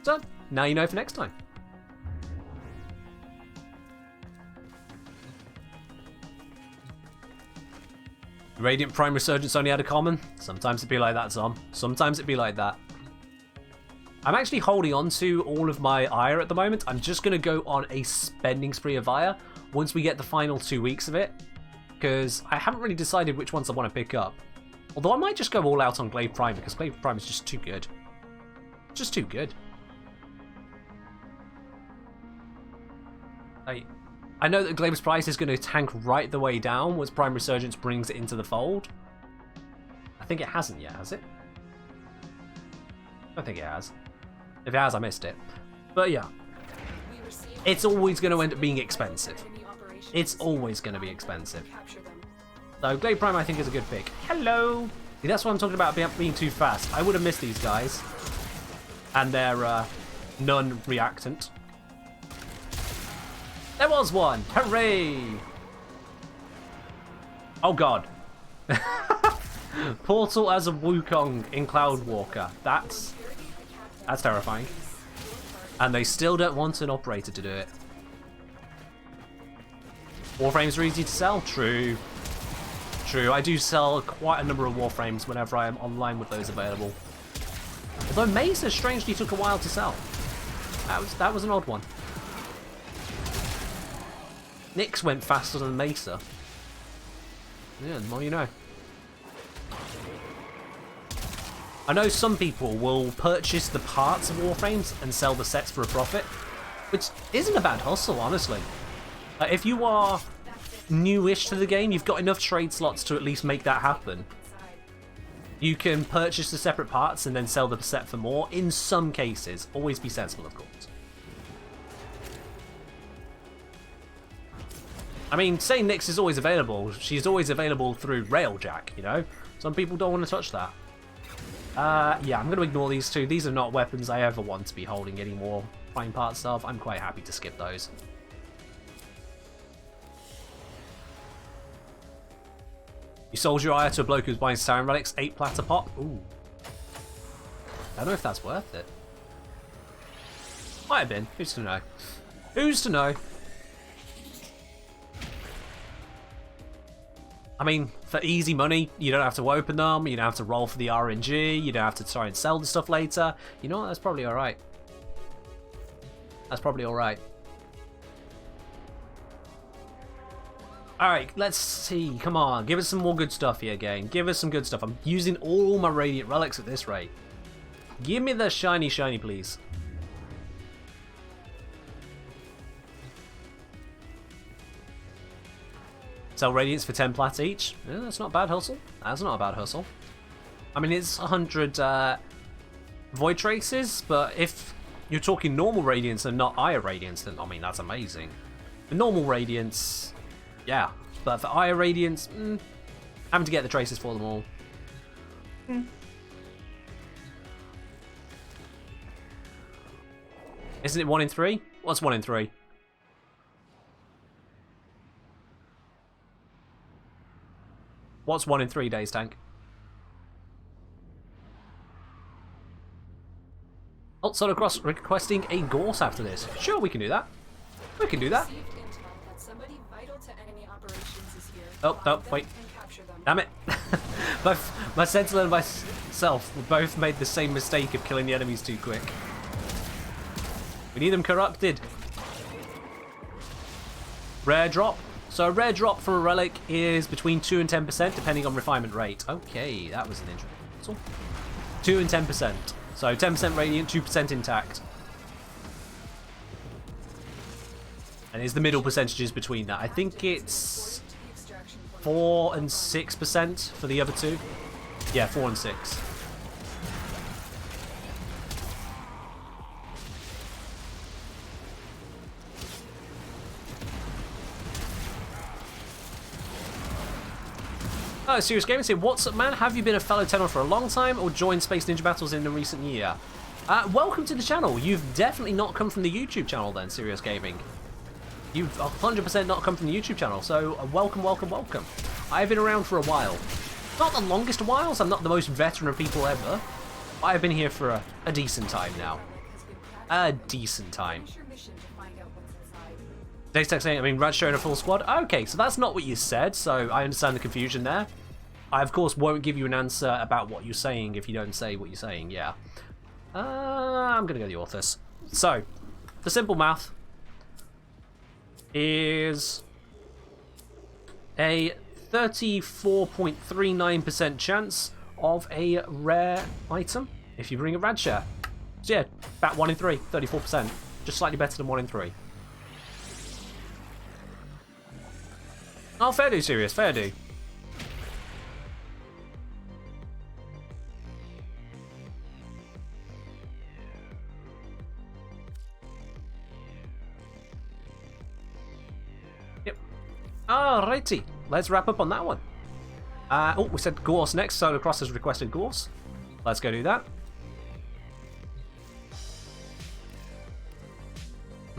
So, now you know for next time. Radiant Prime Resurgence only had a common. Sometimes it'd be like that, Zom. Sometimes it'd be like that. I'm actually holding on to all of my ire at the moment. I'm just going to go on a spending spree of ire once we get the final 2 weeks of it. Because I haven't really decided which ones I want to pick up. Although I might just go all out on Glaive Prime because Glaive Prime is just too good. Just too good. I know that Glaive's price is going to tank right the way down once Prime Resurgence brings it into the fold. I think it hasn't yet, has it? I don't think it has. If it has, I missed it. But yeah. It's always going to end up being expensive. It's always going to be expensive. So Glaive Prime I think is a good pick. Hello! See, that's what I'm talking about being too fast. I would have missed these guys. And their non-reactant. There was one! Hooray! Oh god. Portal as a Wukong in Cloudwalker. That's terrifying. And they still don't want an operator to do it. Warframes are easy to sell? True. True, I do sell quite a number of Warframes whenever I am online with those available. Although Mesa strangely took a while to sell. That was an odd one. Nyx went faster than Mesa. Yeah, the more you know. I know some people will purchase the parts of Warframes and sell the sets for a profit, which isn't a bad hustle, honestly. If you are newish to the game, you've got enough trade slots to at least make that happen. You can purchase the separate parts and then sell the set for more. In some cases. Always be sensible, of course. I mean, saying Nyx is always available. She's always available through Railjack, you know? Some people don't want to touch that. Yeah, I'm going to ignore these two. These are not weapons I ever want to be holding anymore. Fine parts of. I'm quite happy to skip those. You sold your eye to a bloke who's buying Siren Relics, 8 platter pop. Ooh. I don't know if that's worth it. Might have been. Who's to know? Who's to know? I mean, for easy money, you don't have to open them, you don't have to roll for the RNG, you don't have to try and sell the stuff later. You know what? That's probably alright. That's probably alright. Alright, let's see. Come on, give us some more good stuff here, gang. Give us some good stuff. I'm using all my Radiant Relics at this rate. Give me the shiny, please. Sell Radiants for 10 plat each. Yeah, that's not a bad hustle. That's not a bad hustle. I mean, it's 100 Void Traces, but if you're talking normal Radiants and not Ire Radiants, then, I mean, that's amazing. The normal Radiants, yeah. But for Ire Radiants, having to get the traces for them all. Isn't it 1 in 3? What's 1 in 3? What's 1 in 3 days, Tank? Also, across requesting a Gorse after this. Sure, we can do that. We can do that. Oh, no, wait. Damn it. Both my Sentinel and myself both made the same mistake of killing the enemies too quick. We need them corrupted. Rare drop. So a rare drop for a relic is between 2 and 10% depending on refinement rate. Okay, that was an interesting. 2 and 10%. So 10% radiant, 2% intact. And it's the middle percentages between that. I think it's 4 and 6% for the other two. Yeah, 4 and 6. Oh, Serious Gaming saying, what's up, man? Have you been a fellow tenor for a long time or joined Space Ninja Battles in the recent year? Welcome to the channel. You've definitely not come from the YouTube channel then, Serious Gaming. You've 100% not come from the YouTube channel, so welcome, welcome, welcome. I've been around for a while. Not the longest whiles, I'm not the most veteran of people ever. I've been here for a decent time now. A decent time. Daystack saying, I mean, Rad showing a full squad? Okay, so that's not what you said, so I understand the confusion there. I, of course, won't give you an answer about what you're saying if you don't say what you're saying, yeah. I'm going to go the authors. So, the simple math is a 34.39% chance of a rare item if you bring a Rad share. So yeah, about 1 in 3, 34%. Just slightly better than 1 in 3. Oh, fair do, Serious, fair do. Yep. Alrighty, let's wrap up on that one. Oh, we said Gorse next. Solar Cross has requested Gorse. Let's go do that.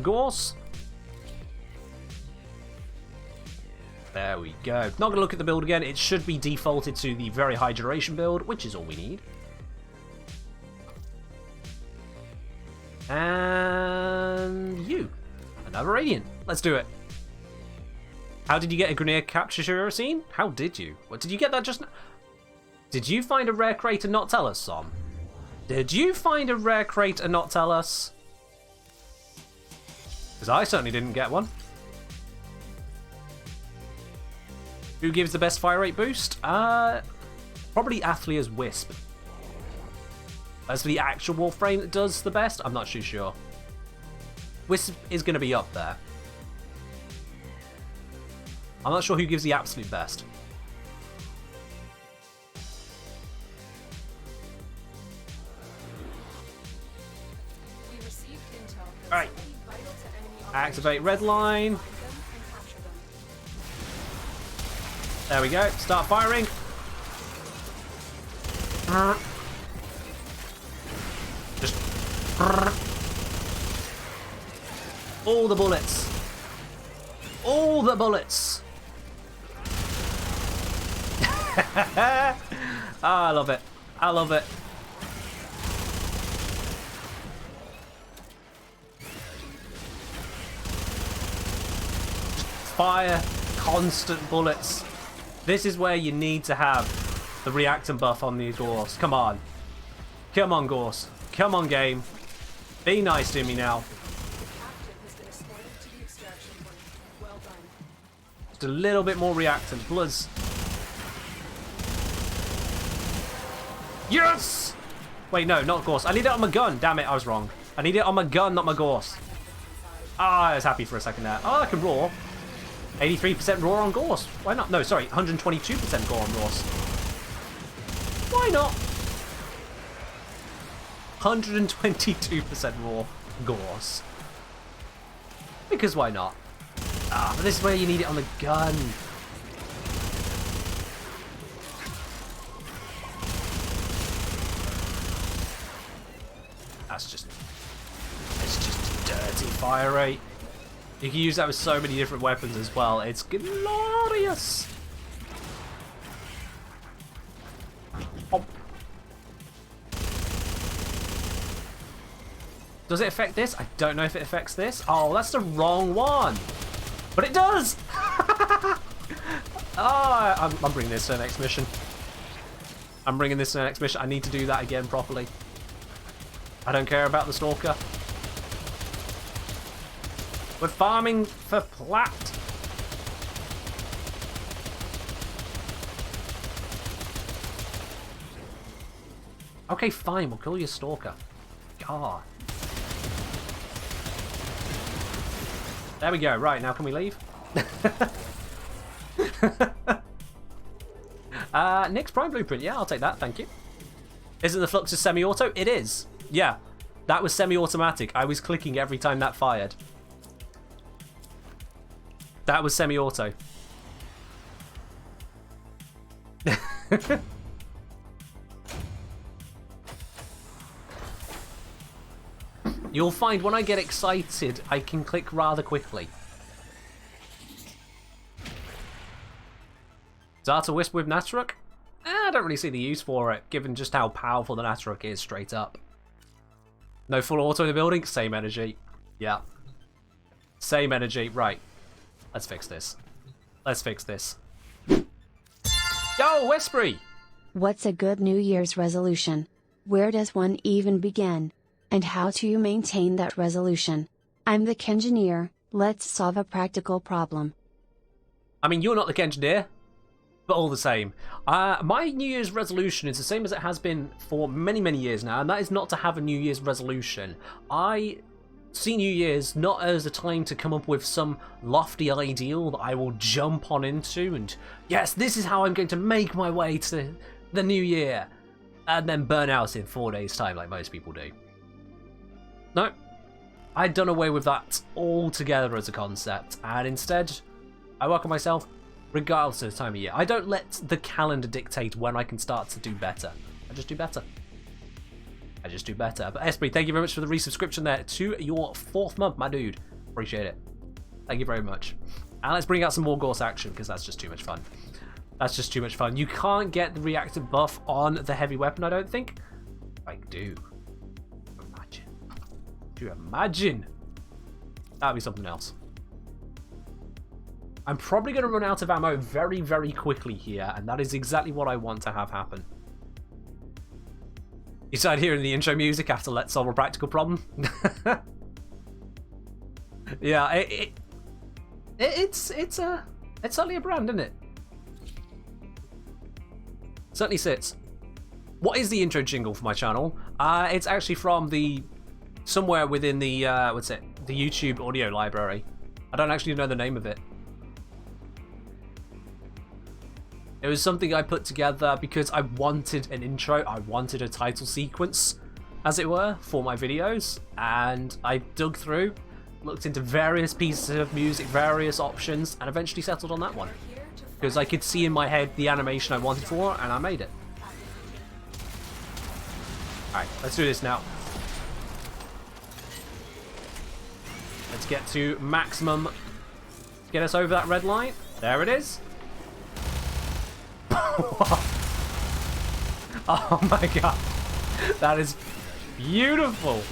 Gorse. There we go. Not going to look at the build again. It should be defaulted to the very high duration build, which is all we need. And you. Another Radiant. Let's do it. How did you get a Grineer capture scene? How did you? What, did you get that just now? Did you find a rare crate and not tell us, Som? Did you find a rare crate and not tell us? Because I certainly didn't get one. Who gives the best fire rate boost? Probably Athlia's Wisp. As for the actual Warframe that does the best, I'm not too sure. Wisp is going to be up there. I'm not sure who gives the absolute best. Activate red line. There we go. Start firing. Just all the bullets. All the bullets. I love it. I love it. Fire constant bullets. This is where you need to have the reactant buff on these Gorse. Come on. Come on, Gorse. Come on, game. Be nice to me now. Just a little bit more reactant. Bloods. Yes! Wait, no, not Gorse. I need it on my gun. Damn it, I was wrong. I need it on my gun, not my Gorse. Ah, I was happy for a second there. Oh, I can roar. 83% raw on Gorse. Why not? No, sorry, 122% raw on Gorse. Why not? 122% raw Gorse. Because why not? Ah, but this is where you need it on the gun. That's just... it's just dirty fire rate. You can use that with so many different weapons as well. It's glorious. Oh. Does it affect this? I don't know if it affects this. Oh, that's the wrong one. But it does. Oh, I'm bringing this to the next mission. I'm bringing this to the next mission. I need to do that again properly. I don't care about the Stalker. We're farming for plat. Okay, fine. We'll kill your Stalker. God. There we go. Right, now can we leave? Nick's Prime Blueprint. Yeah, I'll take that. Thank you. Isn't the Fluxus semi-auto? It is. Yeah, that was semi-automatic. I was clicking every time that fired. That was semi-auto. You'll find when I get excited, I can click rather quickly. Data Wisp with Natruk? I don't really see the use for it, given just how powerful the Natruk is straight up. No full auto in the building? Same energy. Yeah. Same energy. Right. Let's fix this. Let's fix this. Yo, Westbury! What's a good New Year's resolution? Where does one even begin? And how do you maintain that resolution? I'm the Kengineer, let's solve a practical problem. I mean, you're not the Kengineer, but all the same. My New Year's resolution is the same as it has been for many, many years now, and that is not to have a New Year's resolution. I see New Year's not as a time to come up with some lofty ideal that I will jump on into and, yes, this is how I'm going to make my way to the new year, and then burn out in 4 days' time like most people do. No, I'd done away with that altogether as a concept, and instead, I work on myself regardless of the time of year. I don't let the calendar dictate when I can start to do better. I just do better. I just do better. But Esprit, thank you very much for the resubscription there to your 4th month, my dude. Appreciate it. Thank you very much. And let's bring out some more Gorse action, because that's just too much fun. That's just too much fun. You can't get the reactive buff on the heavy weapon, I don't think. I do. Imagine. Do you imagine? That'd be something else. I'm probably going to run out of ammo very, very quickly here, and that is exactly what I want to have happen. You started hearing the intro music after Let's Solve a Practical Problem? Yeah, it's certainly a brand, isn't it? Certainly sits. What is the intro jingle for my channel? It's actually from somewhere within the the YouTube audio library. I don't actually know the name of it. It was something I put together because I wanted an intro, I wanted a title sequence, as it were, for my videos, and I dug through, looked into various pieces of music, various options, and eventually settled on that one. Because I could see in my head the animation I wanted for, and I made it. Alright, let's do this now. Let's get to maximum. Get us over that red line. There it is. Oh my god. That is beautiful.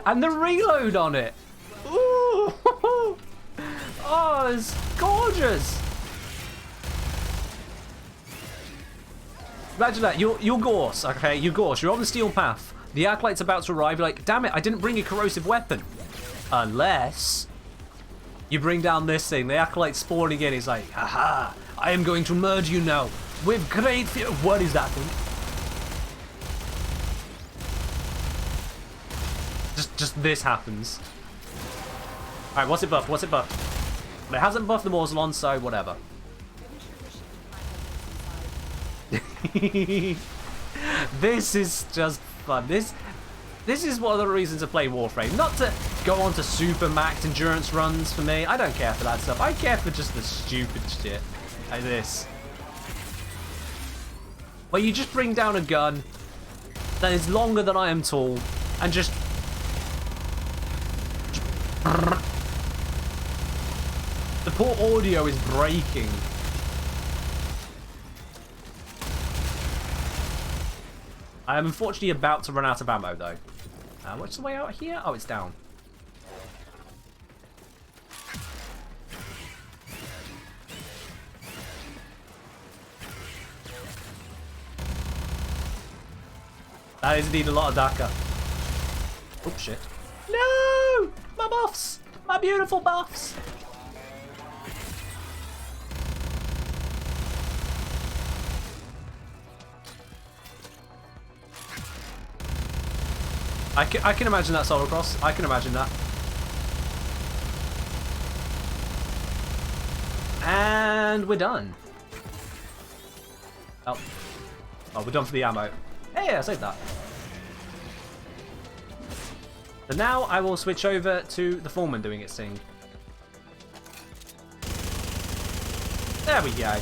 And the reload on it. Ooh. Oh, it's gorgeous. Imagine that. You're Gorse, okay? You're Gorse. You're on the steel path. The Acolyte's about to arrive. You're like, damn it, I didn't bring a corrosive weapon. Unless you bring down this thing. The Acolyte's spawning in. He's like, aha, I am going to merge you now with great fear. What is that thing? Just this happens. Alright, what's it buffed? What's it buffed? But it hasn't buffed the Morzelon, so whatever. This is just fun. This is one of the reasons to play Warframe. Not to go on to super max endurance runs for me. I don't care for that stuff. I care for just the stupid shit like this. Where you just bring down a gun that is longer than I am tall and just... The poor audio is breaking. I am unfortunately about to run out of ammo though. What's the way out here? Oh, it's down. That is indeed a lot of DACA. Oh shit. No! My buffs! My beautiful buffs! I can imagine that solo cross. I can imagine that. And we're done. Oh, we're done for the ammo. Hey, I saved that. So now I will switch over to the Foreman doing its thing. There we go.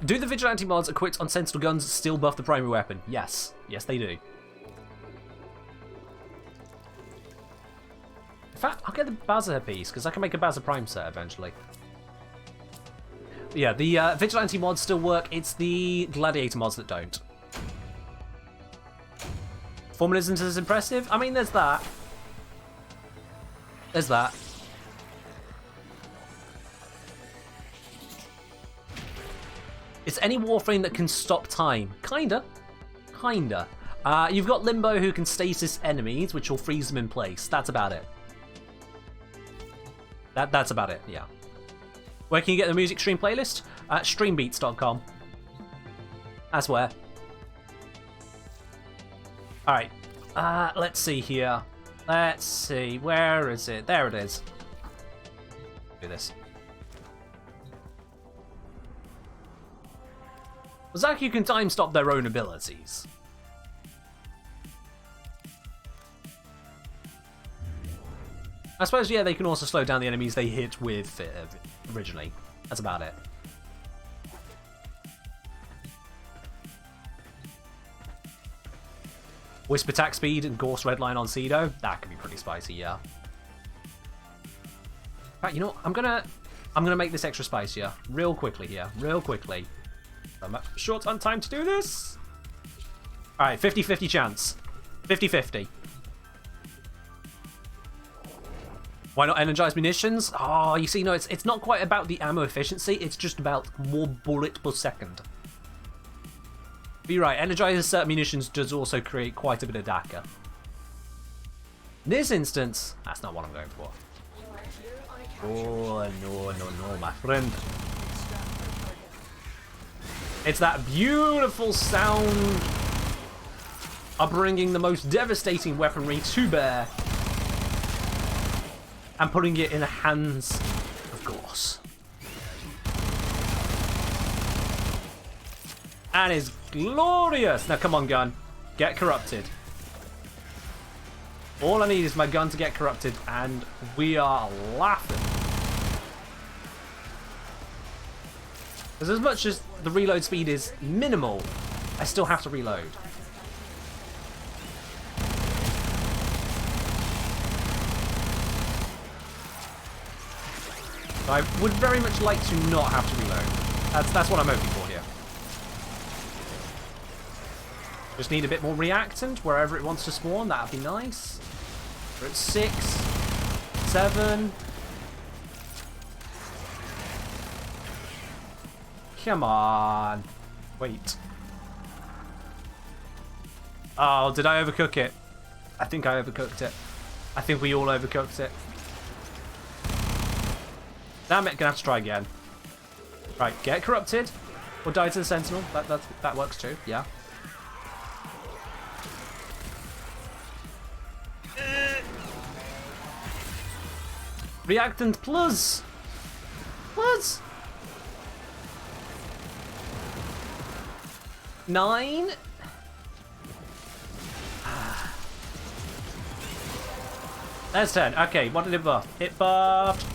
Do the Vigilante mods equipped on Sentinel guns still buff the primary weapon? Yes. Yes, they do. In fact, I'll get the Bazza piece, because I can make a Bazza Prime set eventually. But yeah, the Vigilante mods still work. It's the Gladiator mods that don't. Foreman isn't as impressive? I mean, there's that. There's that. It's any Warframe that can stop time. Kinda. Kinda. You've got Limbo who can stasis enemies, which will freeze them in place. That's about it. That's about it, yeah. Where can you get the music stream playlist? At streambeats.com. That's where. Alright. Let's see here. Let's see. Where is it? There it is. Do this. Zaku can time stop their own abilities. I suppose, yeah, they can also slow down the enemies they hit with originally. That's about it. Wisp attack speed and Gorse redline on Cedo. That could be pretty spicy, yeah. Right, you know what? I'm gonna make this extra spicier real quickly here. Real quickly. I'm short on time to do this. Alright, 50-50 chance. 50-50. Why not energize munitions? Oh, you see, no, it's not quite about the ammo efficiency, it's just about more bullet per second. But you're right, energizing certain munitions does also create quite a bit of DACA. In this instance, that's not what I'm going for. Oh, no, my friend. It's that beautiful sound of bringing the most devastating weaponry to bear. and putting it in the hands of Gorse. And it's glorious! Now come on, gun. Get corrupted. All I need is my gun to get corrupted, and we are laughing. Because as much as the reload speed is minimal, I still have to reload. I would very much like to not have to reload. That's what I'm hoping for here. Just need a bit more reactant wherever it wants to spawn. That'd be nice. We're at 6, 7. Come on. Wait. Oh, did I overcook it? I think I overcooked it. I think we all overcooked it. Damn it, gonna have to try again. Right, get corrupted. Or die to the sentinel. That works too, yeah. Reactant plus! Plus! 9? There's 10. Okay, what did it buff? It buffed.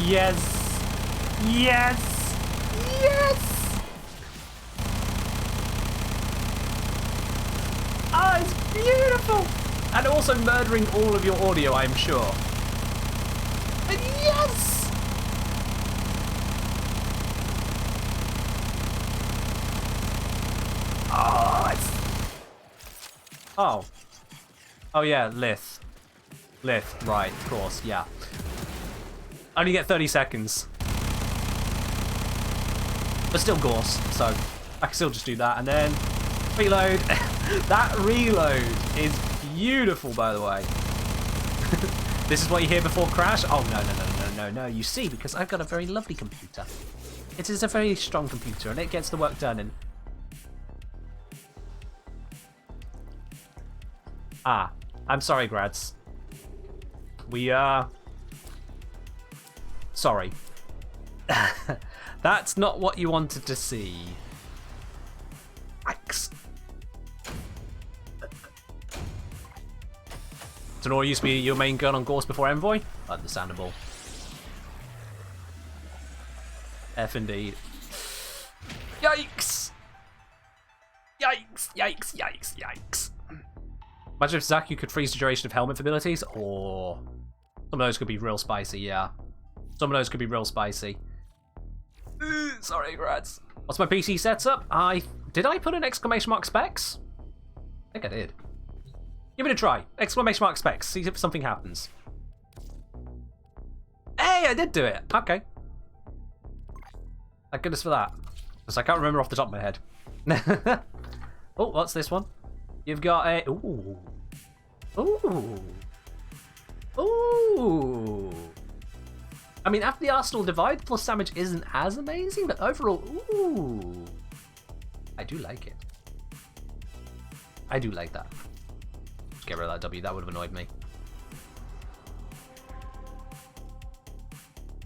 Yes! Yes! Yes! Ah, it's beautiful! And also murdering all of your audio, I'm sure. And yes! Oh, it's... Oh. Oh yeah, Lith. Lith, right, of course, yeah. I only get 30 seconds. But still Gorse, so I can still just do that and then reload. That reload is beautiful, by the way. This is what you hear before crash? Oh, no. You see, because I've got a very lovely computer. It is a very strong computer, and it gets the work done. And I'm sorry, grads. We are... Sorry. That's not what you wanted to see. Yikes. Sonora used to be your main gun on Gorse before Envoy? Understandable. F indeed. Yikes! Yikes! Imagine if Zaku could freeze the duration of helmet abilities. Or some of those could be real spicy, yeah. Some of those could be real spicy. Sorry, grads. What's my PC setup? Did I put an exclamation mark specs? I think I did. Give it a try. Exclamation mark specs. See if something happens. Hey, I did do it. Okay. Thank goodness for that. Because I can't remember off the top of my head. Oh, what's this one? You've got a... Ooh. I mean, after the Arsenal divide, plus damage isn't as amazing, but overall, ooh. I do like it. I do like that. Just get rid of that W, that would have annoyed me.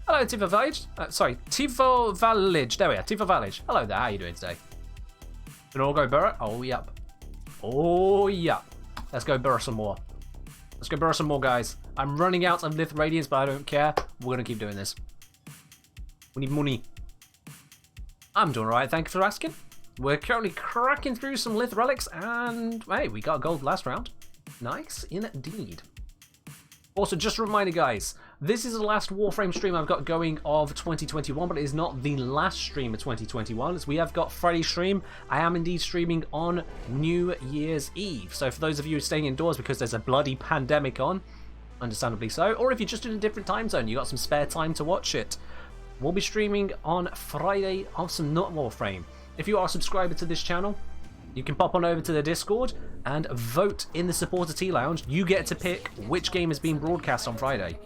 Hello, Tivo Village. Sorry, Tivo Village. There we are, Tivo Village. Hello there, how are you doing today? Can all go burrow? Oh, yep. Oh, yep. Let's go burrow some more. Let's go burrow some more, guys. I'm running out of Lith Radiance, but I don't care. We're going to keep doing this. We need money. I'm doing alright, thank you for asking. We're currently cracking through some Lith Relics, and hey, we got gold last round. Nice indeed. Also, just a reminder, guys, this is the last Warframe stream I've got going of 2021, but it is not the last stream of 2021, as we have got Friday's stream. I am indeed streaming on New Year's Eve. So for those of you staying indoors because there's a bloody pandemic on, understandably so, or if you're just in a different time zone, you got some spare time to watch it, we'll be streaming on Friday of some not Warframe. If you are a subscriber to this channel, you can pop on over to the Discord and vote in the Supporter Tea Lounge. You get to pick which game is being broadcast on Friday.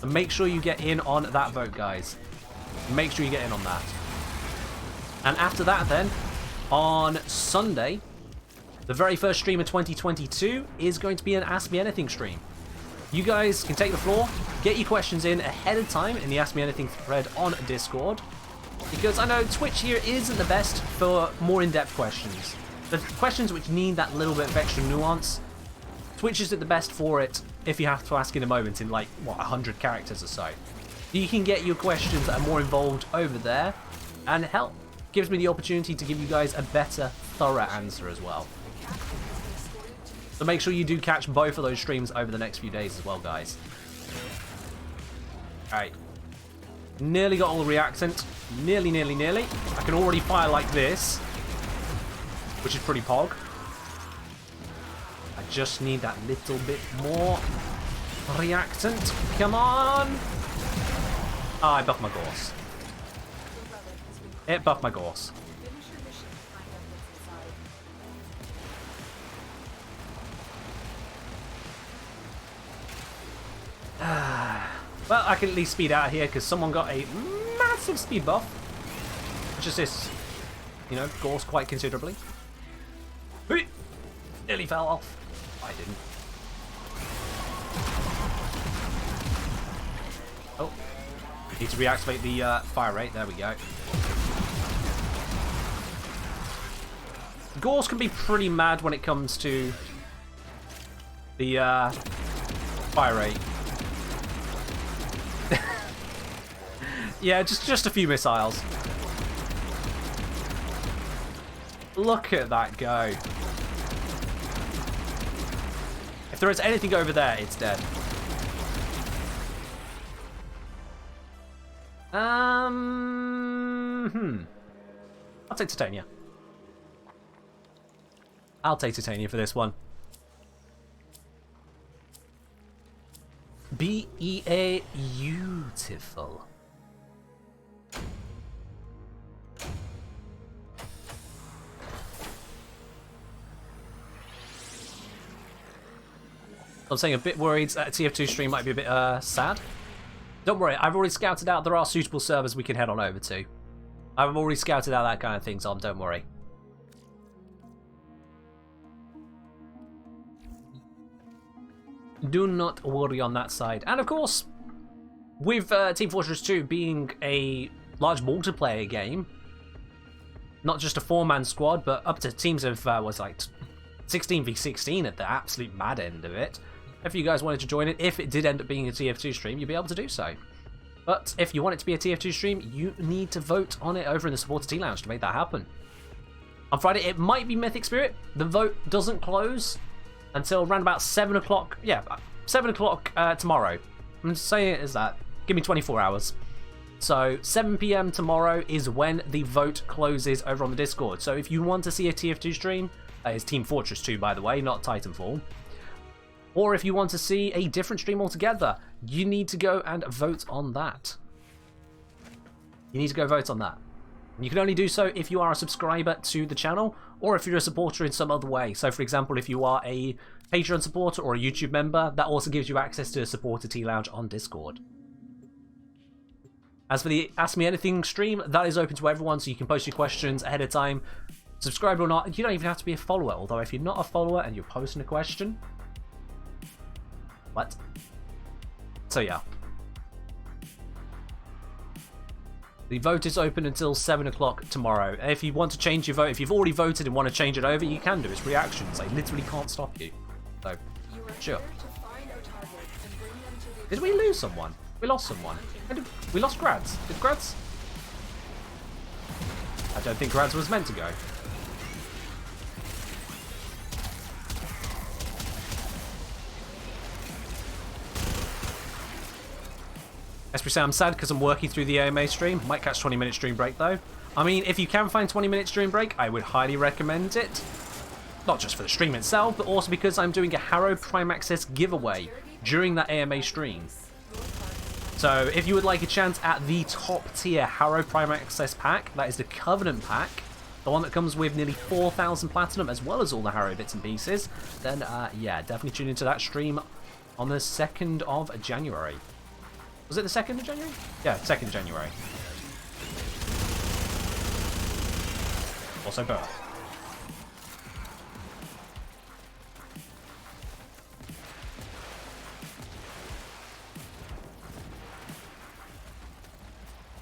And make sure you get in on that vote, guys. Make sure you get in on that. And after that, then, on Sunday, the very first stream of 2022 is going to be an Ask Me Anything stream. You guys can take the floor, get your questions in ahead of time in the Ask Me Anything thread on Discord, because I know Twitch here isn't the best for more in-depth questions. The questions which need that little bit of extra nuance, Twitch isn't the best for it if you have to ask in a moment in like, what, 100 characters or so. You can get your questions that are more involved over there, and help gives me the opportunity to give you guys a better, thorough answer as well. So make sure you do catch both of those streams over the next few days as well, guys. Alright. Nearly got all the reactant. Nearly. I can already fire like this, which is pretty pog. I just need that little bit more reactant. Come on! Ah, I buffed my Gorse. It buffed my Gorse. Well, I can at least speed out of here because someone got a massive speed buff, which assists, you know, Gorse quite considerably. Nearly fell off. I didn't. Oh, need to reactivate the fire rate. There we go. Gorse can be pretty mad when it comes to the fire rate. Yeah, just a few missiles. Look at that go. If there is anything over there, it's dead. I'll take Titania. I'll take Titania for this one. BEA beautiful. I'm saying a bit worried that a TF2 stream might be a bit sad. Don't worry, I've already scouted out there are suitable servers we can head on over to. I've already scouted out that kind of things on, don't worry. Do not worry on that side. And of course, with Team Fortress 2 being a large multiplayer game, not just a 4-man squad, but up to teams of, was like 16v16 at the absolute mad end of it. If you guys wanted to join it, if it did end up being a TF2 stream, you'd be able to do so. But if you want it to be a TF2 stream, you need to vote on it over in the Supporter Tea Lounge to make that happen. On Friday, it might be Mythic Spirit. The vote doesn't close until around about 7 o'clock. Yeah, 7 o'clock tomorrow. I'm just saying it as that. Give me 24 hours. So 7 PM tomorrow is when the vote closes over on the Discord. So if you want to see a TF2 stream, that is Team Fortress 2 by the way, not Titanfall, or if you want to see a different stream altogether, you need to go and vote on that. You need to go vote on that. You can only do so if you are a subscriber to the channel, or if you're a supporter in some other way. So for example, if you are a Patreon supporter or a YouTube member, that also gives you access to a Supporter Tea Lounge on Discord. As for the Ask Me Anything stream, that is open to everyone, so you can post your questions ahead of time. Subscribe or not, you don't even have to be a follower, although if you're not a follower and you're posting a question... What? So yeah. The vote is open until 7 o'clock tomorrow. If you want to change your vote, if you've already voted and want to change it over, you can do. It's reactions. They literally can't stop you. So, sure. Did we lose someone? We lost someone. We lost Grads. Did Grads? I don't think Grads was meant to go. Esprit say I'm sad because I'm working through the AMA stream. Might catch 20-minute stream break though. I mean, if you can find 20-minute stream break, I would highly recommend it. Not just for the stream itself, but also because I'm doing a Harrow Prime Access giveaway during that AMA stream. So if you would like a chance at the top tier Harrow Prime Access pack, that is the Covenant pack, the one that comes with nearly 4,000 platinum as well as all the Harrow bits and pieces, then yeah, definitely tune into that stream on the 2nd of January. Was it the 2nd of January? Yeah, 2nd of January. Also go.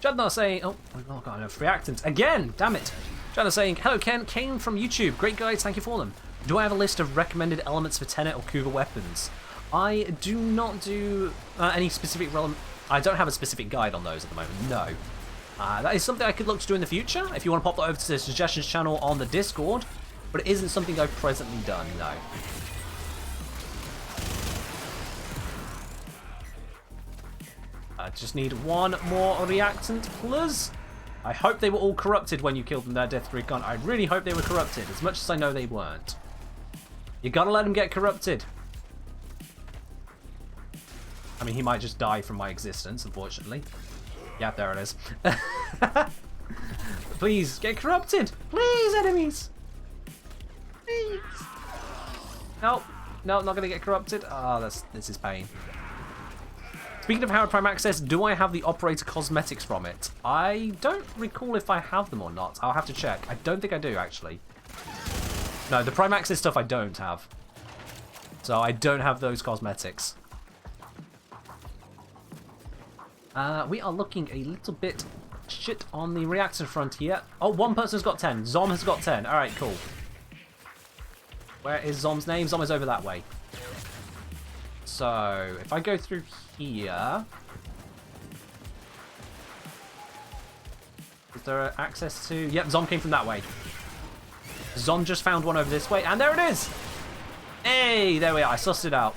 Jadnar saying, oh, we've not got enough reactants. Again, damn it. Jadnar saying, hello Ken, Kane from YouTube. Great guides, thank you for them. Do I have a list of recommended elements for Tenet or Kuva weapons? I do not do any specific relevant... I don't have a specific guide on those at the moment, no. That is something I could look to do in the future, if you want to pop that over to the suggestions channel on the Discord, but it isn't something I've presently done, no. I just need one more reactant, please. I hope they were all corrupted when you killed them there, Death Recon. I really hope they were corrupted, as much as I know they weren't. You gotta let them get corrupted. I mean, he might just die from my existence, unfortunately. Yeah, there it is. Please, get corrupted! Please, enemies! Please! Nope. No, not gonna get corrupted. Ah, this is pain. Speaking of Howard Prime Access, do I have the operator cosmetics from it? I don't recall if I have them or not. I'll have to check. I don't think I do, actually. No, the Prime Access stuff I don't have. So I don't have those cosmetics. We are looking a little bit shit on the reactor front here. Oh, one person's got 10. Zom has got 10. Alright, cool. Where is Zom's name? Zom is over that way. So, if I go through here... Is there access to... Yep, Zom came from that way. Zom just found one over this way, and there it is! Hey, there we are. I sussed it out.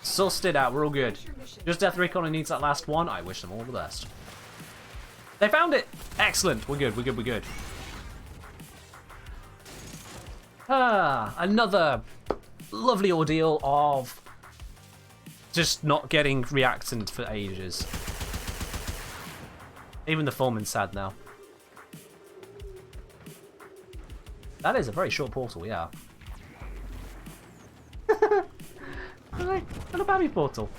Sussed it out. We're all good. Just Death Recon who needs that last one. I wish them all the best. They found it! Excellent. We're good, we're good, we're good. Another lovely ordeal of just not getting reactant for ages. Even the foreman's sad now. That is a very short portal, yeah. An Abami portal.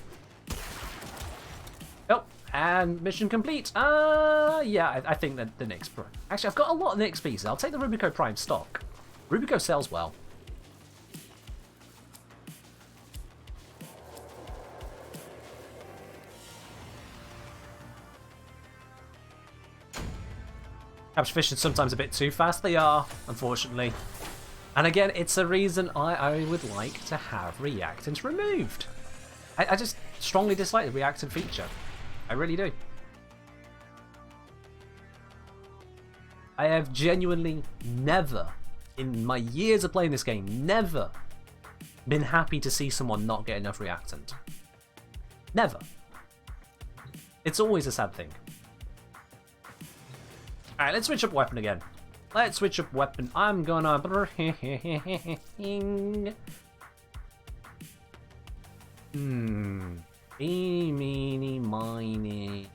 Oh, and mission complete. Yeah, I think that the Nyx Prime. Actually, I've got a lot of Nyx pieces. I'll take the Rubico Prime stock. Rubico sells well. Capture fish are sometimes a bit too fast. They are, unfortunately. And again, it's a reason I would like to have reactants removed. I just strongly dislike the reactant feature. I really do. I have genuinely never, in my years of playing this game, never been happy to see someone not get enough reactant. Never. It's always a sad thing. Alright, let's switch up weapon again. Let's switch up weapon. I'm gonna... Meeny, miny.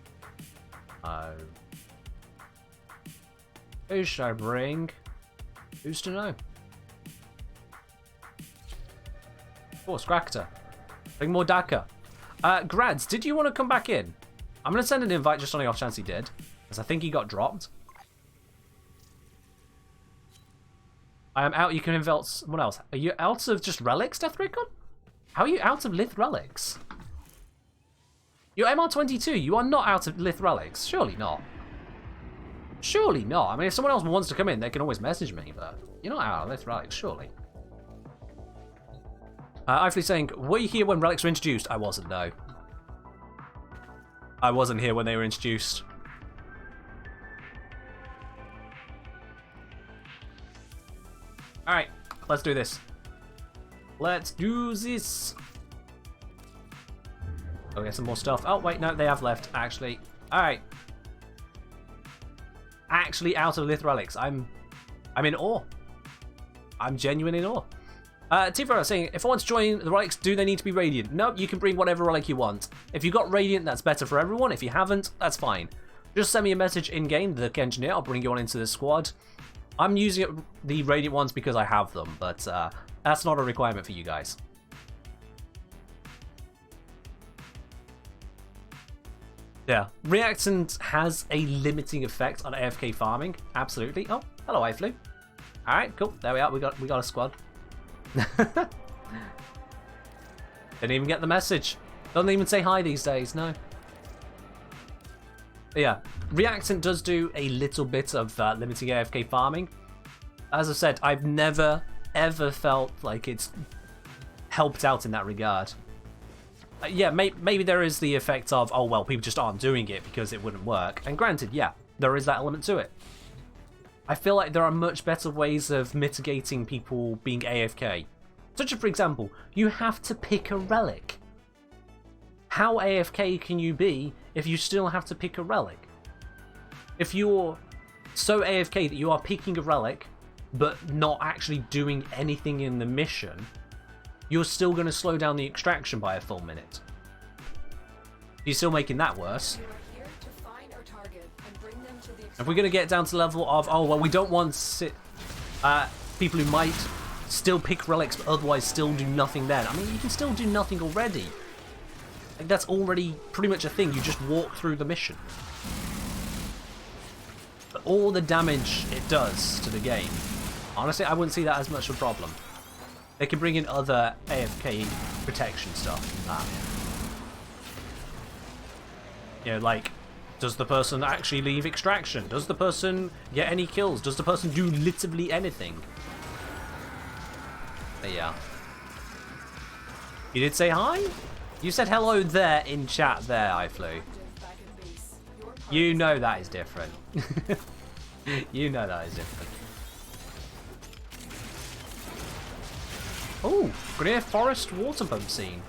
Oh. Who should I bring? Who's to know? Oh, Scractor. Bring more Daka. Grads, did you want to come back in? I'm gonna send an invite just on the off chance he did, because I think he got dropped. I am out. You can invite. What else? Are you out of just relics, Death Recon? How are you out of Lith relics? You're MR22. You are not out of Lith relics. Surely not. Surely not. I mean, if someone else wants to come in, they can always message me, but you're not out of Lith relics, surely. Ifly saying, were you here when relics were introduced? I wasn't, no. I wasn't here when they were introduced. Alright, let's do this. Let's do this. Go get some more stuff. Oh, wait, no, they have left, actually. Alright. Actually out of Lith relics. I'm in awe. I'm genuinely in awe. Tifa saying, if I want to join the relics, do they need to be Radiant? No, you can bring whatever relic you want. If you got Radiant, that's better for everyone. If you haven't, that's fine. Just send me a message in-game, the Engineer. I'll bring you on into the squad. I'm using the Radiant ones because I have them, but that's not a requirement for you guys. Yeah, Reactant has a limiting effect on AFK farming, absolutely. Oh, hello, iFlu. All right, cool. There we are. We got a squad. Didn't even get the message. Doesn't even say hi these days. No. But yeah, Reactant does do a little bit of limiting AFK farming. As I said, I've never ever felt like it's helped out in that regard. Yeah, maybe there is the effect of, oh well, people just aren't doing it because it wouldn't work. And granted, yeah, there is that element to it. I feel like there are much better ways of mitigating people being AFK. Such as, for example, you have to pick a relic. How AFK can you be if you still have to pick a relic? If you're so AFK that you are picking a relic, but not actually doing anything in the mission, you're still going to slow down the extraction by a full minute. You're still making that worse. You are here to find our target and bring them to the If we're going to get down to the level of, oh, well, we don't want people who might still pick relics but otherwise still do nothing then. I mean, you can still do nothing already. Like, that's already pretty much a thing. You just walk through the mission. But all the damage it does to the game, honestly, I wouldn't see that as much of a problem. They can bring in other AFK protection stuff than that. You know, like, does the person actually leave extraction? Does the person get any kills? Does the person do literally anything? But yeah. You did say hi? You said hello there in chat there, I flew. You know that is different. You know that is different. Oh, Grenier Forest water pump scene.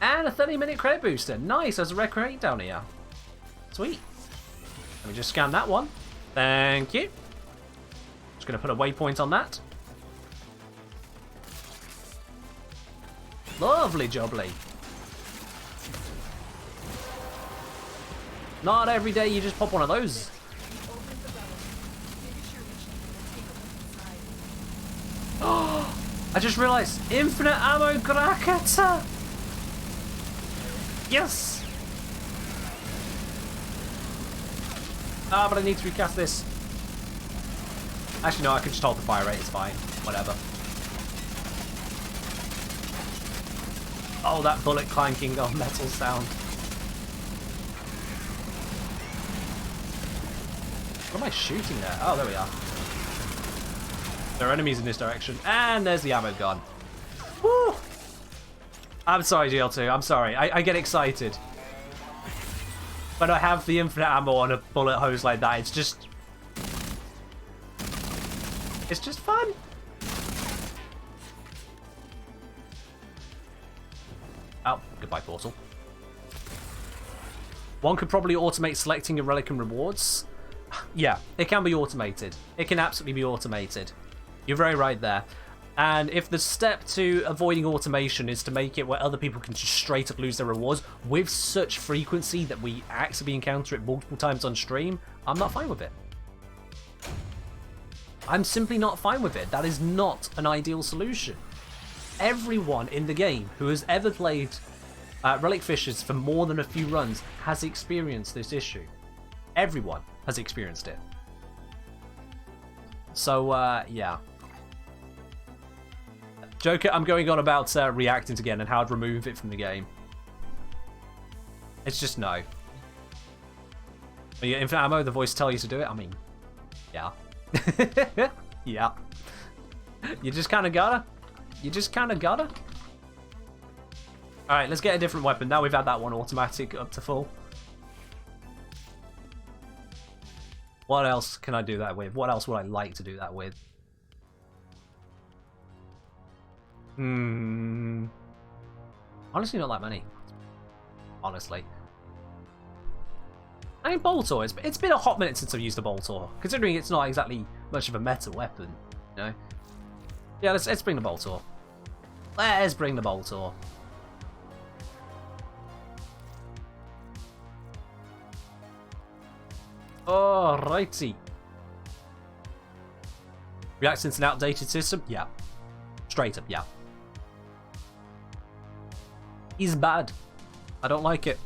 And a 30-minute credit booster. Nice, there's a red crate down here. Sweet. Let me just scan that one. Thank you. Just going to put a waypoint on that. Lovely jubbly. Not every day you just pop one of those. Oh, I just realised, infinite ammo Grakata. Yes. Ah, but I need to recast this. Actually, no, I can just hold the fire rate. It's fine. Whatever. Oh, that bullet clanking on metal sound. What am I shooting there? Oh, there we are. There are enemies in this direction. And there's the ammo gone. Woo! I'm sorry, GL2. I'm sorry. I get excited. When I have the infinite ammo on a bullet hose like that, it's just fun. Oh, goodbye, portal. One could probably automate selecting a relic and rewards. Yeah, it can be automated. It can absolutely be automated. You're very right there. And if the step to avoiding automation is to make it where other people can just straight up lose their rewards with such frequency that we actively encounter it multiple times on stream, I'm not fine with it. I'm simply not fine with it. That is not an ideal solution. Everyone in the game who has ever played Relic Fishers for more than a few runs has experienced this issue. Everyone has experienced it. So, yeah. Joker, I'm going on about Reactant again and how to remove it from the game. It's just no. When you get infinite ammo, the voice tell you to do it? I mean, yeah. Yeah. You just kind of gotta. You just kind of gotta. Alright, let's get a different weapon. Now we've had that one automatic up to full. What else can I do that with? What else would I like to do that with? Honestly, not that many. Honestly. I mean, Boltor, it's been a hot minute since I've used a Boltor, considering it's not exactly much of a meta weapon, you know? Yeah, let's bring the Boltor. Let's bring the Boltor. Alrighty. Reactant's an outdated system? Yeah. Straight up, yeah. He's bad. I don't like it.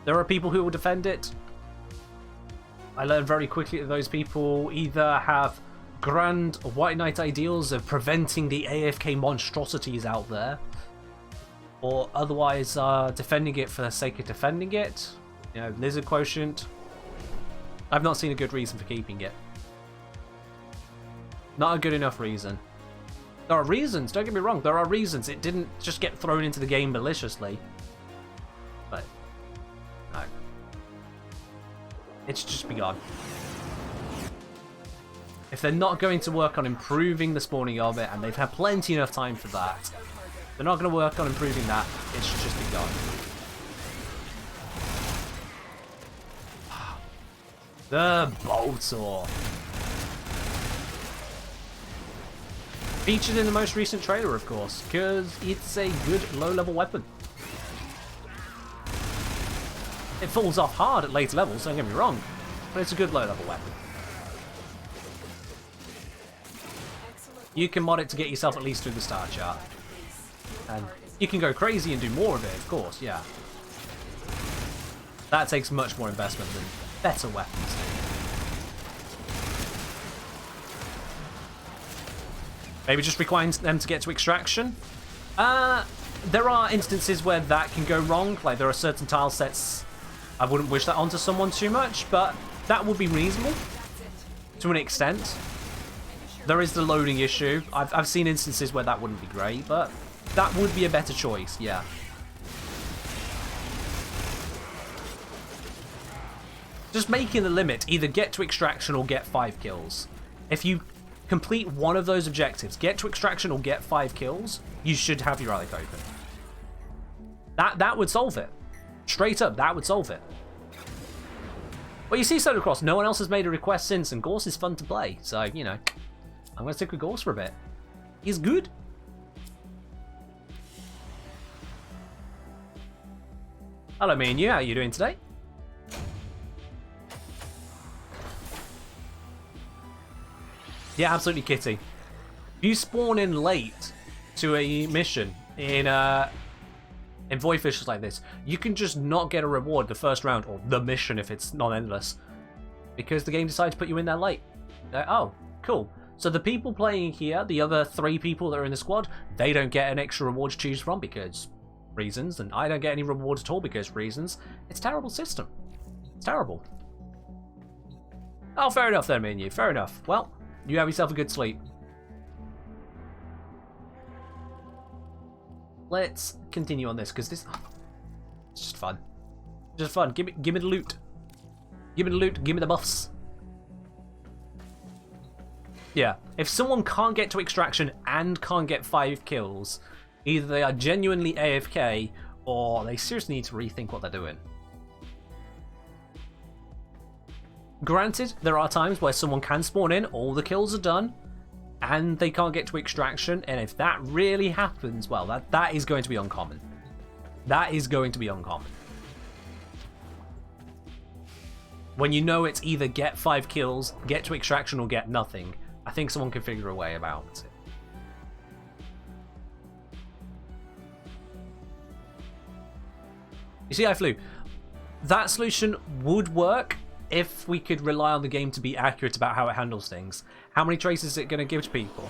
There are people who will defend it. I learned very quickly that those people either have grand White Knight ideals of preventing the AFK monstrosities out there, or otherwise are defending it for the sake of defending it. You know, lizard quotient. I've not seen a good reason for keeping it. Not a good enough reason. There are reasons, don't get me wrong, there are reasons. It didn't just get thrown into the game maliciously. But, no. It's just begun. If they're not going to work on improving the spawning of it, and they've had plenty enough time for that, they're not going to work on improving that, it's just begun. The Boltor. Featured in the most recent trailer, of course, because it's a good low-level weapon. It falls off hard at later levels, don't get me wrong, but it's a good low-level weapon. You can mod it to get yourself at least through the star chart. And you can go crazy and do more of it, of course, yeah. That takes much more investment than better weapons. Maybe just requiring them to get to extraction. There are instances where that can go wrong. Like, there are certain tile sets, I wouldn't wish that onto someone too much, but that would be reasonable to an extent. There is the loading issue. I've seen instances where that wouldn't be great, but that would be a better choice, yeah. Just making the limit, either get to extraction or get 5 kills. If you complete one of those objectives, get to extraction or get 5 kills, you should have your relic open. That would solve it. Straight up, that would solve it. Well, you see, Soda Cross, no one else has made a request since, and Gorse is fun to play, so, you know, I'm going to stick with Gorse for a bit. He's good. Hello, me and you, how are you doing today? Yeah, absolutely, Kitty. If you spawn in late to a mission in void fishes like this, you can just not get a reward the first round, or the mission if it's non-endless, because the game decides to put you in there late. Oh, cool. So the people playing here, the other 3 people that are in the squad, they don't get an extra reward to choose from because reasons, and I don't get any reward at all because reasons. It's a terrible system. It's terrible. Oh, fair enough then, me and you. Fair enough. Well, you have yourself a good sleep. Let's continue on this, because this... Oh, it's just fun. Just fun. Give me the loot. Give me the loot. Give me the buffs. Yeah. If someone can't get to extraction and can't get 5 kills, either they are genuinely AFK, or they seriously need to rethink what they're doing. Granted, there are times where someone can spawn in, all the kills are done, and they can't get to extraction, and if that really happens, well, that is going to be uncommon. That is going to be uncommon. When you know it's either get 5 kills, get to extraction, or get nothing, I think someone can figure a way about it. You see, iFlew, that solution would work if we could rely on the game to be accurate about how it handles things. How many traces is it going to give to people?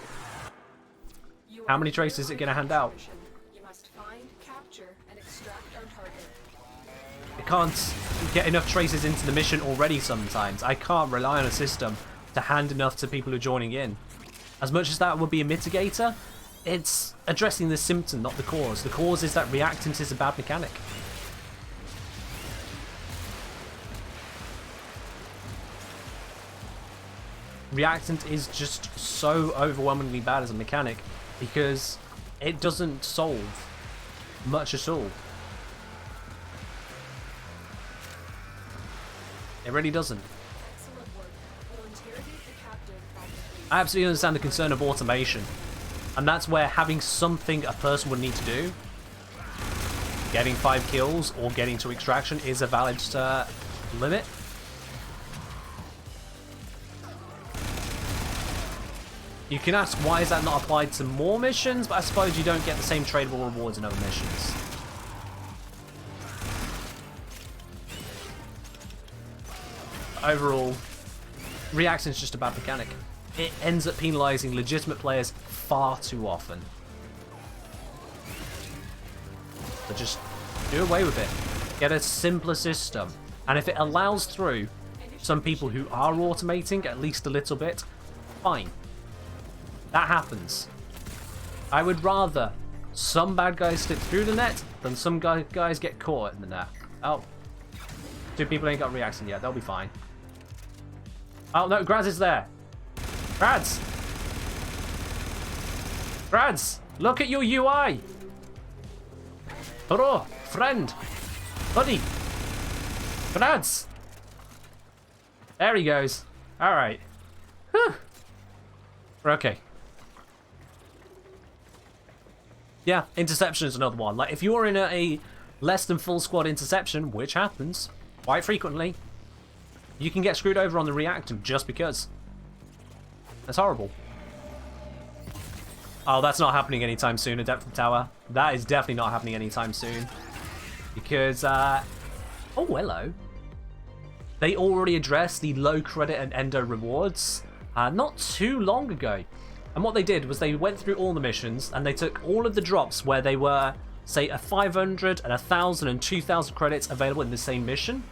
How many traces is it going to hand out? You must find, capture, and extract our target. I can't get enough traces into the mission already sometimes. I can't rely on a system to hand enough to people who are joining in. As much as that would be a mitigator, it's addressing the symptom, not the cause. The cause is that reactant is a bad mechanic. Reactant is just so overwhelmingly bad as a mechanic because it doesn't solve much at all. It really doesn't. Excellent work. We'll interrogate the captive properly. I absolutely understand the concern of automation, and that's where having something a person would need to do, getting 5 kills or getting to extraction, is a valid limit. You can ask, why is that not applied to more missions? But I suppose you don't get the same tradable rewards in other missions. overall, reactant's just a bad mechanic. It ends up penalising legitimate players far too often. So just do away with it. Get a simpler system. And if it allows through some people who are automating at least a little bit, fine. That happens. I would rather some bad guys slip through the net than some guys get caught in the net. Oh. 2 people ain't got reaction yet. They'll be fine. Oh, no. Graz is there. Graz! Graz! Look at your UI! Hello, friend! Buddy! Graz! There he goes. Alright. Whew. Okay. Yeah, interception is another one. Like, if you're in a less than full squad interception, which happens quite frequently, you can get screwed over on the reactant just because. That's horrible. Oh, that's not happening anytime soon, Adept from Tower. That is definitely not happening anytime soon. Because, oh, hello. They already addressed the low credit and endo rewards not too long ago. And what they did was they went through all the missions and they took all of the drops where they were, say, a 500 and 1,000 and 2,000 credits available in the same mission.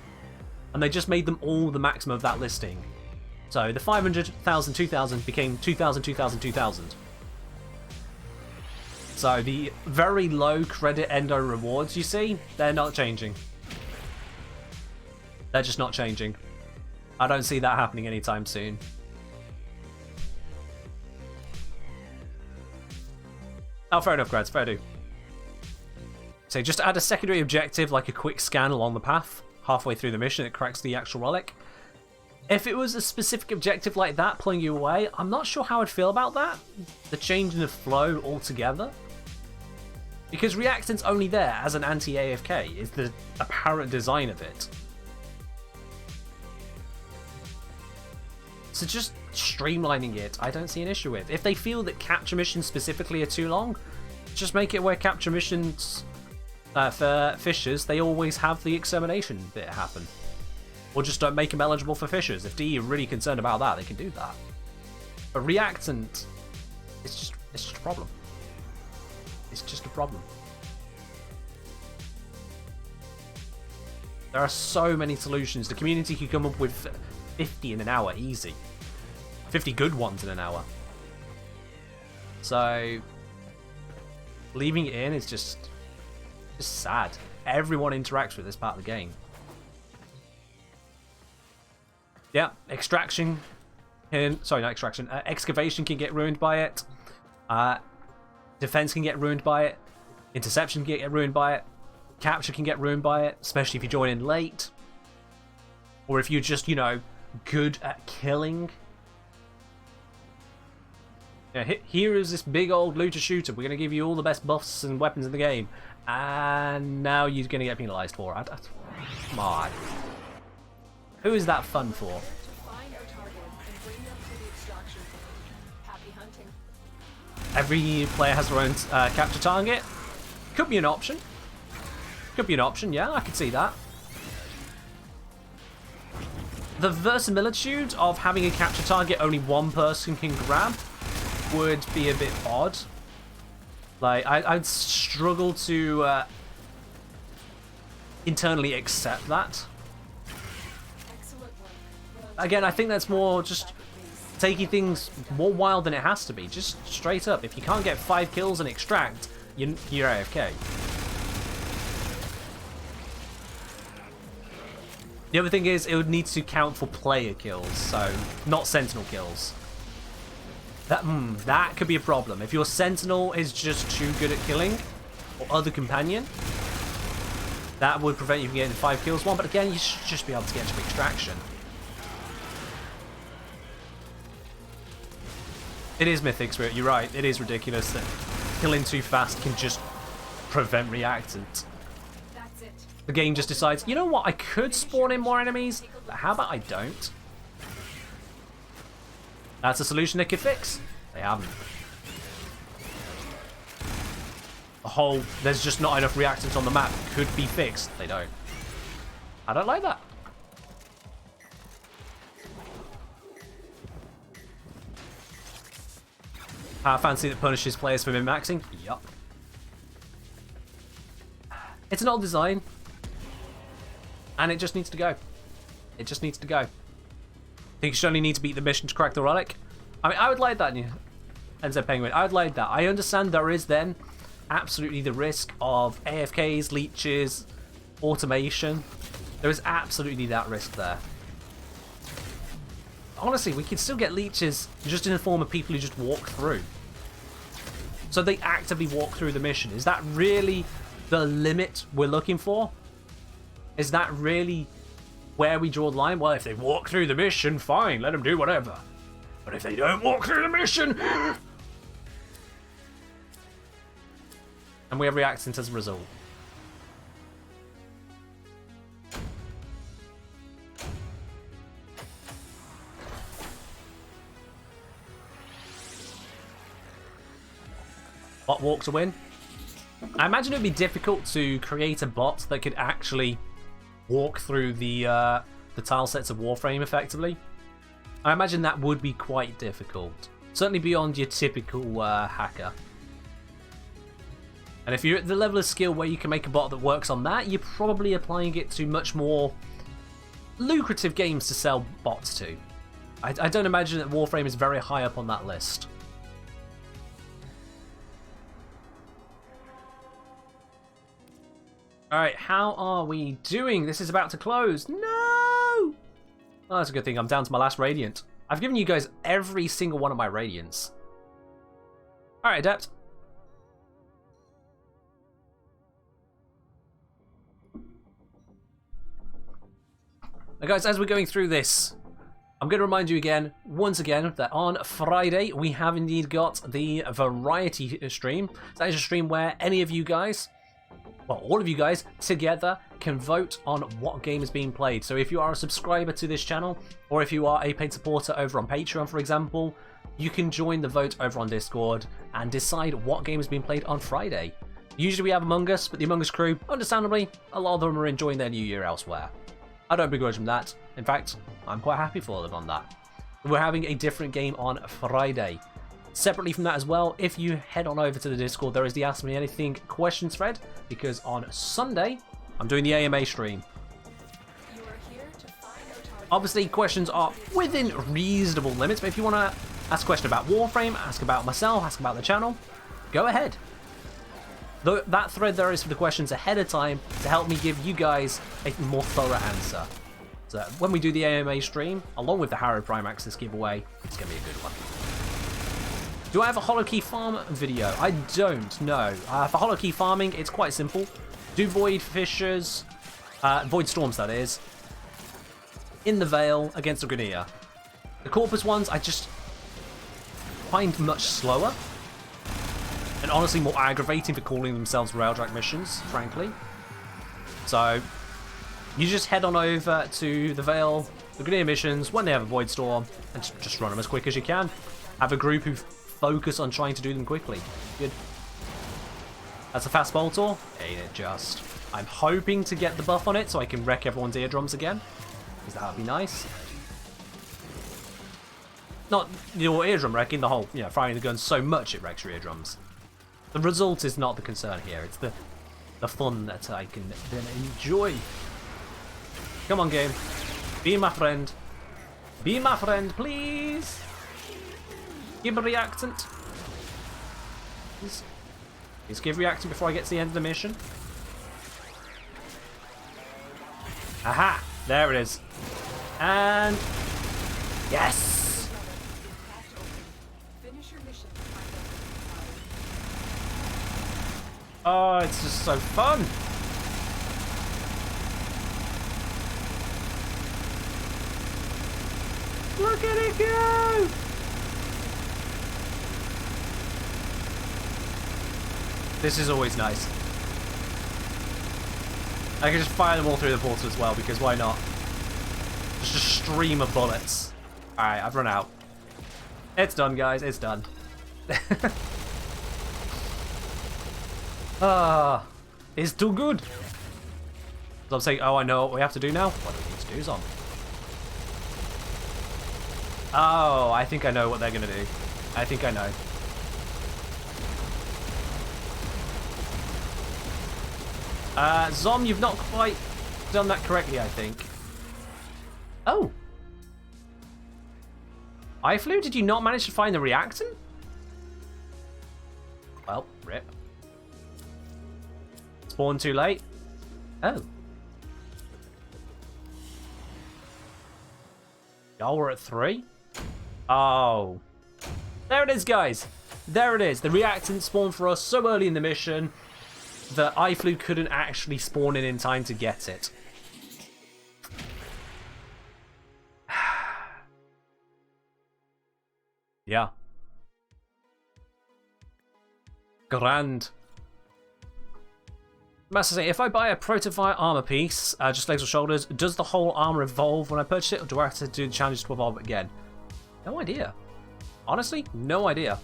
And they just made them all the maximum of that listing. So the 500, 1,000, 2,000 became 2,000, 2,000, 2,000. So the very low credit endo rewards you see, they're not changing. They're just not changing. I don't see that happening anytime soon. Oh, fair enough, Grads, fair do. So just add a secondary objective like a quick scan along the path. Halfway through the mission, it cracks the actual relic. If it was a specific objective like that pulling you away, I'm not sure how I'd feel about that. The change in the flow altogether. Because Reactant's only there as an anti-AFK, is the apparent design of it. So just streamlining it, I don't see an issue with. If they feel that capture missions specifically are too long, just make it where capture missions for fishers, they always have the extermination bit happen. Or just don't make them eligible for fishers. If DE are really concerned about that, they can do that. But Reactant, it's just a problem. It's just a problem. There are so many solutions. The community can come up with 50 in an hour, easy. 50 good ones in an hour. So, leaving it in is just sad. Everyone interacts with this part of the game. Yeah, extraction can, sorry, not extraction, excavation can get ruined by it. Defense can get ruined by it. Interception can get ruined by it. Capture can get ruined by it, especially if you join in late. Or if you're just, you know, good at killing. Yeah, here is this big old looter shooter. We're going to give you all the best buffs and weapons in the game. And now you're going to get penalised for it. Come on. Who is that fun for? Find your target and bring them to the extraction point. Happy hunting. Every player has their own capture target. Could be an option. Could be an option, yeah, I could see that. The verisimilitude of having a capture target only one person can grab would be a bit odd. Like, I'd struggle to internally accept that. Again, I think that's more just taking things more wild than it has to be. Just straight up. If you can't get 5 kills and extract, you're AFK. The other thing is, it would need to count for player kills, so not sentinel kills. That could be a problem. If your sentinel is just too good at killing, or other companion, that would prevent you from getting 5 kills one, but again, you should just be able to get to extraction. It is Mythic Spirit, you're right. It is ridiculous that killing too fast can just prevent reactant. That's it. The game just decides, you know what, I could spawn in more enemies, but how about I don't? That's a solution they could fix. They haven't. The whole, there's just not enough reactants on the map could be fixed. They don't. I don't like that. Fancy that punishes players for min-maxing? Yup. It's an old design. And it just needs to go. It just needs to go. I think you should only need to beat the mission to crack the relic. I mean, I would like that. NZ Penguin, I would like that. I understand there is then absolutely the risk of AFKs, leeches, automation. There is absolutely that risk there. Honestly, we could still get leeches just in the form of people who just walk through. So they actively walk through the mission. Is that really the limit we're looking for? Is that really where we draw the line? Well, if they walk through the mission, fine, let them do whatever. But if they don't walk through the mission... and we have reactions as a result. Bot walk to win. I imagine it would be difficult to create a bot that could actually walk through the tile sets of Warframe effectively. I imagine that would be quite difficult. Certainly beyond your typical hacker. And if you're at the level of skill where you can make a bot that works on that, you're probably applying it to much more lucrative games to sell bots to. I don't imagine that Warframe is very high up on that list. Alright, how are we doing? This is about to close. No! Oh, that's a good thing. I'm down to my last Radiant. I've given you guys every single one of my Radiants. Alright, Adept. Now guys, as we're going through this, I'm going to remind you again, once again, that on Friday we have indeed got the variety stream. That is a stream where any of you guys, well, all of you guys together can vote on what game is being played. So if you are a subscriber to this channel, or if you are a paid supporter over on Patreon, for example, you can join the vote over on Discord and decide what game is being played on Friday. Usually we have Among Us, but the Among Us crew, understandably, a lot of them are enjoying their new year elsewhere. I don't begrudge them that. In fact, I'm quite happy for them on that. We're having a different game on Friday. Separately from that as well, if you head on over to the Discord, there is the Ask Me Anything questions thread, because on Sunday, I'm doing the AMA stream. Obviously, questions are within reasonable limits, but if you want to ask a question about Warframe, ask about myself, ask about the channel, go ahead. That thread there is for the questions ahead of time to help me give you guys a more thorough answer. So when we do the AMA stream, along with the Harrow Prime Access giveaway, it's going to be a good one. Do I have a holokey farm video? I don't know. For holokey farming, it's quite simple. Do void fissures, void storms that is, in the Vale against a Grineer. The Corpus ones I just find much slower, and honestly more aggravating for calling themselves Railjack missions, frankly. So you just head on over to the Vale, the Grineer missions, when they have a void storm, and just run them as quick as you can. Have a group who focus on trying to do them quickly. Good. That's a fast Boltor. Ain't it just? I'm hoping to get the buff on it so I can wreck everyone's eardrums again, because that would be nice. Not your eardrum wrecking, the whole, firing the gun so much it wrecks your eardrums. The result is not the concern here. It's the fun that I can then enjoy. Come on, game. Be my friend. Be my friend, please. Give a reactant. Please give reactant before I get to the end of the mission. Aha! There it is. And yes! Oh, it's just so fun! Look at it go! This is always nice. I can just fire them all through the portal as well, because why not? Just a stream of bullets. Alright, I've run out. It's done, guys. It's done. It's too good. So I'm saying, oh, I know what we have to do now. What do we need to do, Zom? Oh, I think I know what they're going to do. I think I know. Zom, you've not quite done that correctly, I think. Oh. iFlu, did you not manage to find the reactant? Well, rip. Spawn too late. Oh. Y'all were at 3? Oh. There it is, guys. There it is. The reactant spawned for us so early in the mission that iFlu couldn't actually spawn in time to get it. Yeah. Grand. Master say, if I buy a Protovire armor piece, just legs or shoulders, does the whole armor evolve when I purchase it, or do I have to do the challenges to evolve it again? No idea. Honestly, no idea.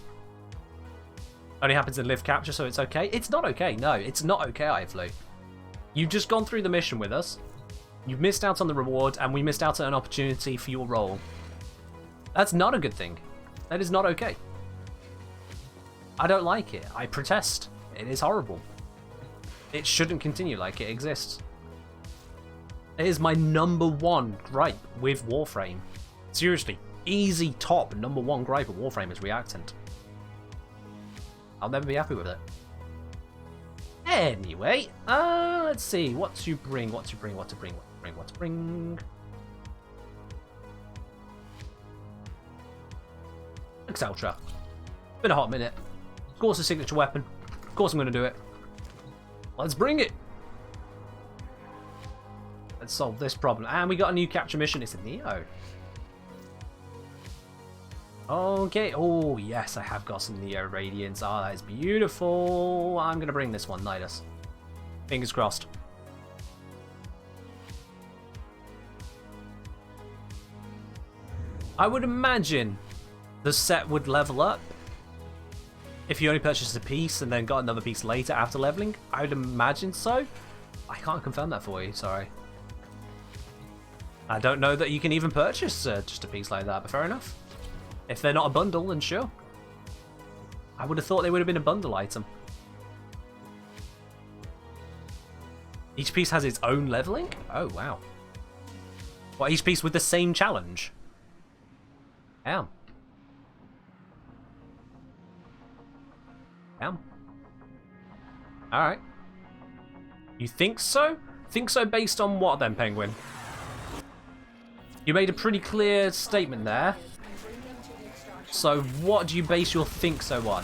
Only happens in live capture, so it's okay. It's not okay. No, it's not okay, iFlu. You've just gone through the mission with us. You've missed out on the reward, and we missed out on an opportunity for your role. That's not a good thing. That is not okay. I don't like it. I protest. It is horrible. It shouldn't continue like it exists. It is my #1 gripe with Warframe. Seriously, easy top #1 gripe with Warframe is reactant. I'll never be happy with it. Anyway, let's see. What to bring, what to bring, what to bring, what to bring, what to bring. Etc. Been a hot minute. Of course, a signature weapon. Of course, I'm going to do it. Let's bring it. Let's solve this problem. And we got a new capture mission. It's a Neo. Okay. Oh, yes, I have got some Neo Radiance. Ah, that is beautiful. I'm going to bring this one, Nidus. Fingers crossed. I would imagine the set would level up if you only purchased a piece and then got another piece later after leveling. I would imagine so. I can't confirm that for you, sorry. I don't know that you can even purchase just a piece like that, but fair enough. If they're not a bundle, then sure. I would have thought they would have been a bundle item. Each piece has its own leveling? Oh, wow. What, each piece with the same challenge? Damn. Damn. Alright. You think so? Think so based on what then, Penguin? You made a pretty clear statement there. So what do you base your think so on?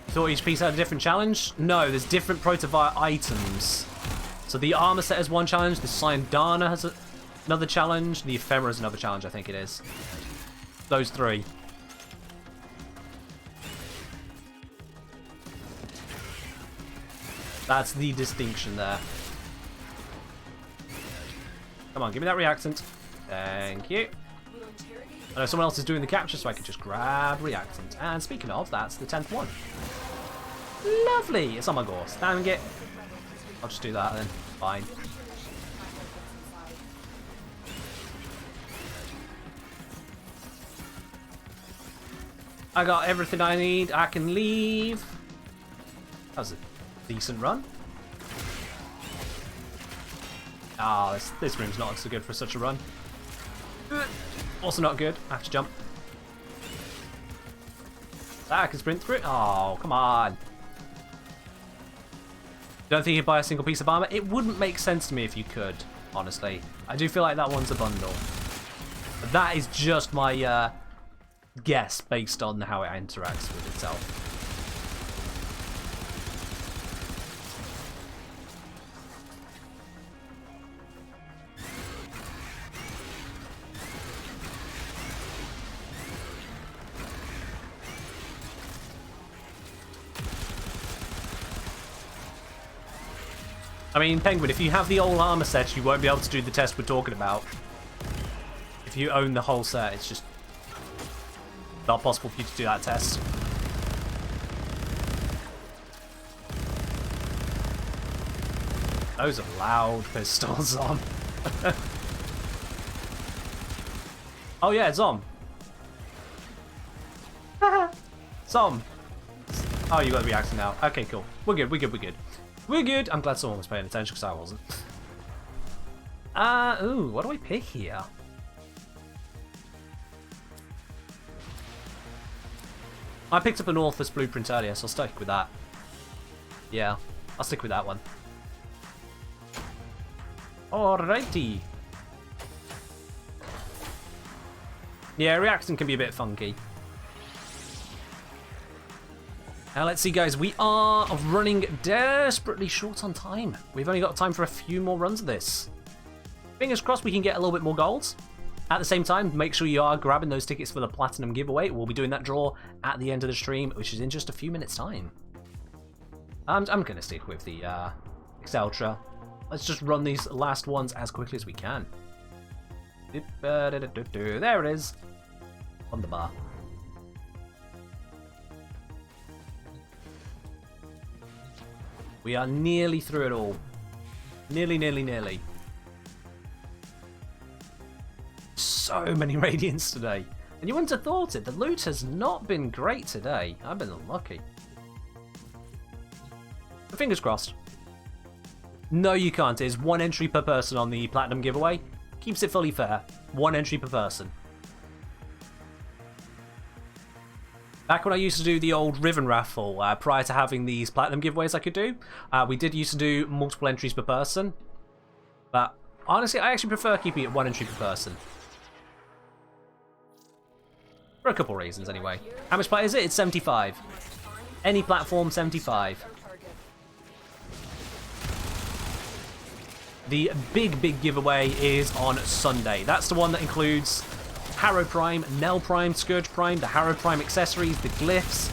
Thought each piece had a different challenge? No, there's different Protovire items. So the armor set has one challenge, the Syandana has another challenge, the Ephemera has another challenge, I think it is. Those three. That's the distinction there. Come on, give me that reactant. Thank you. I know someone else is doing the capture, so I can just grab reactant. And speaking of, that's the 10th one. Lovely! It's on my course. Dang it. I'll just do that then. Fine. I got everything I need. I can leave. That was a decent run. Ah, this room's not so good for such a run. Also not good. I have to jump. I can sprint through it. Oh, come on. Don't think you buy a single piece of armor? It wouldn't make sense to me if you could, honestly. I do feel like that one's a bundle. But that is just my guess based on how it interacts with itself. I mean, Penguin, if you have the old armor set, you won't be able to do the test we're talking about. If you own the whole set, it's just not possible for you to do that test. Those are loud pistols on. Oh yeah, Zom. Zom. Oh, you got the reaction now. Okay, cool. We're good, we're good, we're good. We're good. I'm glad someone was paying attention because I wasn't. Ooh, what do I pick here? I picked up an Orthus blueprint earlier, so I'll stick with that. Yeah, I'll stick with that one. Alrighty. Yeah, reaction can be a bit funky. Now let's see, guys, we are running desperately short on time. We've only got time for a few more runs of this. Fingers crossed we can get a little bit more golds. At the same time, make sure you are grabbing those tickets for the Platinum giveaway. We'll be doing that draw at the end of the stream, which is in just a few minutes' time. I'm going to stick with the Exceltra. Let's just run these last ones as quickly as we can. There it is. On the bar. We are nearly through it all. Nearly, nearly, nearly. So many Radiants today. And you wouldn't have thought it. The loot has not been great today. I've been unlucky. But fingers crossed. No, you can't. It's one entry per person on the Platinum giveaway. Keeps it fully fair. One entry per person. Back when I used to do the old Riven raffle, prior to having these Platinum giveaways I could do, we did used to do multiple entries per person. But honestly, I actually prefer keeping it one entry per person. For a couple reasons, anyway. How much plat is it? It's 75. Any platform, 75. The big giveaway is on Sunday. That's the one that includes Harrow Prime, Nell Prime, Scourge Prime, the Harrow Prime accessories, the glyphs,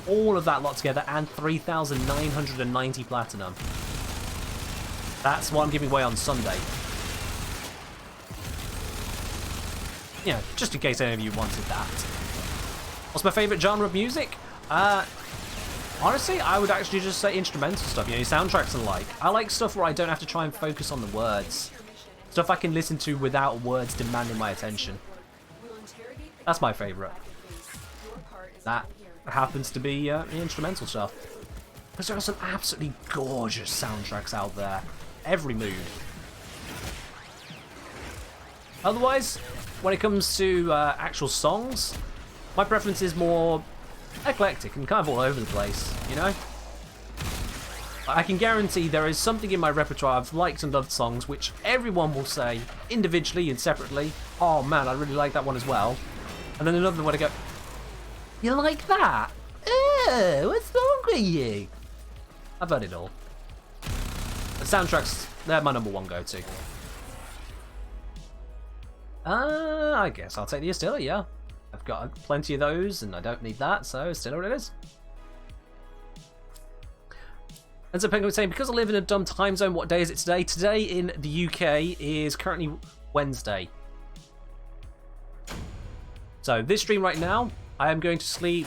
all of that lot together, and 3,990 platinum. That's what I'm giving away on Sunday. You know, just in case any of you wanted that. What's my favourite genre of music? Honestly, I would actually just say instrumental stuff, you know, soundtracks and like. I like stuff where I don't have to try and focus on the words. Stuff I can listen to without words demanding my attention. That's my favourite. That happens to be instrumental stuff. Because there are some absolutely gorgeous soundtracks out there. Every mood. Otherwise, when it comes to actual songs, my preference is more eclectic and kind of all over the place, you know? I can guarantee there is something in my repertoire of liked and loved songs which everyone will say, individually and separately, oh man, I really like that one as well. And then another one I go, you like that? Oh, what's wrong with you? I've heard it all. The soundtracks, they're my number one go-to. I guess I'll take the Astilla, yeah. I've got plenty of those, and I don't need that, so Astilla it is. And so Penguin was saying, because I live in a dumb time zone, what day is it today? Today in the UK is currently Wednesday. So this stream right now, I am going to sleep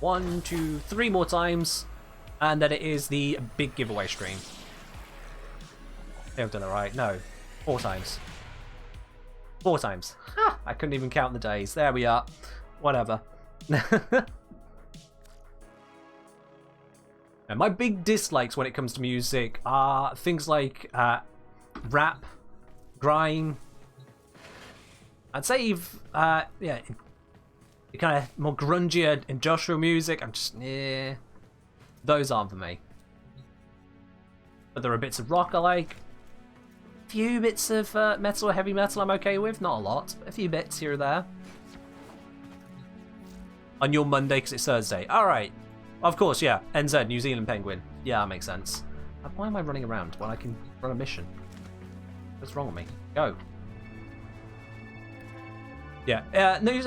1, 2, 3 more times, and then it is the big giveaway stream. I think I've done it right. No, 4 times. 4 times. Ha! I couldn't even count the days. There we are. Whatever. And my big dislikes when it comes to music are things like rap, grime. I'd say yeah, kind of more grungier industrial music. I'm just, yeah, those aren't for me. But there are bits of rock I like. A few bits of metal or heavy metal I'm okay with. Not a lot, but a few bits here or there. On your Monday, because it's Thursday. Alright. Of course, yeah. NZ, New Zealand Penguin. Yeah, that makes sense. Why am I running around when I can run a mission? What's wrong with me? Go. Yeah, New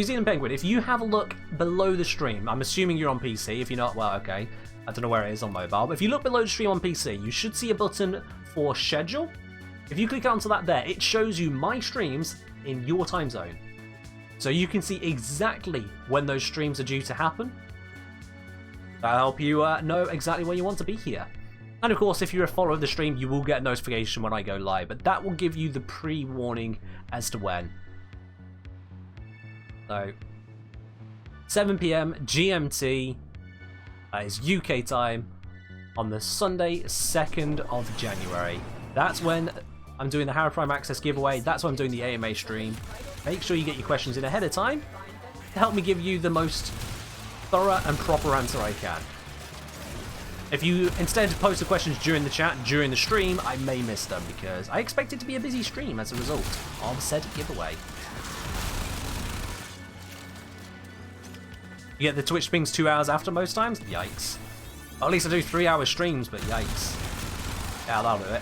Zealand Penguin, if you have a look below the stream, I'm assuming you're on PC. If you're not, well, okay. I don't know where it is on mobile. But if you look below the stream on PC, you should see a button for schedule. If you click onto that there, it shows you my streams in your time zone. So you can see exactly when those streams are due to happen. That'll help you know exactly when you want to be here. And of course, if you're a follower of the stream, you will get a notification when I go live. But that will give you the pre-warning as to when. So 7 p.m. GMT, that is UK time, on the Sunday 2nd of January. That's when I'm doing the Harrow Prime Access giveaway. That's when I'm doing the AMA stream. Make sure you get your questions in ahead of time to help me give you the most thorough and proper answer I can. If you instead post the questions during the chat, during the stream, I may miss them because I expect it to be a busy stream as a result of said giveaway. You get the Twitch pings 2 hours after most times? Yikes. Or at least I do 3-hour streams, but yikes. Yeah, that'll do it.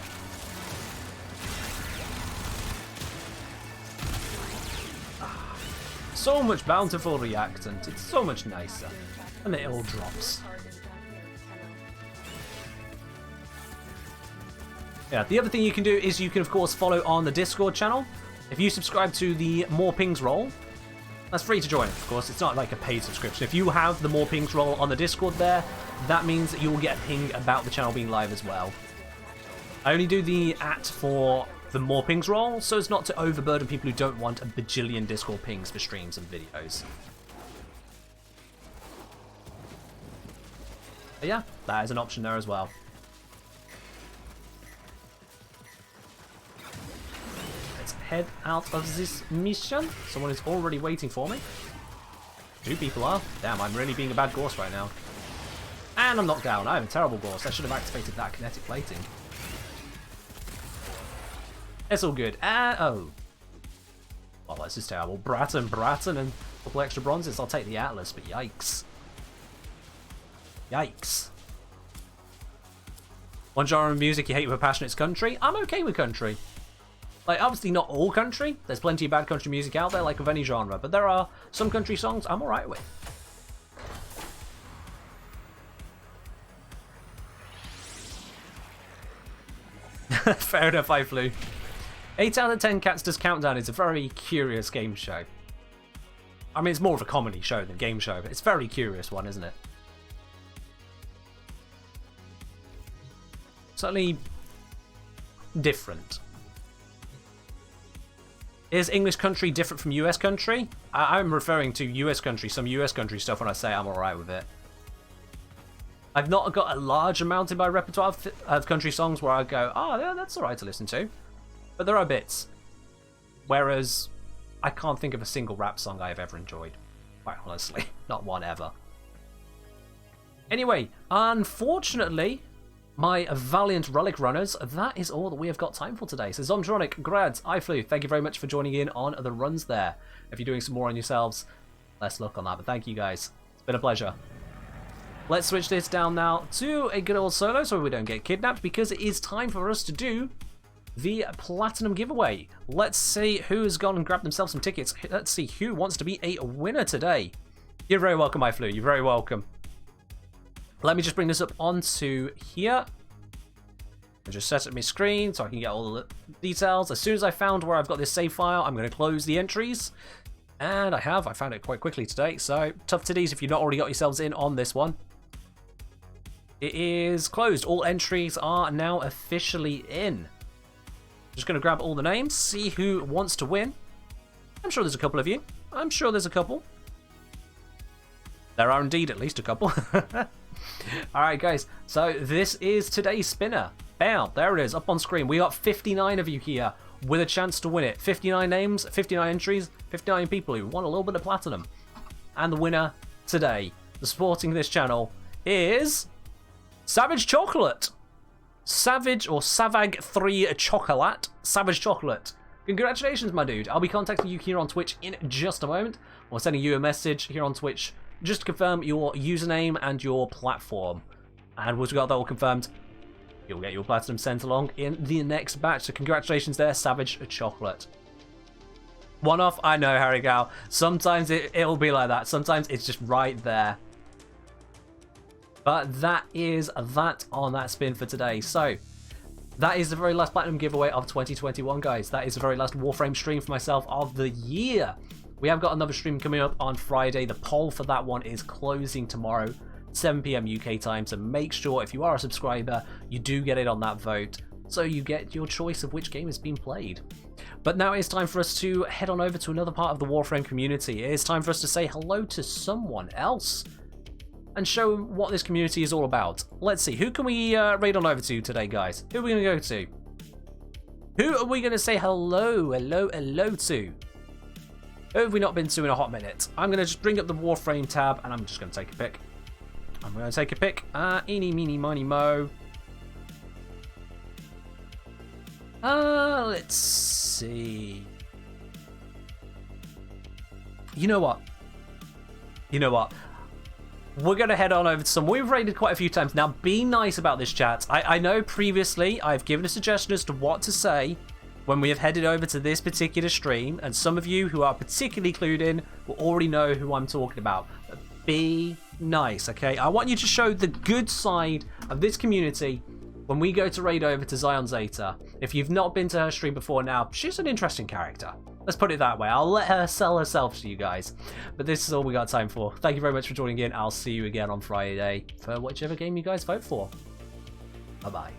So much bountiful reactant. It's so much nicer. And it all drops. Yeah, the other thing you can do is you can, of course, follow on the Discord channel. If you subscribe to the More Pings role, that's free to join, of course. It's not like a paid subscription. If you have the More Pings role on the Discord there, that means that you will get a ping about the channel being live as well. I only do the for the More Pings role, so as not to overburden people who don't want a bajillion Discord pings for streams and videos. But yeah, that is an option there as well. Let's head out of this mission. Someone is already waiting for me. 2 people are. Damn, I'm really being a bad Gorse right now. And I'm knocked down. I have a terrible Gorse. I should have activated that kinetic plating. It's all good. Oh. Well, this is terrible. Bratton, and a couple extra bronzes. I'll take the Atlas, but yikes. Yikes. One genre of music you hate with a passion, it's country. I'm okay with country. Like, obviously not all country. There's plenty of bad country music out there, like of any genre. But there are some country songs I'm alright with. Fair enough, I flew. 8 out of 10 Cats Does Countdown is a very curious game show. I mean, it's more of a comedy show than game show, but it's a very curious one, isn't it? Certainly different. Is English country different from US country? I'm referring to US country, some US country stuff when I say I'm alright with it. I've not got a large amount in my repertoire of country songs where I go, oh, yeah, that's alright to listen to. But there are bits. Whereas, I can't think of a single rap song I've ever enjoyed. Quite honestly, not one ever. Anyway, unfortunately, my valiant relic runners, that is all that we have got time for today. So Zomtronic, Grads, iFlew, thank you very much for joining in on the runs there. If you're doing some more on yourselves, less luck on that, but thank you guys. It's been a pleasure. Let's switch this down now to a good old solo so we don't get kidnapped, because it is time for us to do the Platinum giveaway. Let's see who's gone and grabbed themselves some tickets. Let's see who wants to be a winner today. You're very welcome, iFlew. You're very welcome. Let me just bring this up onto here. I'll just set up my screen so I can get all the details. As soon as I found where I've got this save file, I'm going to close the entries. And I found it quite quickly today. So, tough titties if you've not already got yourselves in on this one. It is closed. All entries are now officially in. Just going to grab all the names, see who wants to win. I'm sure there's a couple of you. I'm sure there's a couple. There are indeed at least a couple. Alright guys, so this is today's spinner. Bam, there it is, up on screen. We got 59 of you here with a chance to win it. 59 names, 59 entries, 59 people who want a little bit of platinum. And the winner today, supporting this channel, is Savage Chocolate. Savage or Savag3 Chocolate. Savage Chocolate. Congratulations, my dude. I'll be contacting you here on Twitch in just a moment. Or sending you a message here on Twitch just to confirm your username and your platform. And once we got that all confirmed, you'll get your platinum sent along in the next batch. So congratulations there, Savage Chocolate. One off, I know, Harry Gal. Sometimes it'll be like that. Sometimes it's just right there. But that is that on that spin for today. So that is the very last platinum giveaway of 2021, guys. That is the very last Warframe stream for myself of the year. We have got another stream coming up on Friday. The poll for that one is closing tomorrow, 7 PM UK time. So make sure if you are a subscriber, you do get it on that vote. so you get your choice of which game is being played. But now it's time for us to head on over to another part of the Warframe community. It is time for us to say hello to someone else and show them what this community is all about. Let's see, who can we raid on over to today, guys? Who are we going to go to? Who are we going to say hello to? Who have we not been to in a hot minute? I'm going to just bring up the Warframe tab and I'm just going to take a pick. I'm going to take a pick. Eeny, meeny, miny, mo. Let's see. You know what? We're going to head on over to some. We've raided quite a few times. Now, be nice about this, chat. I know previously I've given a suggestion as to what to say when we have headed over to this particular stream, and some of you who are particularly clued in will already know who I'm talking about. But be nice, okay? I want you to show the good side of this community when we go to raid over to Zion Zeta. If you've not been to her stream before now, she's an interesting character. Let's put it that way. I'll let her sell herself to you guys. But this is all we got time for. Thank you very much for joining in. I'll see you again on Friday for whichever game you guys vote for. Bye-bye.